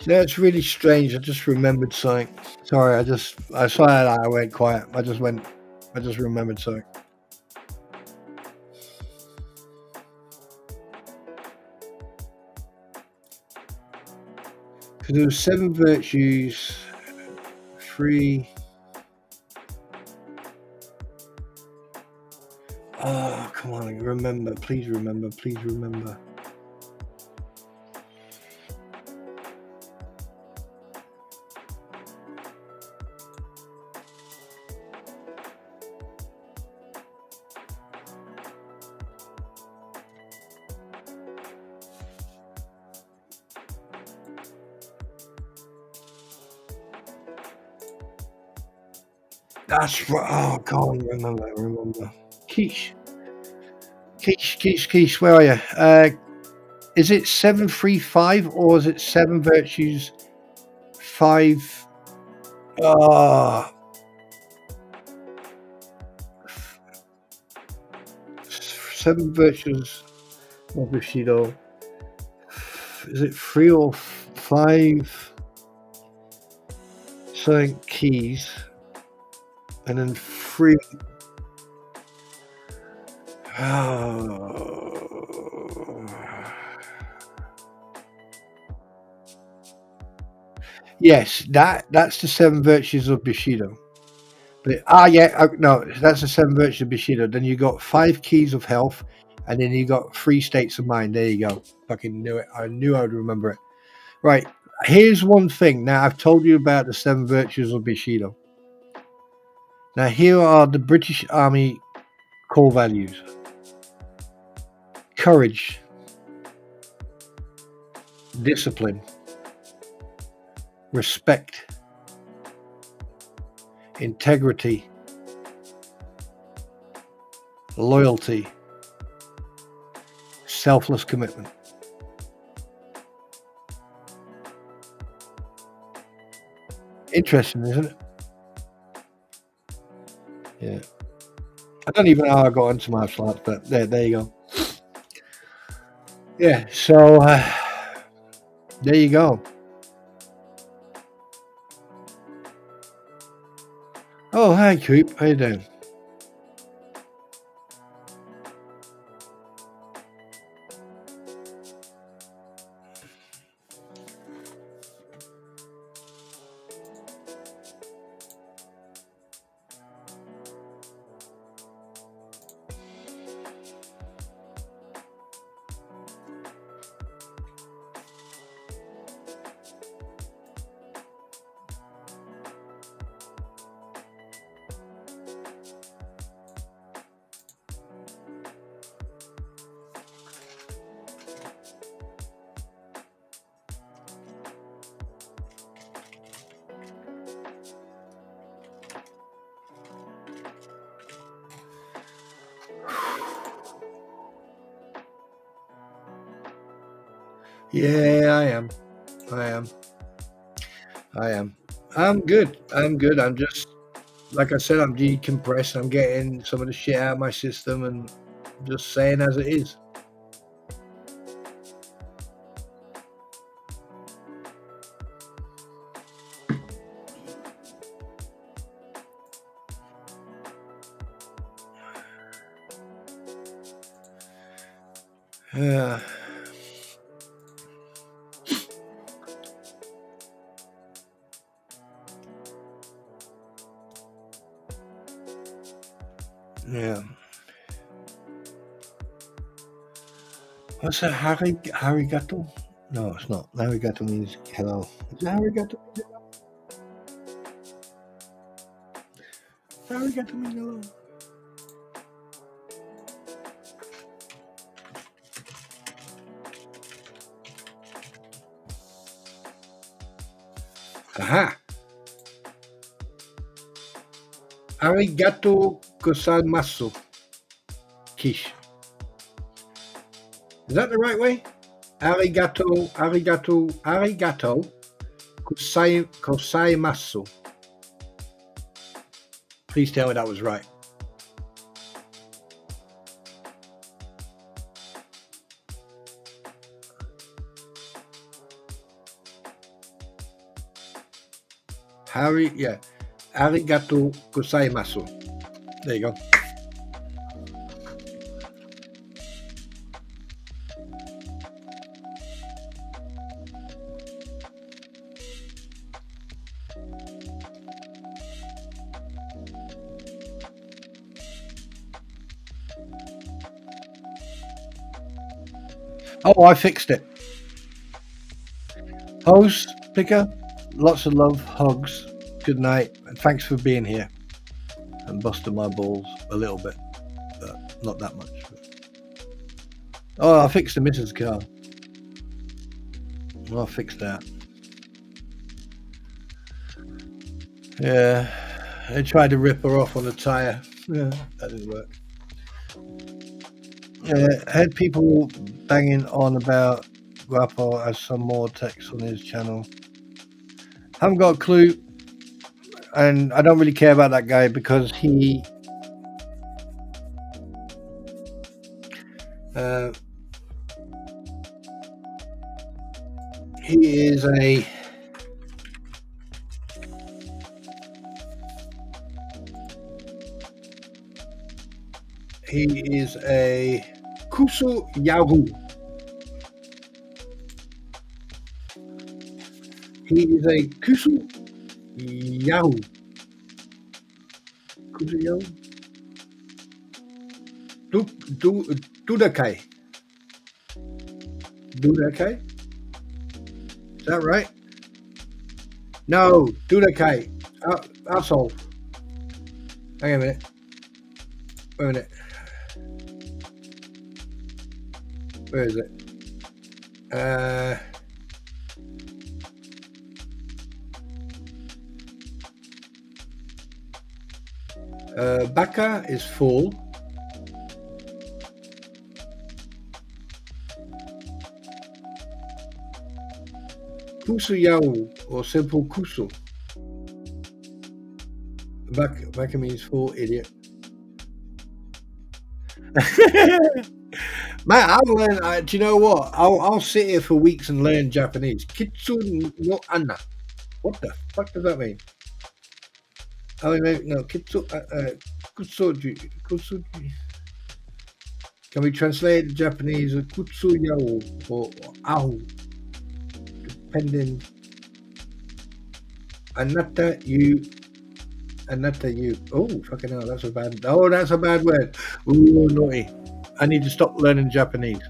Yeah, it's really strange. I just remembered something. Sorry, I saw that I went quiet. I just remembered something. Because there were 7 virtues, 3. Oh, come on, remember. Please remember. Please remember. That's right. Oh, God, remember. Quiche, where are you? Is it 735 or is it 7 virtues, 5? 7 virtues of Bushido. Is it 3 or 5? Something keys. And then 3. Yes, that's the 7 virtues of Bushido. But no, that's the 7 virtues of Bushido. Then you got 5 keys of health, and then you got 3 states of mind. There you go. Fucking knew it. I knew I would remember it. Right. Here's one thing. Now I've told you about the 7 virtues of Bushido. Now here are the British Army core values: courage, discipline, respect, integrity, loyalty, selfless commitment. Interesting, isn't it? Yeah. I don't even know how I got into martial arts, but there you go. Yeah, so there you go. Oh, hi, Coop. How you doing? Yeah, I am. I'm good. I'm just, like I said, I'm decompressed. I'm getting some of the shit out of my system and just saying as it is. Yeah. Yeah. What's that? Harigato? No, it's not. Harigato means hello. Is it harigato? Harigato means hello. Aha. Arigato gozaimasu. Kish. Is that the right way? Arigato gozaimasu. Please tell me that was right. Arigato gozaimasu. There you go. Oh, I fixed it. Host, picker, lots of love, hugs, good night, and thanks for being here and busting my balls a little bit, but not that much. Oh, I fixed the missus' car. Well, I fixed that. Yeah, I tried to rip her off on the tyre. Yeah, that didn't work. Yeah, I had people banging on about Guapo as some more text on his channel. Haven't got a clue, and I don't really care about that guy because he is a kusu yahoo. He is a kusu yahoo. Kusu yahoo. Dudakai. Dudakai? Is that right? No, Dudakai. Asshole. Hang on a minute. Wait a minute. Where is it? Baka is full. kusu yao, or simple kusu. Baka means fool, idiot. Man, I'll learn. Do you know what? I'll sit here for weeks and learn Japanese. Kitsu no ana. What the fuck does that mean? I mean, no, kitsu kusoji kusuji. Can we translate the Japanese kutsu yao or ahu, depending? Anata you. Oh, fucking hell, that's a bad. Oh, that's a bad word. Ooh, naughty. I need to stop learning Japanese.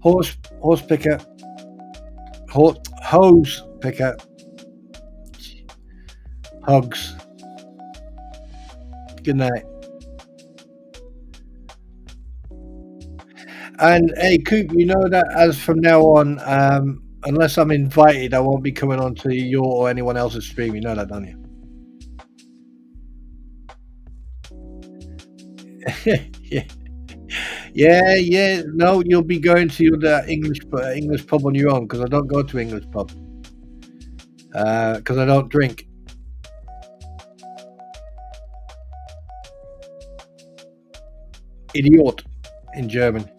Horse picker. Hose picker. Hugs. Good night. And hey, Coop, you know that as from now on, unless I'm invited, I won't be coming on to your or anyone else's stream. You know that, don't you? Yeah. No, you'll be going to the English pub on your own, because I don't go to English pub. Because I don't drink. Idiot in German.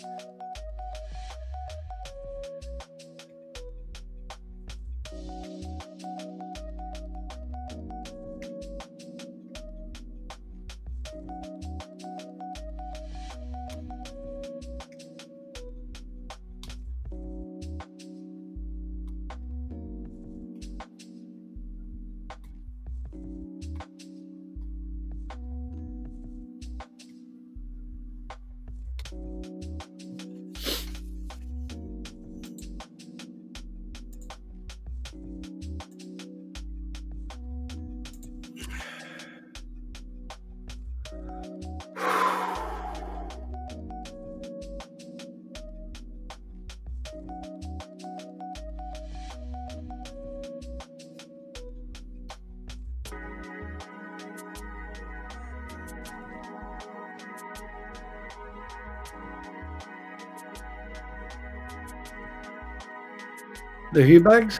The Hue bags?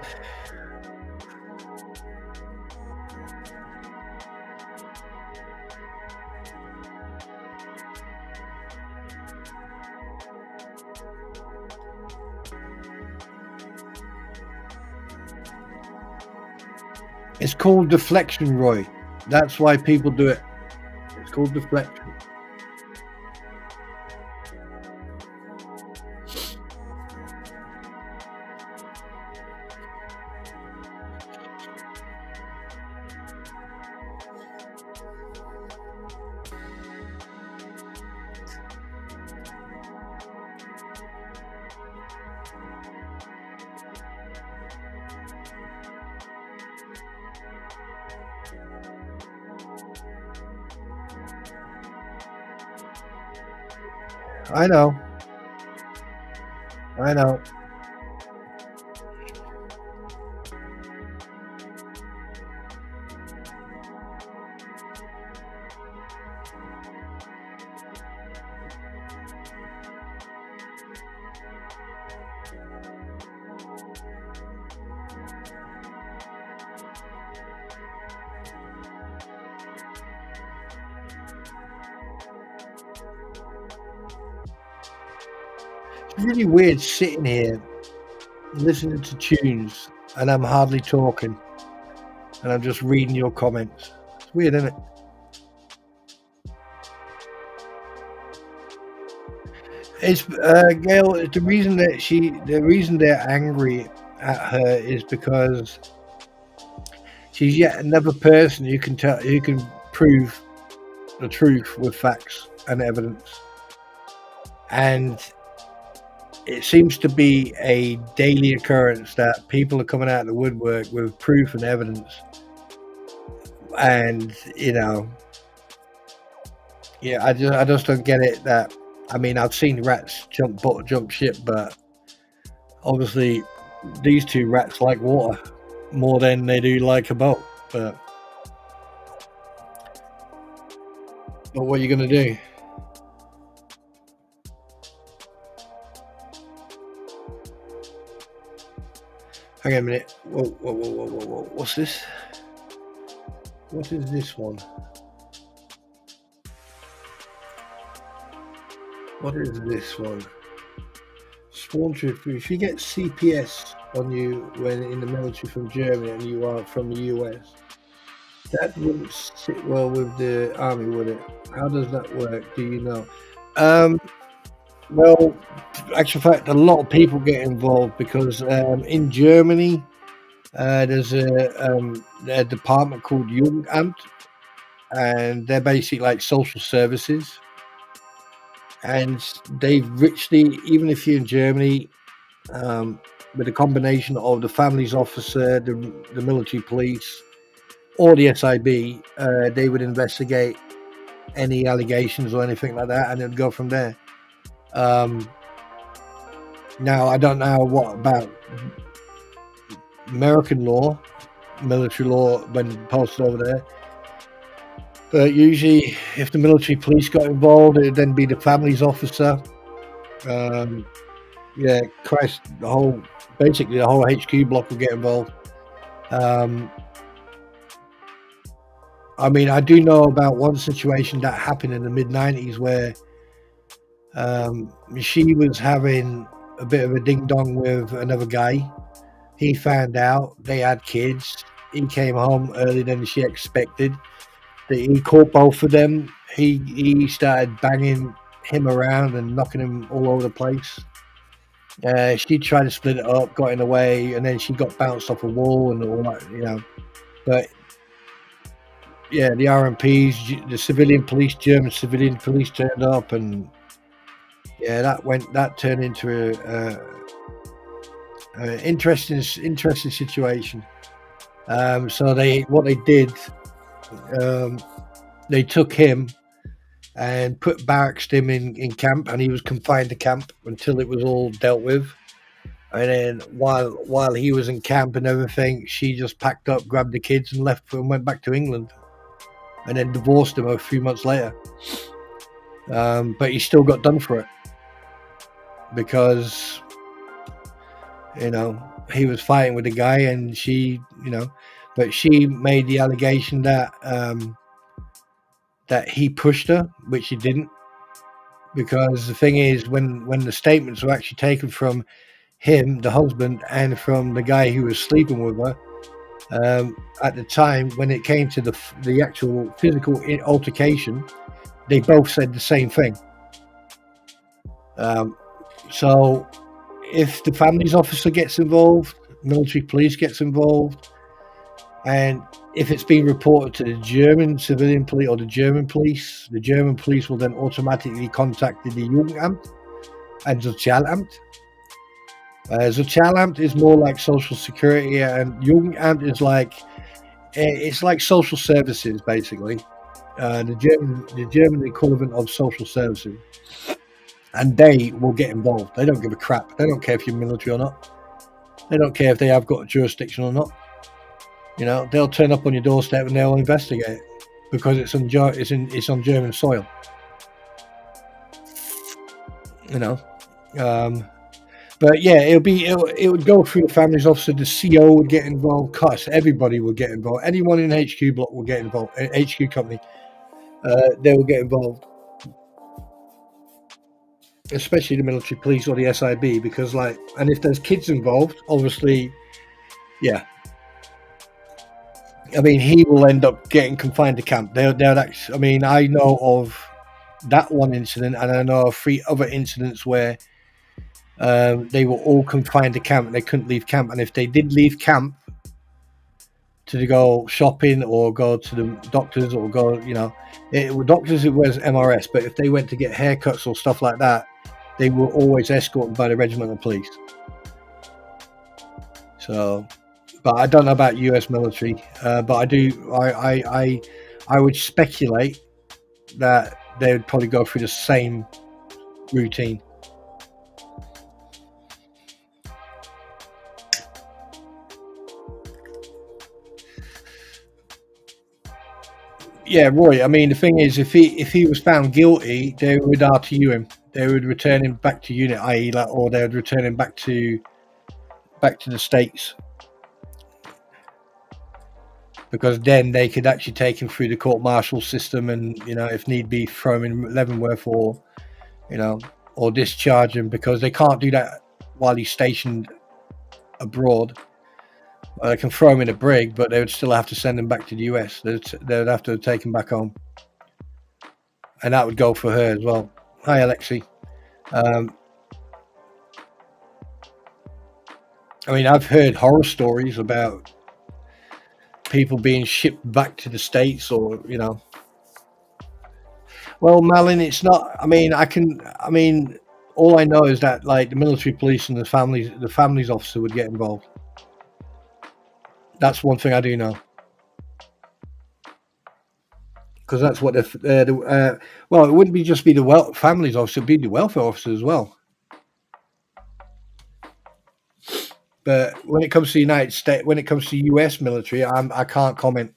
It's called deflection, Roy. That's why people do it. It's called deflection. I know. It's really weird sitting here listening to tunes and I'm hardly talking and I'm just reading your comments. It's weird, isn't it? It's Gail. The reason they're angry at her is because she's yet another person who can prove the truth with facts and evidence, and it seems to be a daily occurrence that people are coming out of the woodwork with proof and evidence. And I just don't get it. That, I mean, I've seen rats jump ship, but obviously these two rats like water more than they do like a boat. But But what are you going to do? Hang on a minute. Whoa. What's this? What is this one? What is this one? Sworn to, if you get CPS on you when in the military from Germany and you are from the US, that wouldn't sit well with the army, would it? How does that work? Do you know? Well, actual fact, a lot of people get involved because in Germany, there's a department called Jugendamt, and they're basically like social services. And they've richly, even if you're in Germany, with a combination of the families officer, the military police, or the SIB, they would investigate any allegations or anything like that, and it'd go from there. Now, I don't know what about American law, military law, when posted over there. But usually, if the military police got involved, it'd then be the families officer. Yeah, Christ, basically the whole HQ block would get involved. I mean, I do know about one situation that happened in the mid-90s where she was having a bit of a ding-dong with another guy. He found out they had kids. He came home earlier than she expected. He caught both of them. He started banging him around and knocking him all over the place. She tried to split it up, got in the way, and then she got bounced off a wall and all that, you know. But yeah, the RMPs, the civilian police, German civilian police turned up, and yeah, that turned into a interesting situation. So they did, they took him and barracked him in camp, and he was confined to camp until it was all dealt with. And then while he was in camp and everything, she just packed up, grabbed the kids, and left and went back to England, and then divorced him a few months later. But he still got done for it because, you know, he was fighting with the guy, and she, you know, but she made the allegation that that he pushed her, which he didn't. Because the thing is, when the statements were actually taken from him, the husband, and from the guy who was sleeping with her, at the time when it came to the actual physical altercation, they both said the same thing. So if the families officer gets involved, military police gets involved, and if it's been reported to the German civilian police or the German police will then automatically contact the Jugendamt and Sozialamt. Sozialamt is more like social security, and Jugendamt is it's like social services, basically. The German equivalent of social services. And they will get involved. They don't give a crap. They don't care if you're military or not. They don't care if they have got jurisdiction or not. You know, they'll turn up on your doorstep and they'll investigate it because it's on German soil. You know, but yeah, it would go through the families officer. The CO would get involved. Cuss, everybody would get involved. Anyone in the HQ block will get involved. HQ company, they will get involved, especially the military police or the SIB, because and if there's kids involved, obviously, yeah. I mean, he will end up getting confined to camp. They'll actually, I mean, I know of that one incident, and I know of 3 other incidents where they were all confined to camp and they couldn't leave camp. And if they did leave camp to go shopping or go to the doctors or go, you know, doctors, it was MRS, but if they went to get haircuts or stuff like that, they were always escorted by the regimental police. So, but I don't know about US military, but I would speculate that they would probably go through the same routine. Yeah, Roy. I mean, the thing is, if he was found guilty, they would RTU him. They would return him back to unit, i.e., like, or they would return him back to the States, because then they could actually take him through the court-martial system, and if need be, throw him in Leavenworth, or or discharge him, because they can't do that while he's stationed abroad. They can throw him in a brig, but they would still have to send him back to the US. They'd have to take him back home, and that would go for her as well. Hi, Alexi. I mean, I've heard horror stories about people being shipped back to the States, or Well, Malin, it's not. I mean, all I know is that, like, the military police and the families officer would get involved. That's one thing I do know, because that's what well, it wouldn't be just be the families officer, it'd be the welfare officer as well. But when it comes to the United States, when it comes to US military, I can't comment.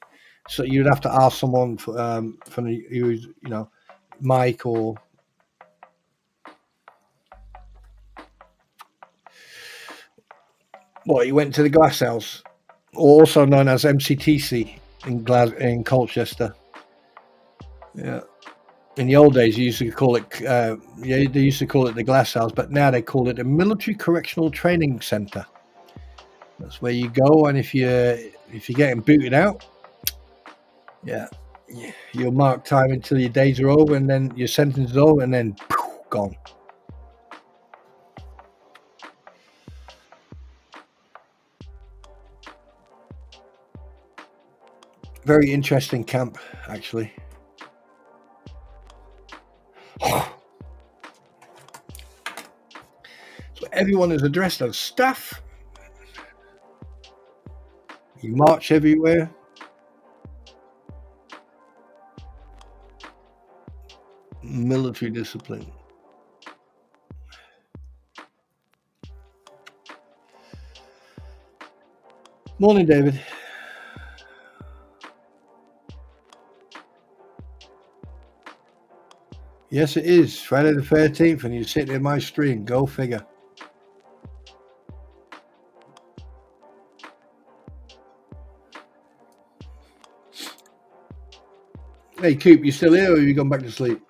So you'd have to ask someone from who's Mike, or what, he went to the Glass House, also known as MCTC in Colchester. Yeah. In the old days, you used to call it, they used to call it the Glass House, but now they call it the Military Correctional Training Center. That's where you go, and if you're getting booted out, you'll mark time until your days are over, and then your sentence is over, and then gone. Very interesting camp, actually. So everyone is addressed as staff. You march everywhere. Military discipline. Morning, David. Yes, it is Friday the 13th, and you're sitting in my stream. Go figure. Hey, Coop, you still here, or have you gone back to sleep?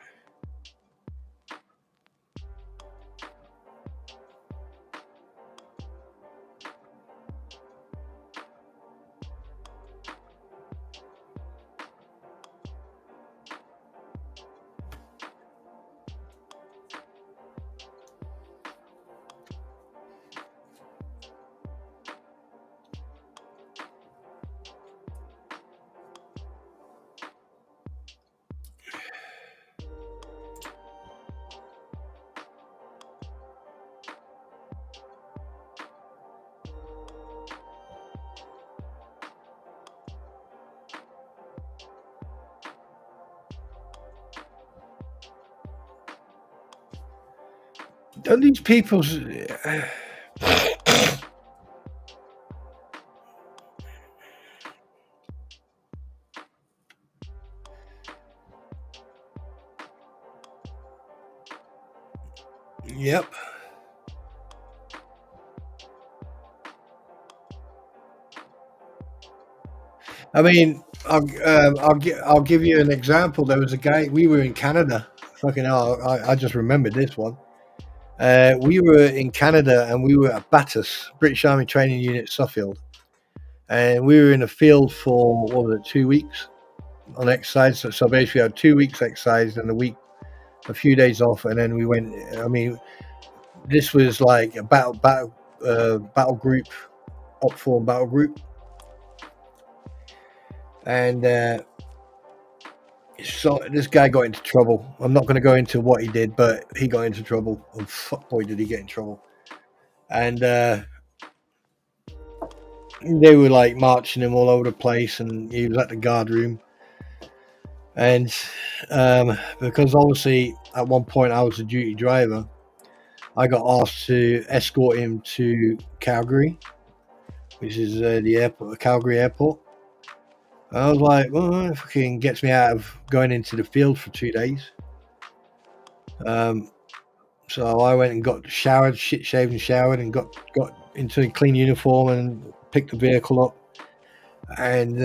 Don't these people... Yep. I mean, I'll give you an example. There was a guy. We were in Canada. Fucking hell! I just remembered this one. We were in Canada, and we were at Battus, British Army Training Unit, Suffield, and we were in the field for, what was it, 2 weeks on exercise. So basically, we had 2 weeks exercise and a few days off, and then we went. I mean, this was like a battle group, op form battle group, and so this guy got into trouble. I'm not going to go into what he did, but he got into trouble. And fuck, boy, did he get in trouble! And they were like marching him all over the place, and he was at the guard room. And because obviously at one point I was a duty driver, I got asked to escort him to Calgary, which is the airport, Calgary Airport. I was like, well, it fucking gets me out of going into the field for 2 days. So I went and got showered, shit shaved and showered, and got into a clean uniform and picked the vehicle up. And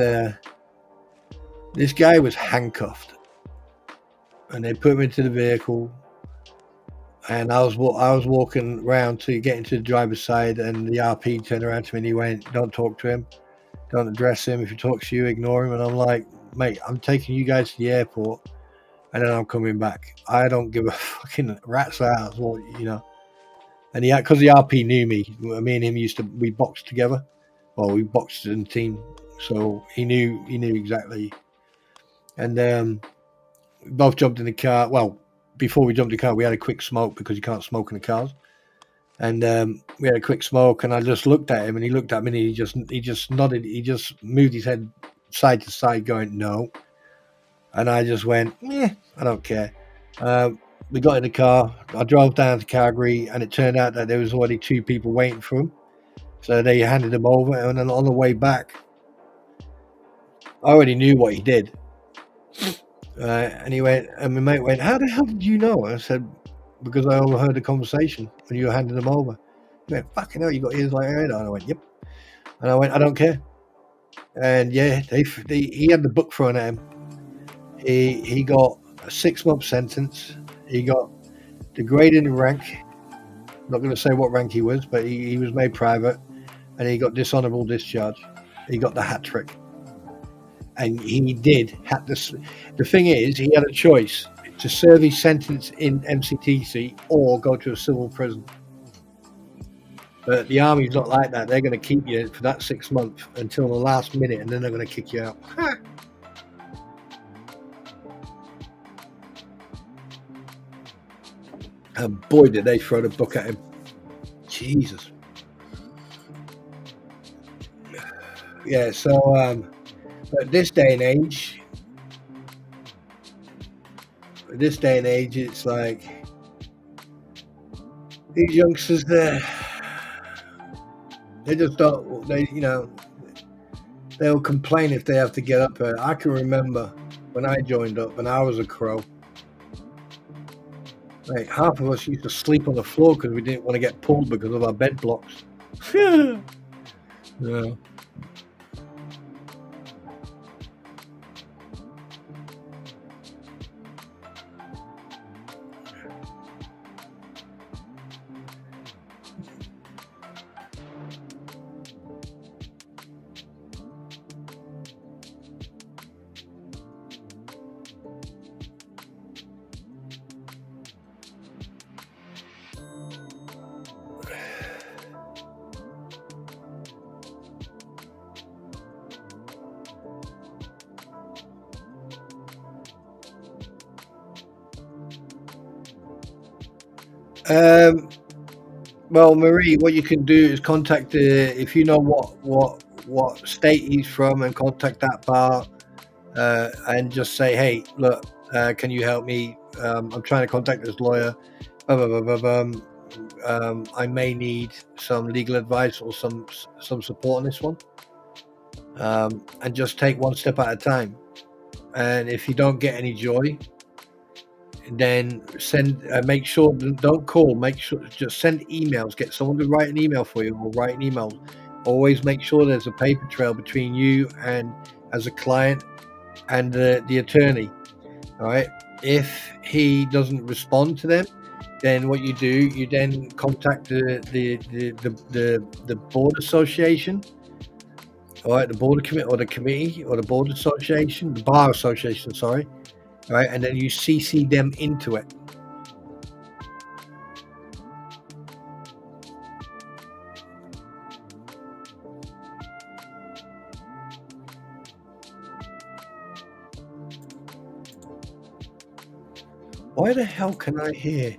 this guy was handcuffed, and they put him into the vehicle. And I was walking around to get into the driver's side, and the RP turned around to me and he went, "Don't talk to him, don't address him. If he talks to you, ignore him." And I'm like, "Mate, I'm taking you guys to the airport, and then I'm coming back. I don't give a fucking rat's ass what you know." And he, because the RP knew me and him we boxed together. Well, we boxed in team, so he knew exactly. And we both jumped in the car. Well, before we jumped in the car, we had a quick smoke because you can't smoke in the cars. And we had a quick smoke, and I just looked at him, and he looked at me, and he just nodded. He just moved his head side to side, going no. And I just went, I don't care. We got in the car. I drove down to Calgary, and it turned out that there was already 2 people waiting for him. So they handed him over, and then on the way back, I already knew what he did. And he went, and my mate went, "How the hell did you know?" I said, "Because I overheard the conversation when you were handing them over." He went, "Fucking hell, you got ears like radar." And I went, "Yep." And I went, "I don't care." And yeah, he had the book thrown at him. He got a 6-month sentence. He got degraded in rank. I'm not going to say what rank he was, but he was made private, and he got dishonorable discharge. He got the hat trick. And he did have this. The thing is, he had a choice to serve his sentence in MCTC or go to a civil prison. But the army's not like that. They're going to keep you for that 6 months until the last minute, and then they're going to kick you out. And boy, did they throw the book at him. Jesus. Yeah, so at this day and age, it's like these youngsters, they just don't. They'll complain if they have to get up. I can remember when I joined up, and I was a crow. Like half of us used to sleep on the floor because we didn't want to get pulled because of our bed blocks. Yeah. Well, Marie, what you can do is contact if you know what state he's from, and contact that bar and just say, "Hey, look, can you help me? I'm trying to contact this lawyer. I may need some legal advice or some support on this one." And just take one step at a time. And if you don't get any joy, then make sure, don't call, make sure, just send emails, get someone to write an email for you, or write an email. Always make sure there's a paper trail between you and as a client and the attorney. All right, if he doesn't respond to them, then what you do, you then contact the board association, all right, the board committee or the committee or the board association, the bar association, sorry. All right, and then you CC them into it. Why the hell can I hear?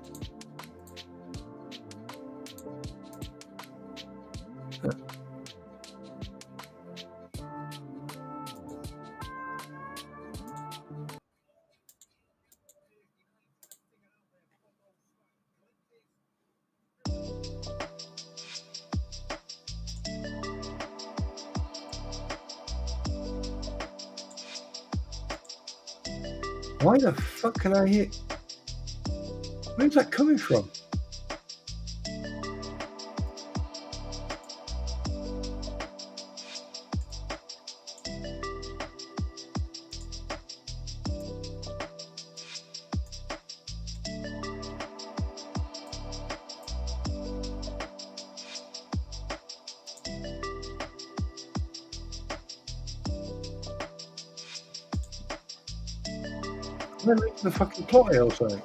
Why the fuck can I hear? Where's that coming from? Am I making the fucking plot or something?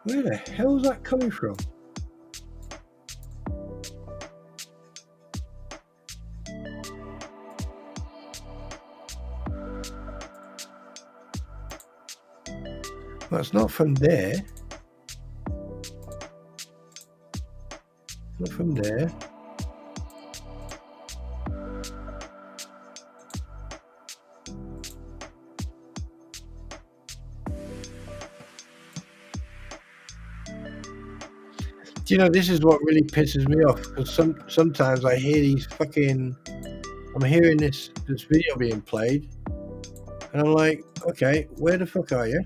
Where the hell is that coming from? Well, it's not from there. Not from there. Do you know, this is what really pisses me off, because sometimes I hear these fucking, I'm hearing this video being played, and I'm like, okay, where the fuck are you?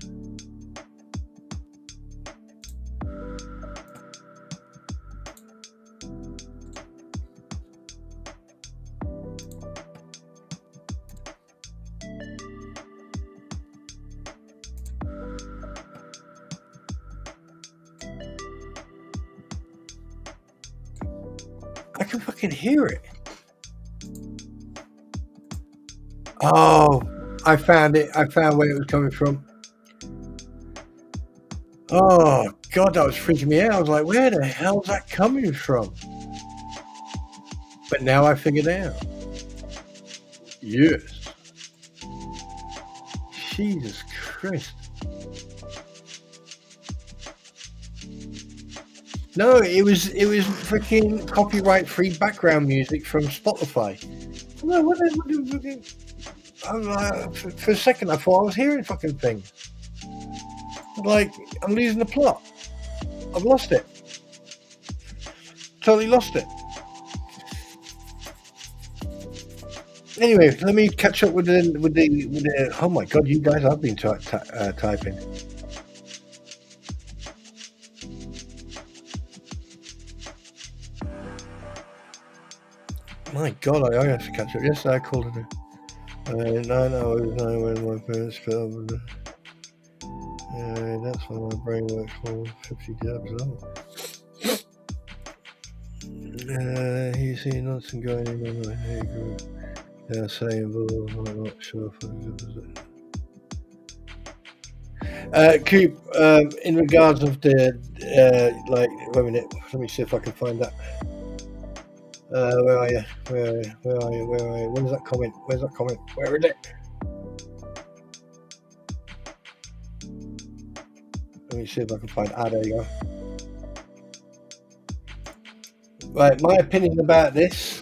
I can fucking hear it. Oh, I found it. I found where it was coming from. Oh, God, that was freaking me out. I was like, where the hell is that coming from? But now I figured it out. Yes. Jesus Christ. No, it was freaking copyright-free background music from Spotify. No, for a second, I thought I was hearing fucking things. Like, I'm losing the plot. I've lost it. Totally lost it. Anyway, let me catch up with the. Oh my God, you guys have been typing. My God, I have to catch up. Yesterday I called it. 9 hours when my parents filmed. That's why my brain works for 50 jabs out. He's seeing nothing going in on my hair group. They're saying, but I'm not sure if I'm good. Coop, in regards of the, like, wait a minute, let me see if I can find that. Where are you? Where are you? Where's that comment? Where's that comment? Where is it? Let me see if I can find. There you go. Right, my opinion about this.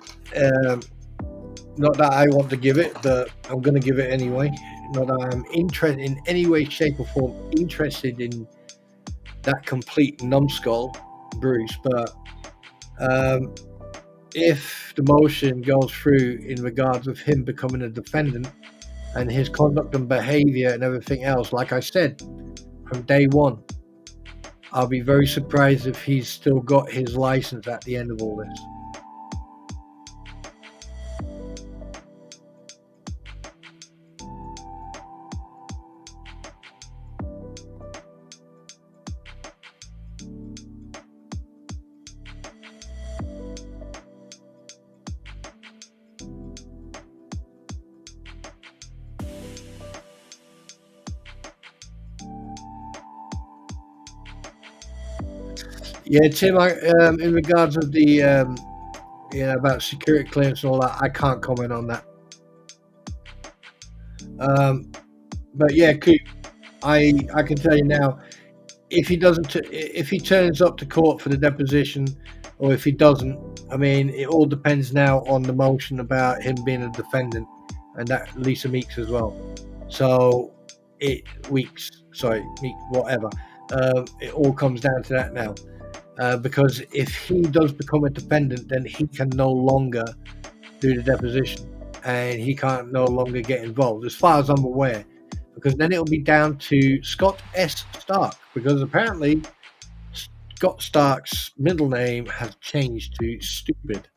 Not that I want to give it, but I'm going to give it anyway. Not that I'm interested in any way, shape, or form interested in that complete numbskull, Bruce. But if the motion goes through in regards of him becoming a defendant and his conduct and behavior and everything else, like I said from day one, I'll be very surprised if he's still got his license at the end of all this. Yeah, Tim, in regards of the, about security clearance and all that, I can't comment on that. But yeah, Coop, I can tell you now, if he turns up to court for the deposition, or if he doesn't, I mean, it all depends now on the motion about him being a defendant, and that Lisa Meeks as well. So Meeks, whatever. It all comes down to that now, because if he does become a defendant, then he can no longer do the deposition, and he can't no longer get involved, as far as I'm aware. Because then it'll be down to Scott S. Stark, because apparently Scott Stark's middle name has changed to Stupid.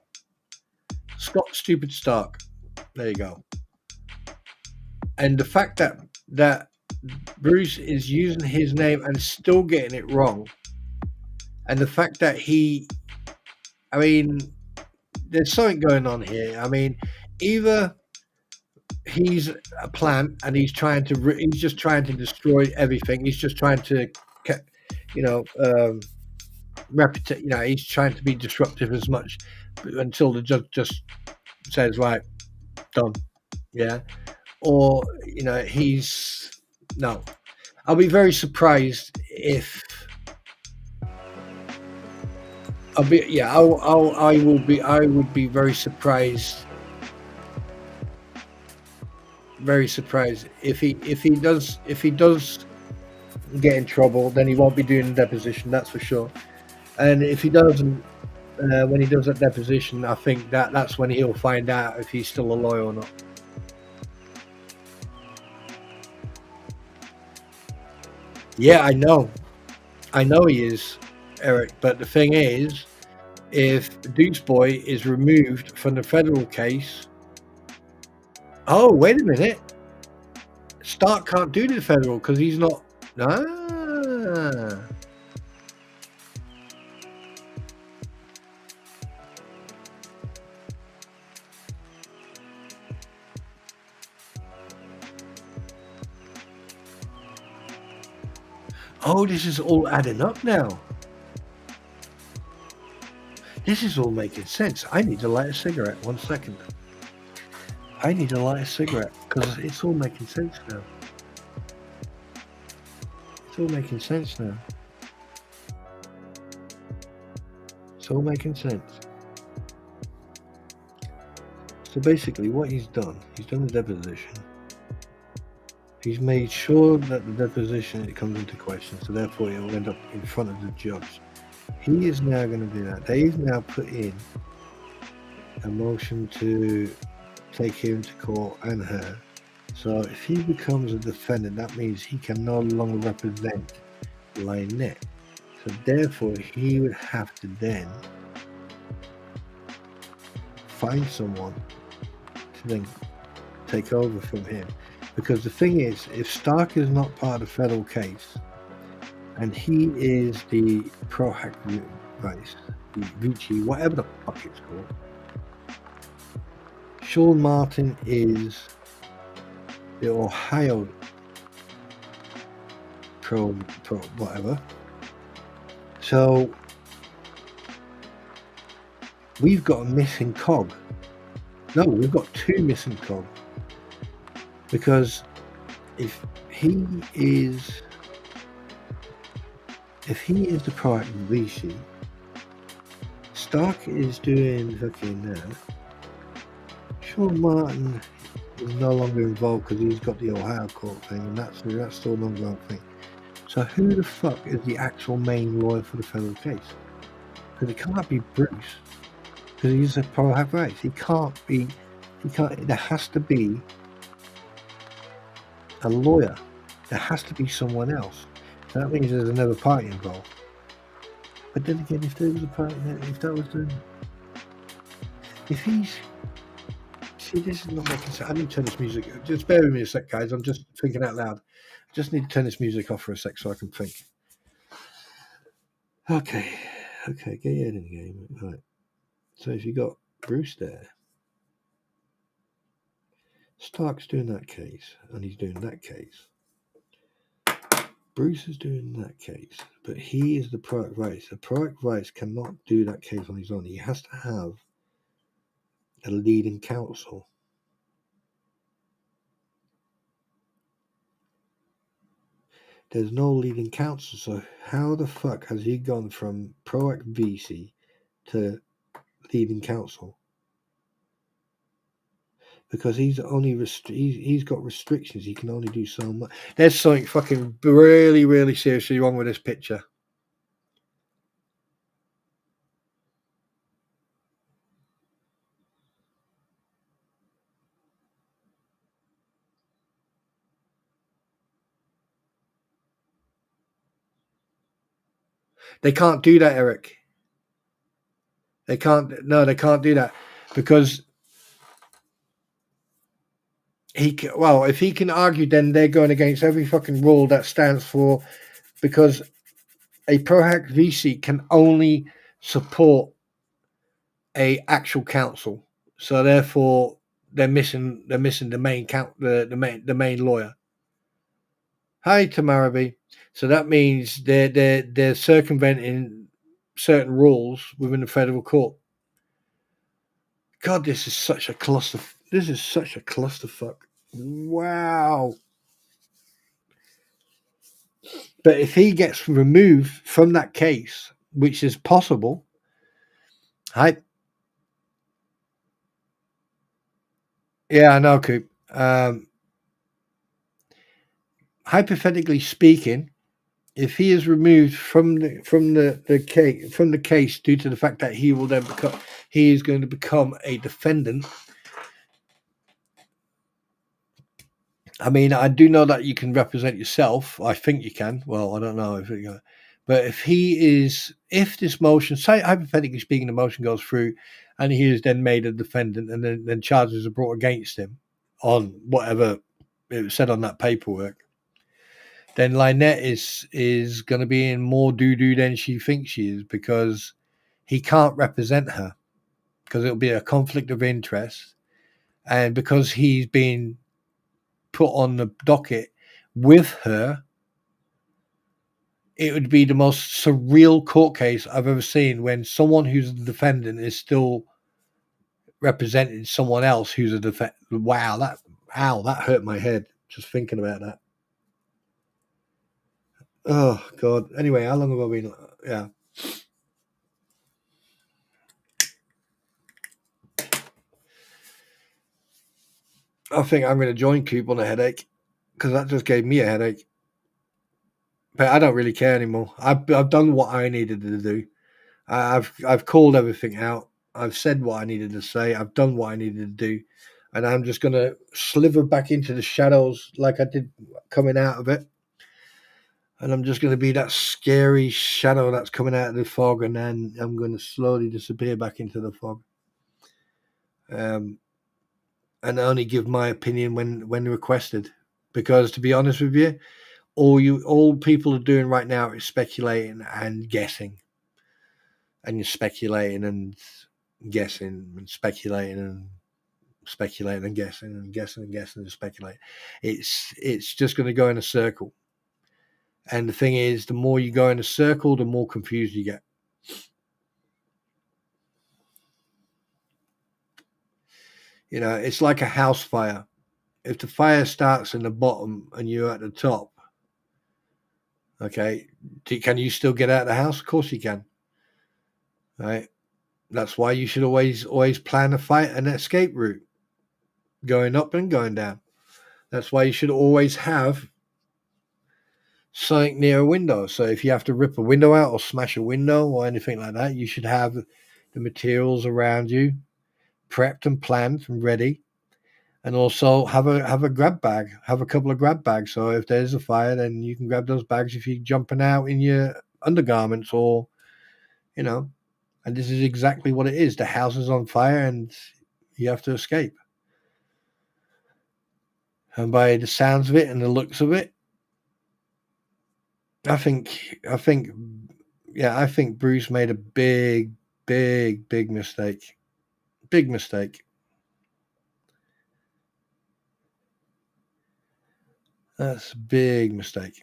Scott Stupid Stark. There you go. And the fact that Bruce is using his name and still getting it wrong, and the fact that I mean, there's something going on here. I mean, either he's a plant and he's just trying to destroy everything. He's just trying to, he's trying to be disruptive as much until the judge just says, right, done. Yeah. Or, no. I'll be very surprised if I would be very surprised if he does get in trouble. Then he won't be doing the deposition, that's for sure. And if he doesn't, when he does that deposition, I think that's when he'll find out if he's still a lawyer or not. Yeah, I know he is, Eric, but the thing is, if Deuce Boy is removed from the federal case, oh, wait a minute, Stark can't do the federal because he's not. Oh, this is all adding up now. This is all making sense. I need to light a cigarette. 1 second. I need to light a cigarette because it's all making sense now. It's all making sense now. It's all making sense. So basically what he's done the deposition. He's made sure that the deposition, it comes into question, so therefore it will end up in front of the judge. He is now going to do that. They've now put in a motion to take him to court and her. So if he becomes a defendant, that means he can no longer represent Lynette. So therefore he would have to then find someone to then take over from him. Because the thing is, if Stark is not part of the federal case, and he is the pro-hack vice, the Vici, whatever the fuck it's called, Sean Martin is the Ohio pro whatever. So we've got a missing cog. No, we've got two missing cogs. Because if he is the product of Vichy, Stark is doing fucking that. Sean Martin is no longer involved because he's got the Ohio court thing, and that's still an ongoing thing. So who the fuck is the actual main lawyer for the federal case? Because it can't be Bruce, because he's a pro-hack race. He can't. There has to be a lawyer. There has to be someone else. So that means there's another party involved. But then again, if there was a party, this is not making sense. I need to turn this music. Just bear with me a sec, guys. I'm just thinking out loud. I just need to turn this music off for a sec so I can think. Okay, get your head in the game. Right. So if you got Bruce there, Stark's doing that case, and he's doing that case. Bruce is doing that case, but he is the product rights. The product rights cannot do that case on his own. He has to have a leading counsel. There's no leading counsel, so how the fuck has he gone from ProAct VC to leading counsel? Because he's only he's got restrictions. He can only do so much. There's something fucking really, really seriously wrong with this picture. They can't do that, Eric. They can't. No, they can't do that because well, if he can argue, then they're going against every fucking rule that stands for, because a ProAct VC can only support a actual counsel. So therefore, they're missing the main the main lawyer. Hi, Tamarabi. So that means they're circumventing certain rules within the federal court. God, this is such a cluster. This is such a clusterfuck. Wow. But if he gets removed from that case, which is possible, yeah, I know, Coop. Hypothetically speaking, if he is removed from the case due to the fact that he is going to become a defendant. I mean, I do know that you can represent yourself. I think you can. Well, I don't know but if this motion, say hypothetically speaking, the motion goes through, and he is then made a defendant, and then charges are brought against him on whatever it was said on that paperwork, then Lynette is going to be in more doo-doo than she thinks she is, because he can't represent her, because it'll be a conflict of interest, and because he's been put on the docket with her, it would be the most surreal court case I've ever seen, when someone who's the defendant is still representing someone else who's a defendant. Wow, that hurt my head just thinking about that. Oh God. Anyway, how long have I been? Yeah. I think I'm going to join Coop on a headache, because that just gave me a headache. But I don't really care anymore. I've done what I needed to do. I've called everything out. I've said what I needed to say. I've done what I needed to do, and I'm just going to slither back into the shadows like I did coming out of it. And I'm just going to be that scary shadow that's coming out of the fog, and then I'm going to slowly disappear back into the fog. And only give my opinion when requested, because to be honest with you, all people are doing right now is speculating and guessing, and you're speculating and guessing and speculating and speculating and guessing and guessing and guessing and speculating. It's just going to go in a circle, and the thing is, the more you go in a circle, the more confused you get. You know, it's like a house fire. If the fire starts in the bottom and you're at the top, okay, can you still get out of the house? Of course you can. Right? That's why you should always plan a fight and escape route, going up and going down. That's why you should always have something near a window. So if you have to rip a window out or smash a window or anything like that, you should have the materials around you prepped and planned and ready. And also have a grab bag, have a couple of grab bags. So if there's a fire, then you can grab those bags if you're jumping out in your undergarments, or, you know, and this is exactly what it is. The house is on fire and you have to escape. And by the sounds of it and the looks of it, I think Bruce made a big mistake. Big mistake. That's a big mistake.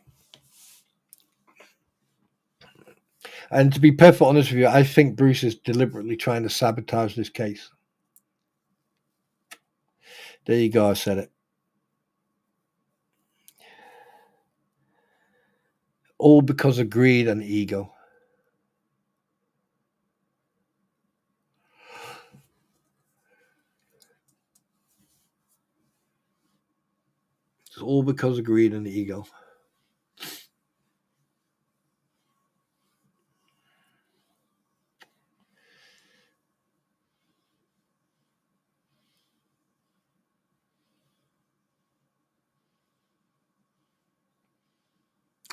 And to be perfectly honest with you, I think Bruce is deliberately trying to sabotage this case. There you go, I said it. all because of greed and ego. It's all because of greed and ego.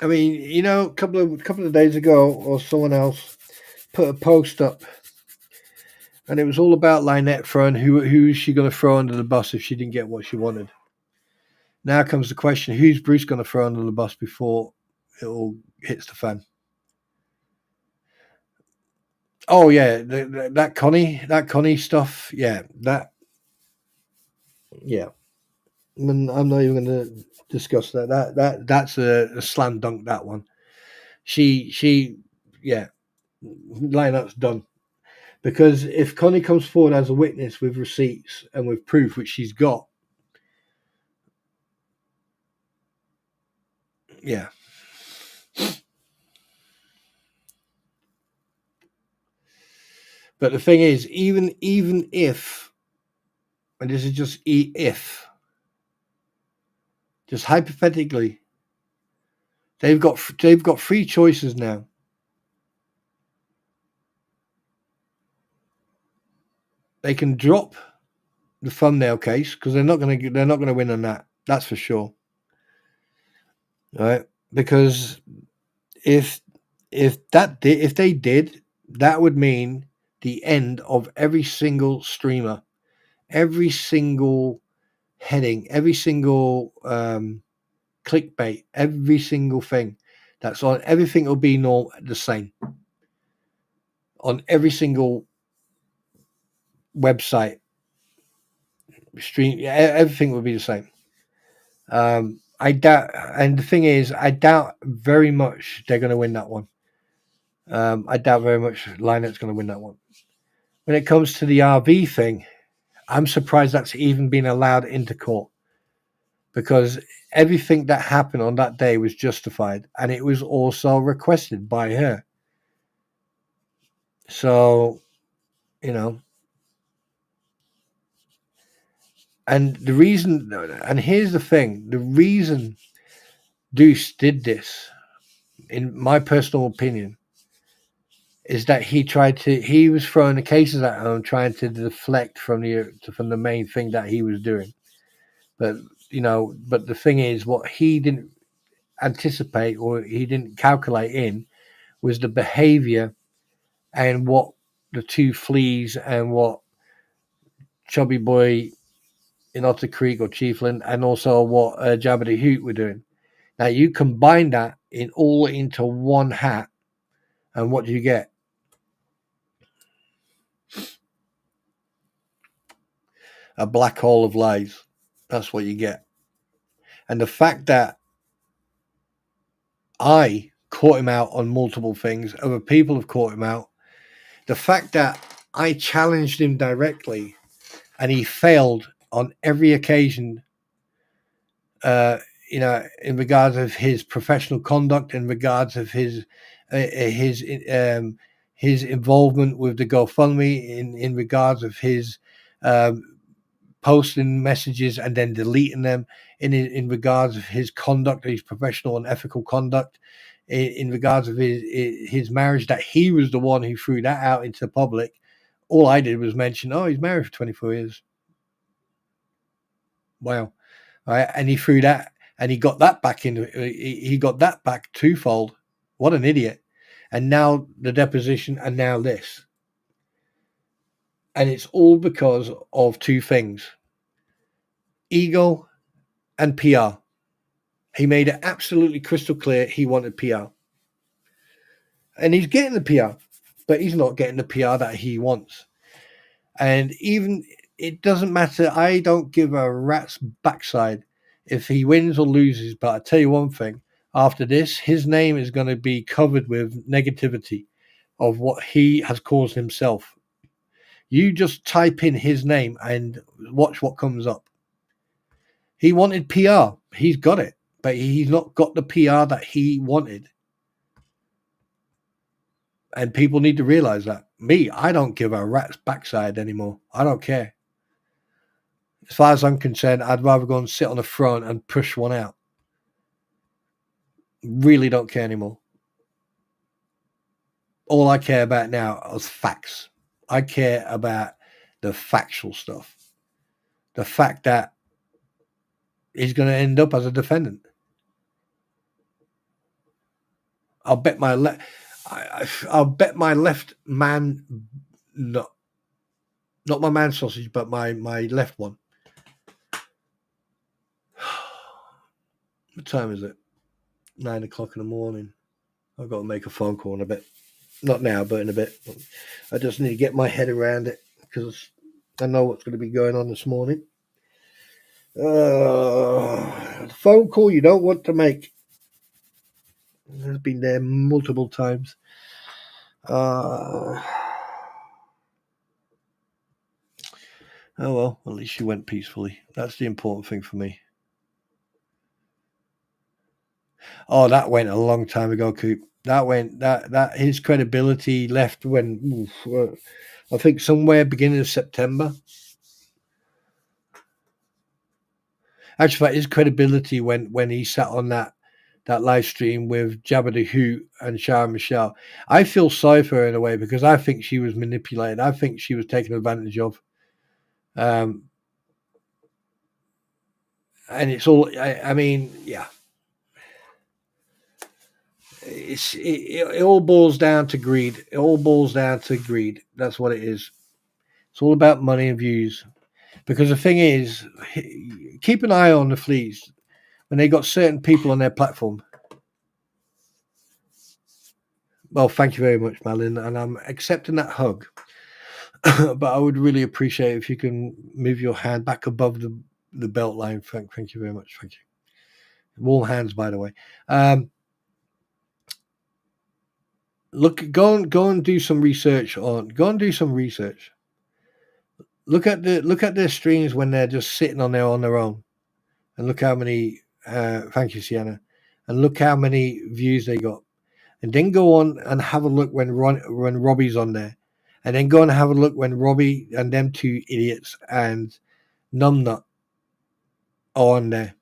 I mean, you know, a couple of days ago, or someone else put a post up, and it was all about Lynette throwing who is she going to throw under the bus if she didn't get what she wanted. Now comes the question: who's Bruce going to throw under the bus before it all hits the fan? Oh yeah, that Connie stuff. Yeah, yeah. I'm not even going to discuss that. That's a slam dunk. That one. Yeah. Lineup's done. Because if Connie comes forward as a witness with receipts and with proof, which she's got, yeah. But the thing is, even if, and this is just if, just hypothetically, they've got 3 choices now. They can drop the thumbnail case because they're not going to win on that. That's for sure. Right? Because if they did, that would mean the end of every single streamer, every single heading, every single clickbait, every single thing that's on everything will be the same on every single website stream. Everything will be the same. I doubt, and the thing is, I doubt very much they're going to win that one. I doubt very much Lynette's going to win that one. When it comes to the RV thing, I'm surprised that's even been allowed into court because everything that happened on that day was justified and it was also requested by her. So, you know, and the reason, and here's the thing, the reason Deuce did this, in my personal opinion, is that he was throwing the cases at home, trying to deflect from the main thing that he was doing. But, you know, but the thing is, what he didn't anticipate or he didn't calculate in was the behavior and what the 2 fleas and what Chubby Boy in Otter Creek or Chiefland and also what Jabba the Hoot were doing. Now you combine that into one hat, and what do you get? A black hole of lies. That's what you get. And the fact that I caught him out on multiple things, other people have caught him out. The fact that I challenged him directly and he failed on every occasion, you know, in regards of his professional conduct, in regards of his involvement with the GoFundMe, in regards of his posting messages and then deleting them, in regards of his conduct, his professional and ethical conduct, in regards of his marriage, that he was the one who threw that out into the public. All I did was mention, oh, he's married for 24 years. Wow. Right. And he threw that and he got that back he got that back twofold. What an idiot. And now the deposition and now this. And it's all because of 2 things. Ego and PR. He made it absolutely crystal clear he wanted PR. And he's getting the PR, but he's not getting the PR that he wants. And even it doesn't matter. I don't give a rat's backside if he wins or loses. But I tell you one thing, after this, his name is going to be covered with negativity of what he has caused himself. You just type in his name and watch what comes up. He wanted PR. He's got it, but he's not got the PR that he wanted. And people need to realize that. Me, I don't give a rat's backside anymore. I don't care. As far as I'm concerned, I'd rather go and sit on the front and push one out. Really don't care anymore. All I care about now is facts. I care about the factual stuff. The fact that he's going to end up as a defendant. I'll bet my left man, not my man sausage, but my left one. What time is it? 9 o'clock in the morning. I've got to make a phone call in a bit. Not now, but in a bit. I just need to get my head around it because I know what's going to be going on this morning. The phone call you don't want to make. I've been there multiple times. Oh well, at least she went peacefully. That's the important thing for me. Oh, that went a long time ago, Coop. That his credibility left when I think somewhere beginning of September. Actually, his credibility when he sat on that live stream with Jabba the Hoot and Shara Michelle. I feel sorry for her in a way because I think she was manipulated. I think she was taken advantage of. And it's all. I mean, yeah. It all boils down to greed. It all boils down to greed. That's what it is. It's all about money and views. Because the thing is, keep an eye on the fleas when they got certain people on their platform. Well, thank you very much, Malin, and I'm accepting that hug. But I would really appreciate if you can move your hand back above the belt line. Thank you very much. Thank you. Warm hands, by the way. Go and do some research on. Go and do some research. Look at their streams when they're just sitting on their own, and look how many. Thank you, Sienna, and look how many views they got, and then go on and have a look when Robbie's on there, and then go and have a look when Robbie and them two idiots and Numbnut are on there,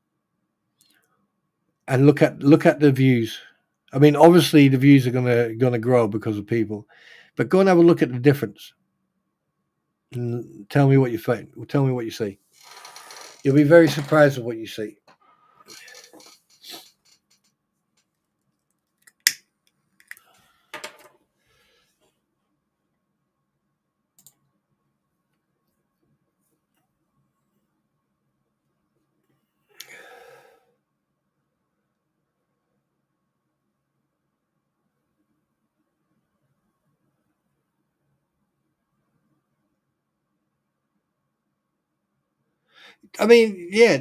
and look at the views. I mean, obviously the views are gonna grow because of people, but go and have a look at the difference. And tell me what you think. Tell me what you see. You'll be very surprised at what you see. I mean, yeah,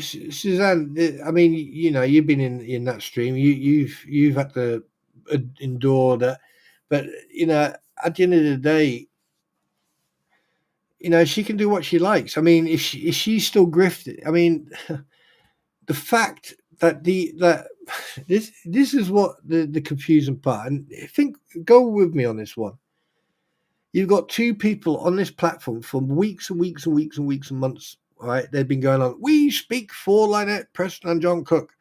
Suzanne. I mean, you know, you've been in that stream. You've had to endure that, but you know, at the end of the day, you know, she can do what she likes. I mean, if she's still grifted, I mean, the fact that this is what the confusing part. And go with me on this one. You've got two people on this platform for weeks and weeks and weeks and weeks and months. All right, they've been going on. We speak for Lynette Preston and John Cook.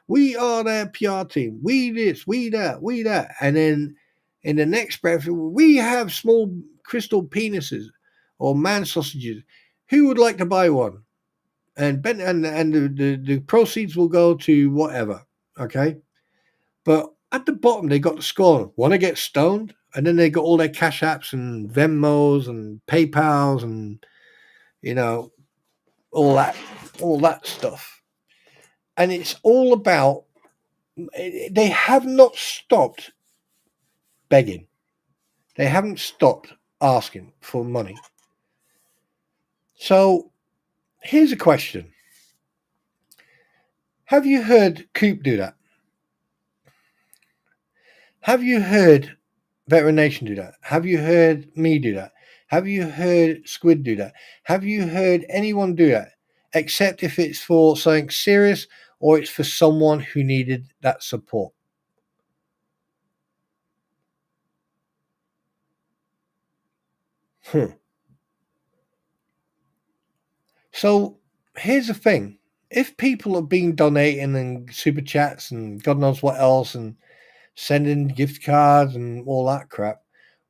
We are their PR team. We this, we that, we that. And then in the next breath, we have small crystal penises or man sausages. Who would like to buy one? And the proceeds will go to whatever. Okay, but at the bottom they got the score. Want to get stoned? And then they got all their cash apps and Venmos and PayPals and, you know, all that stuff. And it's all about, they have not stopped begging. They haven't stopped asking for money. So here's a question. Have you heard Coop do that? Have you heard Veteran Nation do that? Have you heard me do that? Have you heard Squid do that? Have you heard anyone do that? Except if it's for something serious or it's for someone who needed that support. So here's the thing. If people have been donating and super chats and God knows what else and sending gift cards and all that crap,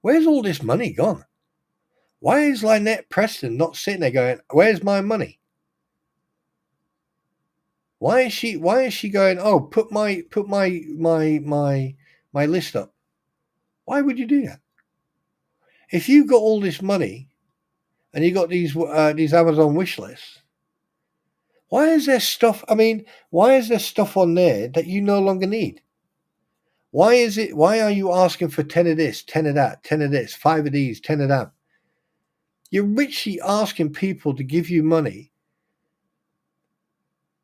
where's all this money gone? Why is Lynette Preston not sitting there going, where's my money? Why is she going, oh, put my list up? Why would you do that? If you've got all this money and you got these Amazon wish lists, why is there stuff on there that you no longer need? Why are you asking for 10 of this, 10 of that, 10 of this, 5 of these, 10 of that? You're richly asking people to give you money.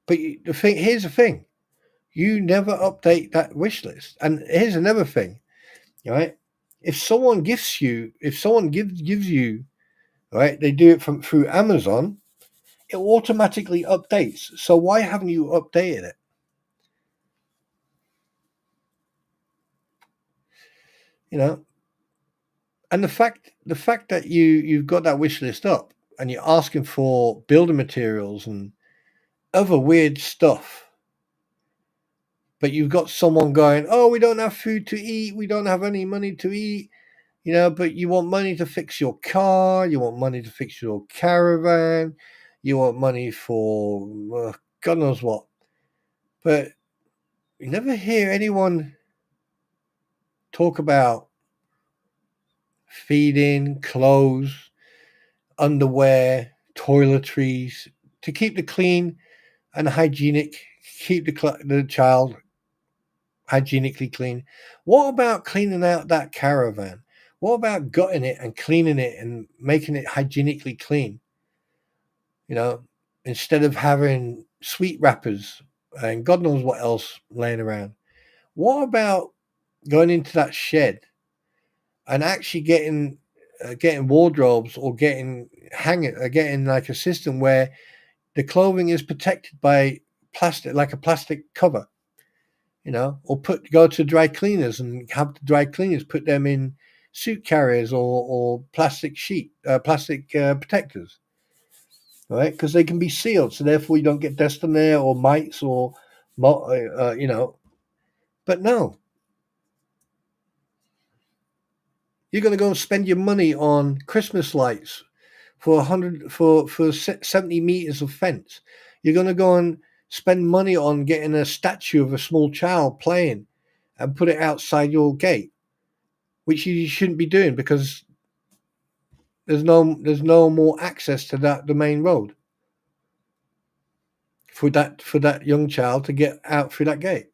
But here's the thing. You never update that wish list. And here's another thing, right? If someone gives you, right, they do it through Amazon, it automatically updates. So why haven't you updated it? You know, and the fact that you've got that wish list up and you're asking for building materials and other weird stuff, but you've got someone going, oh, we don't have food to eat, we don't have any money to eat, but you want money to fix your car, you want money to fix your caravan, you want money for God knows what. But you never hear anyone talk about feeding, clothes, underwear, toiletries, to keep the clean and hygienic, keep the child hygienically clean. What about cleaning out that caravan? What about gutting it and cleaning it and making it hygienically clean? Instead of having sweet wrappers and God knows what else laying around. What about going into that shed and actually getting wardrobes or getting like a system where the clothing is protected by plastic, like a plastic cover, or go to dry cleaners and have the dry cleaners put them in suit carriers or plastic protectors, right? Because they can be sealed, so therefore you don't get dust on there or mites or, But no, you're going to go and spend your money on Christmas lights for 70 meters of fence. You're going to go and spend money on getting a statue of a small child playing and put it outside your gate, which you shouldn't be doing because there's no more access to the main road for that young child to get out through that gate.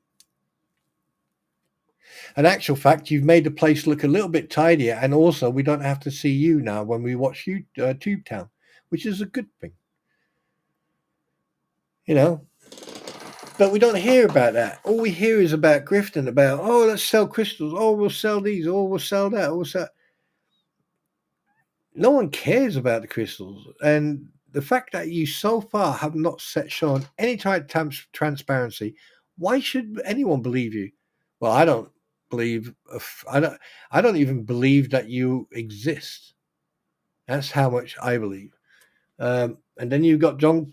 In actual fact, you've made the place look a little bit tidier, and also we don't have to see you now when we watch Tube Town, which is a good thing. But we don't hear about that. All we hear is about grifting, about, oh, let's sell crystals, oh, we'll sell these, oh, we'll sell that, we'll sell. No one cares about the crystals. And the fact that you so far have not shown any type of transparency, why should anyone believe you? Well, I don't believe, I don't even believe that you exist. That's how much I believe. And then you've got John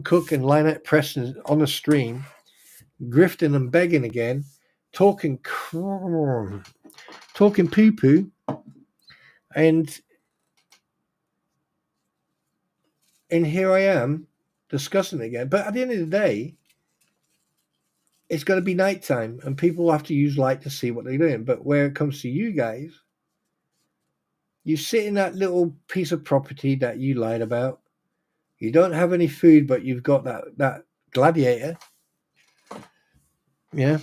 Cook and Lynette Preston on the stream, grifting and begging again, talking poo-poo, and here I am discussing it again. But at the end of the day, it's going to be nighttime, and people have to use light to see what they're doing. But where it comes to you guys, you sit in that little piece of property that you lied about. You don't have any food, but you've got that gladiator. Yeah.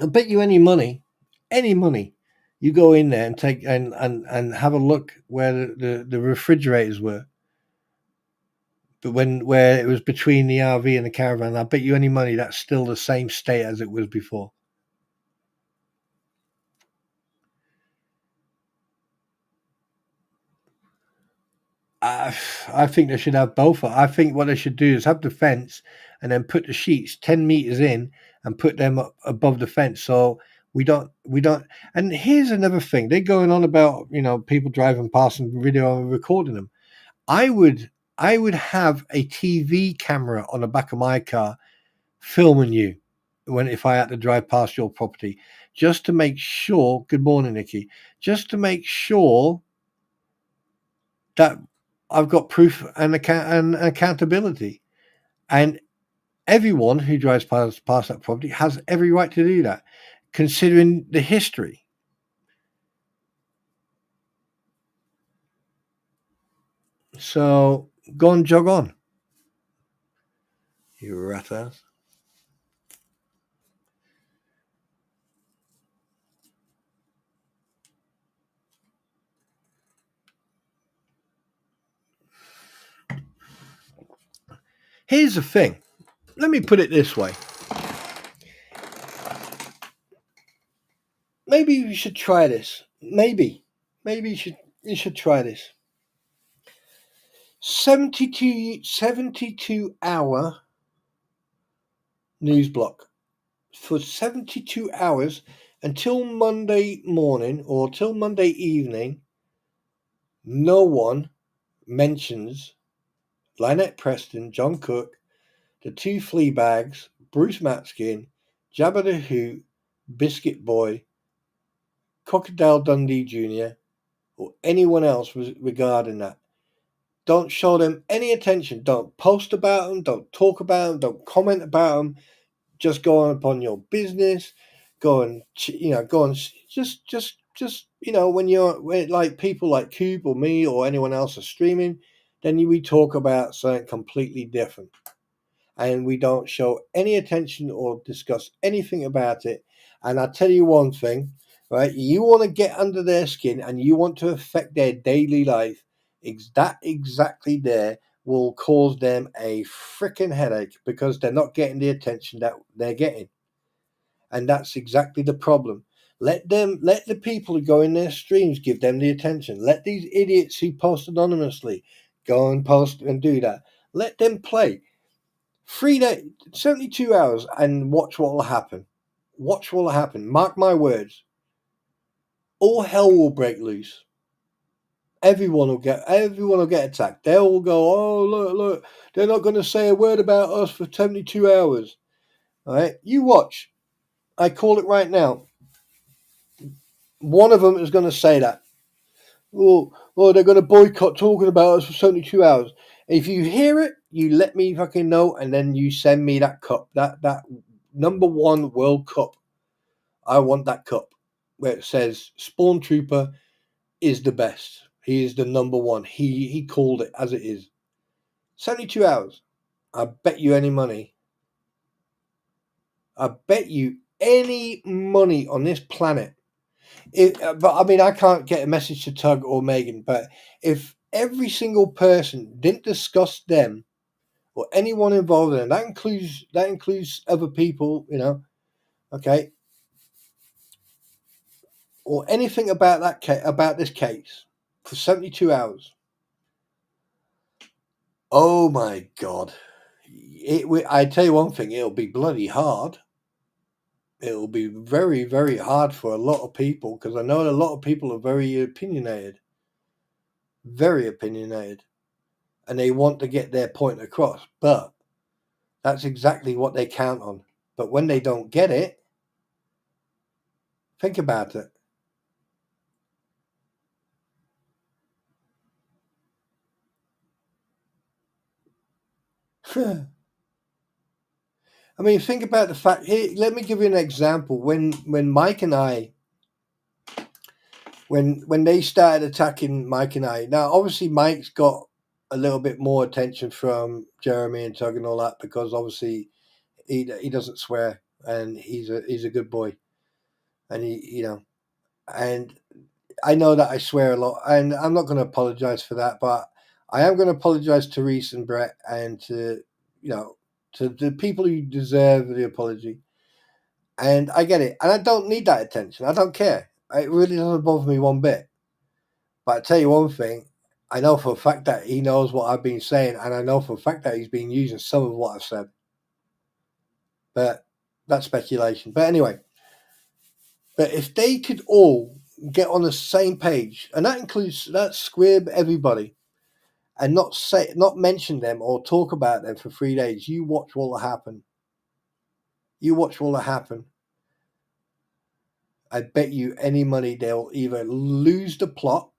I'll bet you any money, you go in there and take and have a look where the refrigerators were. But where it was between the RV and the caravan, I bet you any money that's still the same state as it was before. I think they should have both. I think what they should do is have the fence and then put the sheets 10 meters in and put them up above the fence. So We don't. And here's another thing: they're going on about people driving past and video and recording them. I would have a TV camera on the back of my car filming you if I had to drive past your property, just to make sure. Good morning, Nikki. Just to make sure that I've got proof and accountability, and everyone who drives past that property has every right to do that, considering the history. So go and jog on, you rat ass. Here's the thing. Let me put it this way. Maybe you should try this. Maybe you should try this. 72 hour news block for 72 hours until Monday morning or till Monday evening. No one mentions Lynette Preston, John Cook, the two flea bags, Bruce Matskin, Jabba the Hoot, Biscuit Boy, Crocodile Dundee Jr., or anyone else regarding that. Don't show them any attention. Don't post about them. Don't talk about them. Don't comment about them. Just go on upon your business. Go and just when like people like Cube or me or anyone else are streaming, then we talk about something completely different, and we don't show any attention or discuss anything about it. And I tell you one thing, right? You want to get under their skin and you want to affect their daily life. That exactly there will cause them a freaking headache because they're not getting the attention that they're getting. And that's exactly the problem. Let the people who go in their streams give them the attention. Let these idiots who post anonymously go and post and do that. Let them play. 3 days, 72 hours, and watch what will happen. Watch what will happen. Mark my words. All hell will break loose. Everyone will get attacked. They'll all go, oh, look, they're not going to say a word about us for 72 hours. All right, you watch. I call it right now. One of them is going to say that. Oh, they're going to boycott talking about us for 72 hours. If you hear it, you let me fucking know, and then you send me that cup, that number 1 World Cup. I want that cup where it says Spawn Trooper is the best. He is the number 1. He called it as it is. 72 hours. I bet you any money. I bet you any money on this planet. But I mean, I can't get a message to Tug or Megan, but if every single person didn't discuss them or anyone involved in it, that includes other people, okay, or anything about about this case for 72 hours. Oh my God. I tell you one thing, it'll be bloody hard. It'll be very, very hard for a lot of people because I know a lot of people are very opinionated, and they want to get their point across, but that's exactly what they count on. But when they don't get it, think about it. I mean, think about the fact here. Let me give you an example. When Mike and I, when they started attacking Mike and I, now obviously Mike's got a little bit more attention from Jeremy and Tug and all that because obviously he doesn't swear and he's a good boy, and and I know that I swear a lot, and I'm not going to apologize for that, but I am going to apologize to Reese and Brett and to the people who deserve the apology. And I get it, and I don't need that attention. I don't care. It really doesn't bother me one bit. But I tell you one thing, I know for a fact that he knows what I've been saying, and I know for a fact that he's been using some of what I've said. But that's speculation. But anyway, But if they could all get on the same page, and that squib everybody, and not mention them or talk about them for 3 days, you watch what will happen. You watch what will happen. I bet you any money they'll either lose the plot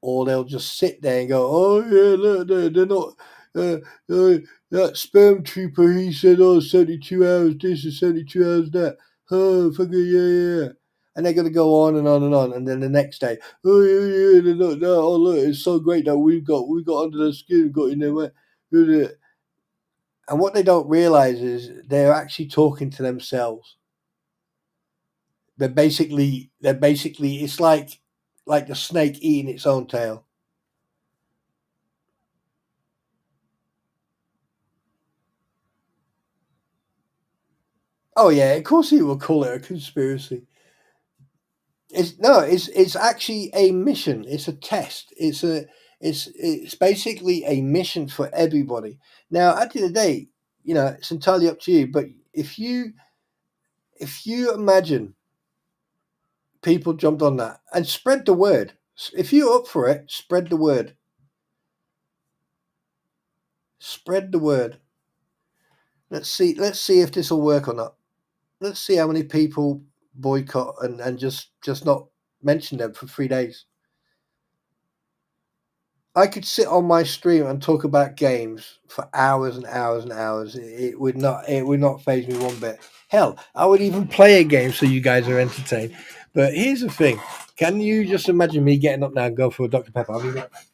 or they'll just sit there and go, "Oh yeah, look, they're not." That sperm trooper, he said, "Oh, 72 hours this and 72 hours that." Oh, fucking yeah. And they're gonna go on and on and on, and then the next day, oh yeah, they're not. No, oh look, it's so great that we got under their skin, got in their way. And what they don't realize is they're actually talking to themselves. They're basically it's like the snake eating its own tail. Oh yeah, of course he will call it a conspiracy. It's actually a mission. It's a test. It's basically a mission for everybody. Now, at the end of the day, it's entirely up to you. But if you imagine people jumped on that and spread the word, if you're up for it, spread the word. Spread the word. Let's see if this will work or not. Let's see how many people boycott and just not mention them for 3 days. I could sit on my stream and talk about games for hours and hours and hours. It would not faze me one bit. Hell, I would even play a game so you guys are entertained. But here's the thing: can you just imagine me getting up now and go for a Dr. Pepper? I'll be right back.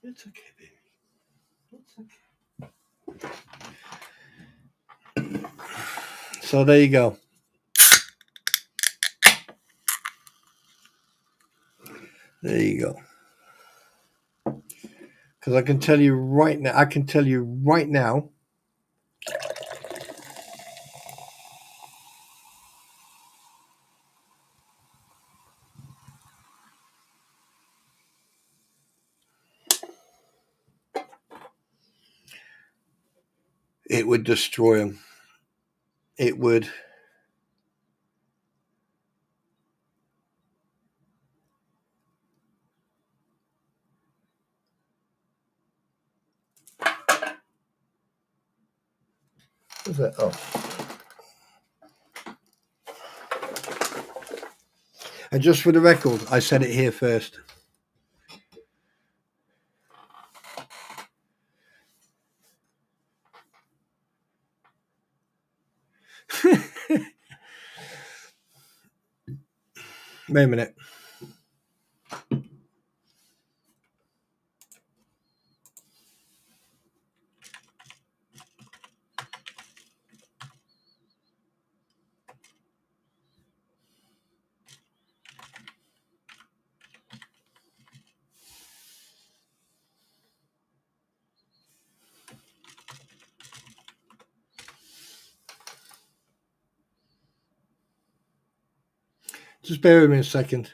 It's okay, baby. It's okay. So there you go. There you go. Because I can tell you right now. It would destroy them. It would. What's that? Oh. And just for the record, I said it here first. Wait a minute. Just bear with me a second.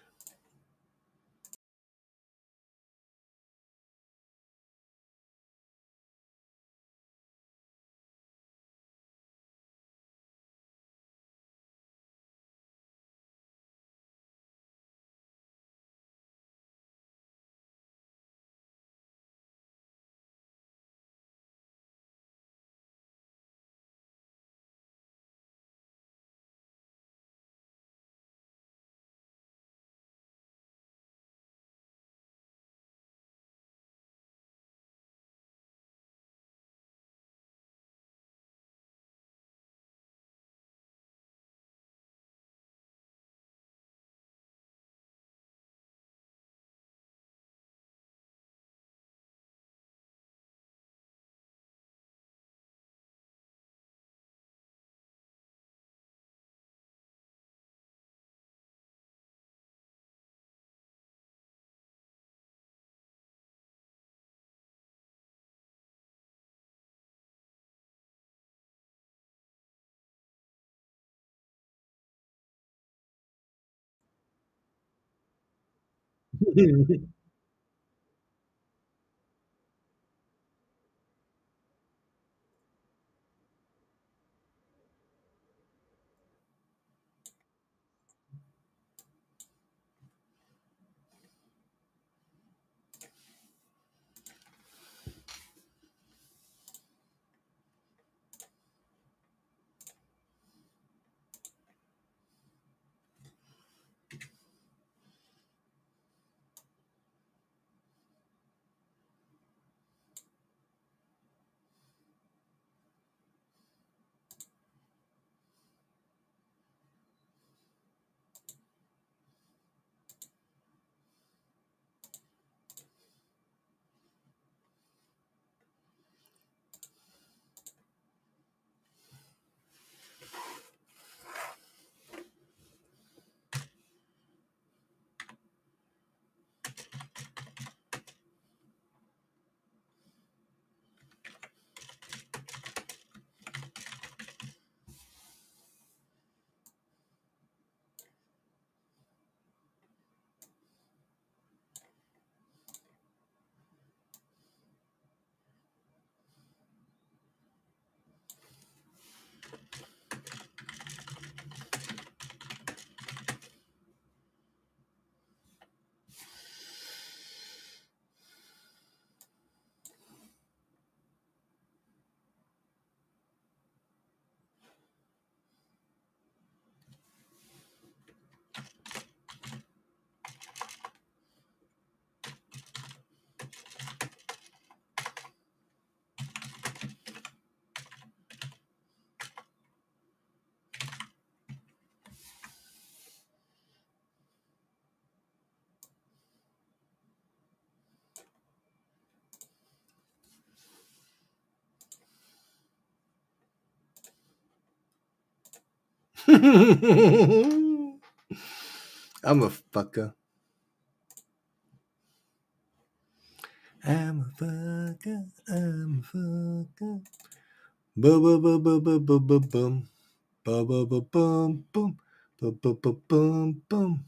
I'm a fucker. I'm a fucker. I'm a fucker. Boom, boom, boom, boom, boom, boom, boom, boom. Boom, boom, boom, boom, boom. Boom, boom, boom, boom, boom.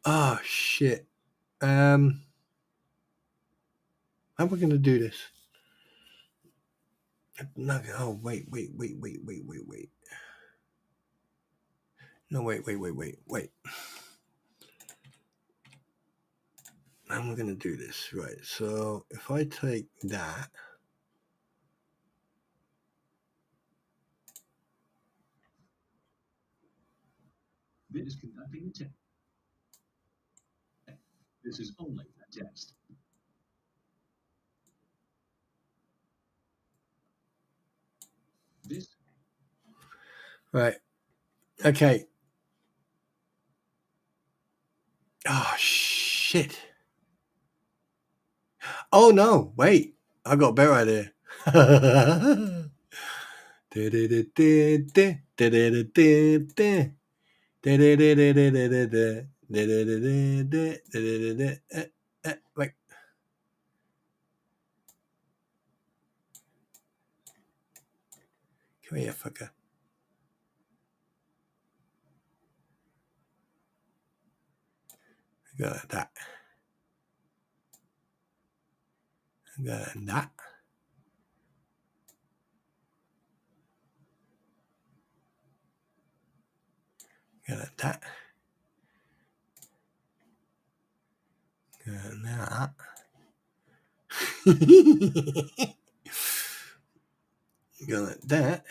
Oh, shit. How am I going to do this? No, oh, wait. No, wait. How am I going to do this? Right, so if I take that, Bit is conducting a test. This is only a test. This. right, okay. Oh, shit. Oh, no, wait. I got a better idea. Wait. Come here, fucker. I got that. I got that. Got that. Got that. Got that.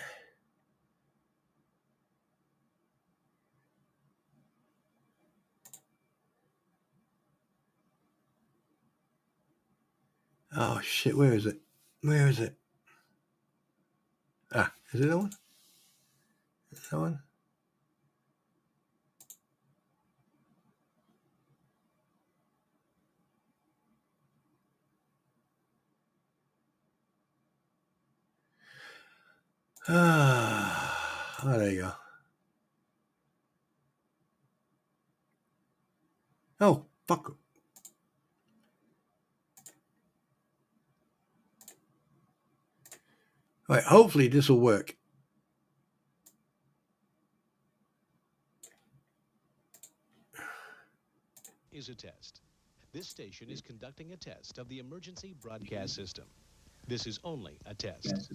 Oh shit, where is it? Where is it? Ah, is it that one? Is that one? Ah, oh, there you go. Oh, fuck. Right, hopefully this will work. Is a test. This station is conducting a test of the emergency broadcast system. This is only a test. Yes.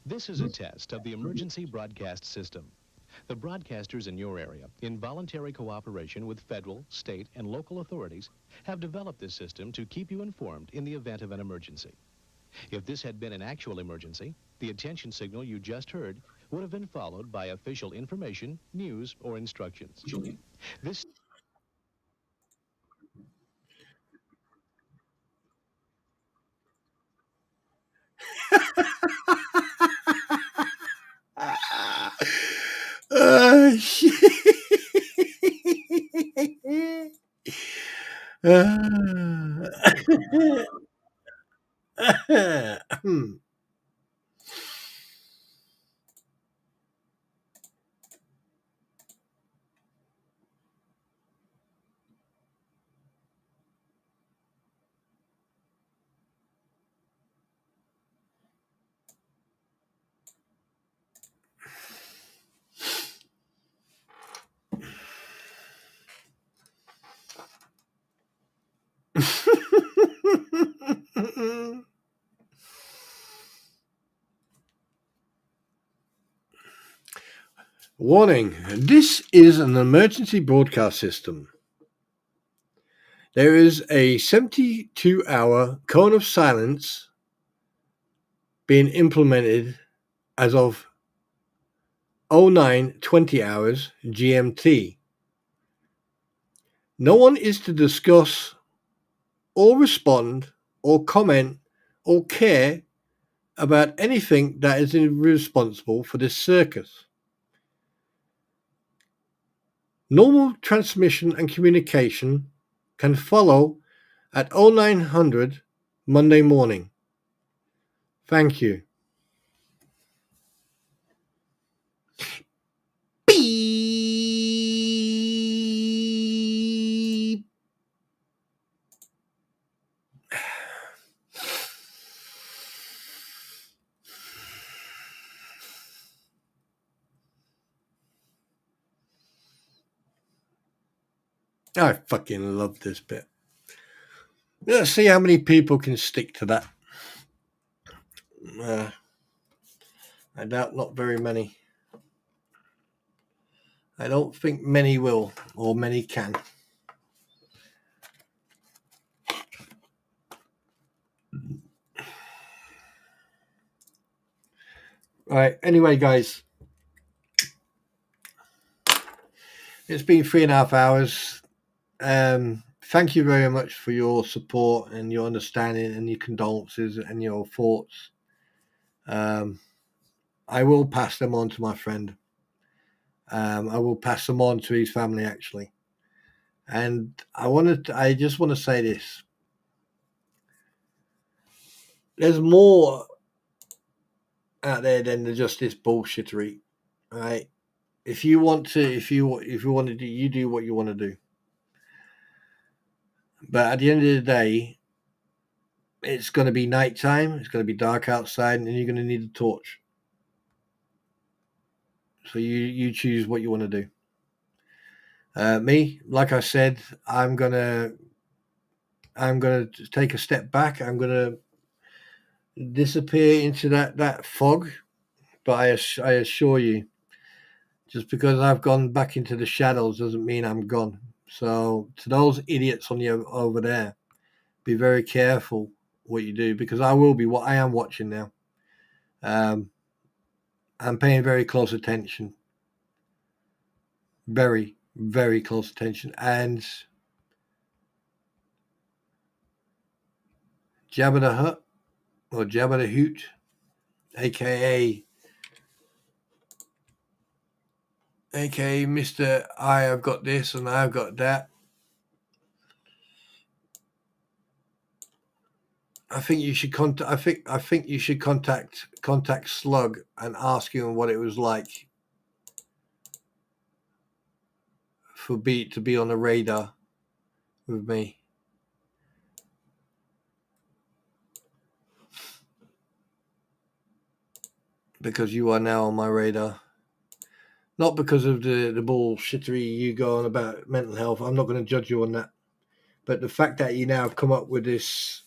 This is a test of the emergency broadcast system. The broadcasters in your area, in voluntary cooperation with federal, state, and local authorities, have developed this system to keep you informed in the event of an emergency. If this had been an actual emergency, the attention signal you just heard would have been followed by official information, news, or instructions. This Shit. Warning, this is an emergency broadcast system. There is a 72-hour cone of silence being implemented as of 09:20 hours GMT. No one is to discuss or respond or comment or care about anything that is responsible for this circus. Normal transmission and communication can follow at 0900 Monday morning. Thank you. Beep. I fucking love this bit. Let's see how many people can stick to that. I doubt not very many. I don't think many will, or many can. Right, anyway, guys. It's been 3.5 hours. Thank you very much for your support and your understanding and your condolences and your thoughts. I will pass them on to my friend. I will pass them on to his family, actually. And I just want to say this. There's more out there than just this bullshittery, right? If you want to do, you do what you want to do. But at the end of the day, it's going to be nighttime. It's going to be dark outside, and you're going to need a torch. So you choose what you want to do. Me, like I said, I'm gonna take a step back. I'm gonna disappear into that fog. But I assure you, just because I've gone back into the shadows doesn't mean I'm gone. So to those idiots on you over there, be very careful what you do, because I am watching now. I'm paying very close attention. Very, very close attention. And Jabba the Hutt, or Jabba the Hoot, aka Okay, Mr. I have got this and I've got that. I think you should contact. I think you should contact Slug and ask him what it was like for Beat to be on the radar with me. Because you are now on my radar. Not because of the bullshittery you go on about mental health. I'm not going to judge you on that. But the fact that you now have come up with this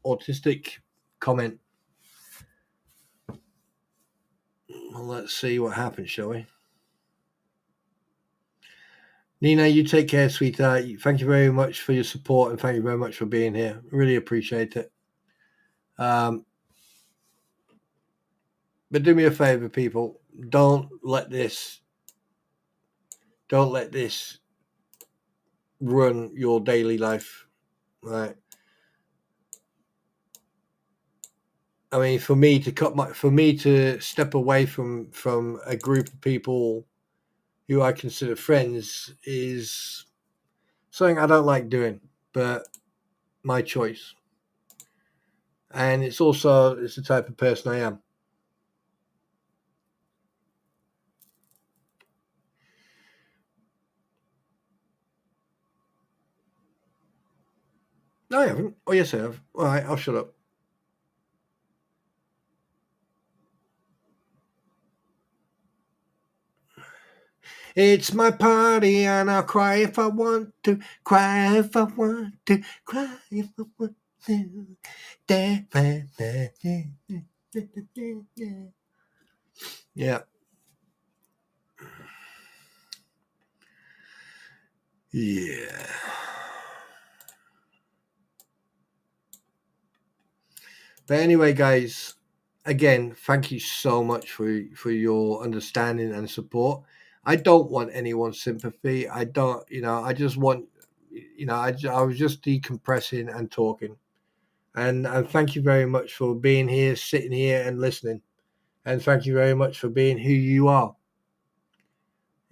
autistic comment. Well, let's see what happens, shall we? Nina, you take care, sweetheart. Thank you very much for your support and thank you very much for being here. Really appreciate it. But do me a favor, people. Don't let this run your daily life, right? I mean, for me to step away from a group of people who I consider friends is something I don't like doing, but my choice. And it's the type of person I am. No, I haven't. Oh, yes, I have. All right, I'll shut up. It's my party and I'll cry if I want to, cry if I want to, cry if I want to. Yeah. Yeah. But anyway, guys, again, thank you so much for your understanding and support. I don't want anyone's sympathy. I don't, I just want, I was just decompressing and talking. And thank you very much for being here, sitting here and listening. And thank you very much for being who you are,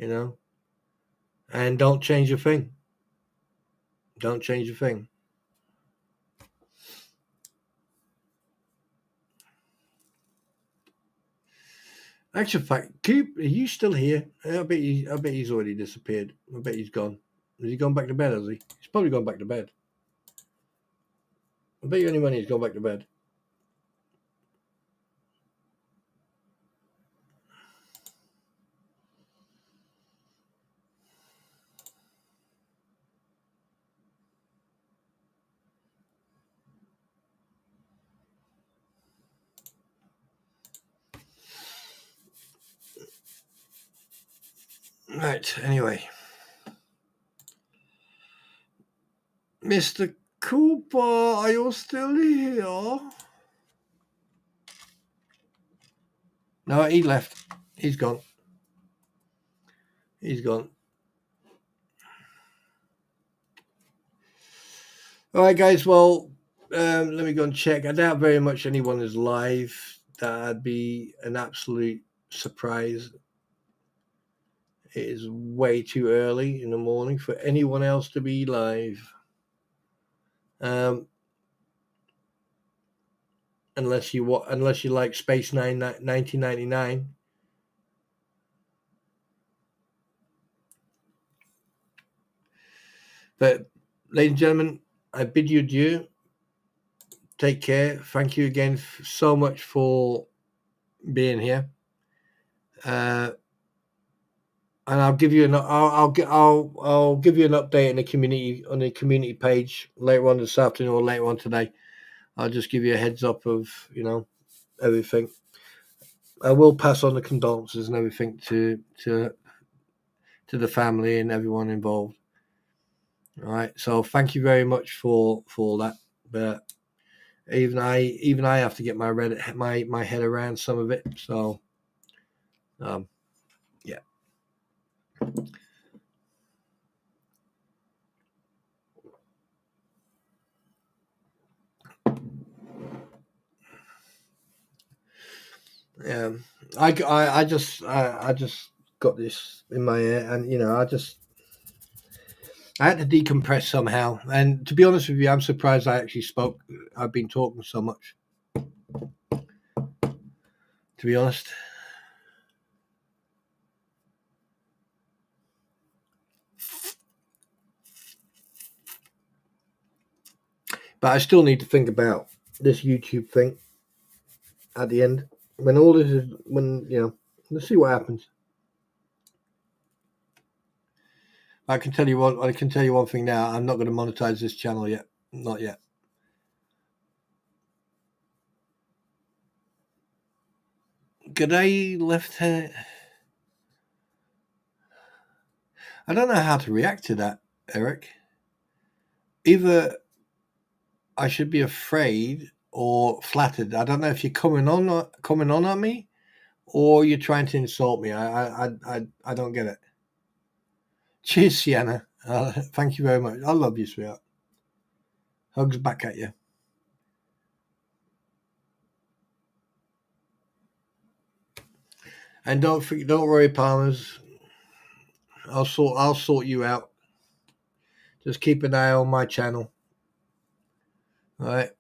and don't change a thing. Don't change a thing. Actual fact, Coop, are you still here? I bet he's already disappeared. I bet he's gone. Has he gone back to bed, has he? He's probably gone back to bed. I bet you any money he's gone back to bed. Right, anyway. Mr. Cooper, are you still here? No, he left. He's gone. He's gone. All right, guys. Well, let me go and check. I doubt very much anyone is live. That'd be an absolute surprise. It is way too early in the morning for anyone else to be live. Unless you like Space 1999. But, ladies and gentlemen, I bid you adieu. Take care. Thank you again so much for being here. And I'll give you I'll give you an update on the community page later on this afternoon or later on today. I'll just give you a heads up of everything. I will pass on the condolences and everything to the family and everyone involved. All right. So thank you very much for that. But even I have to get my head around some of it. So, yeah. I just got this in my ear, and I had to decompress somehow. And to be honest with you, I'm surprised I actually spoke. I've been talking so much. To be honest. But I still need to think about this YouTube thing at the end. When all this is, let's see what happens. I can tell you one thing now. I'm not going to monetize this channel yet. Not yet. G'day, left hand. I don't know how to react to that, Eric. Either I should be afraid or flattered. I don't know if you're coming on at me, or you're trying to insult me. I don't get it. Cheers, Sienna. Thank you very much. I love you, sweetheart. Hugs back at you. And don't worry, Palmers. I'll sort you out. Just keep an eye on my channel. All right.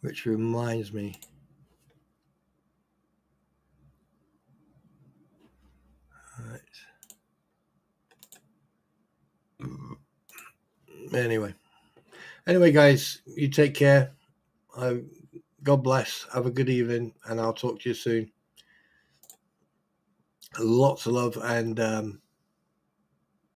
Which reminds me. All right. Anyway, guys, you take care. God bless. Have a good evening, and I'll talk to you soon. Lots of love, and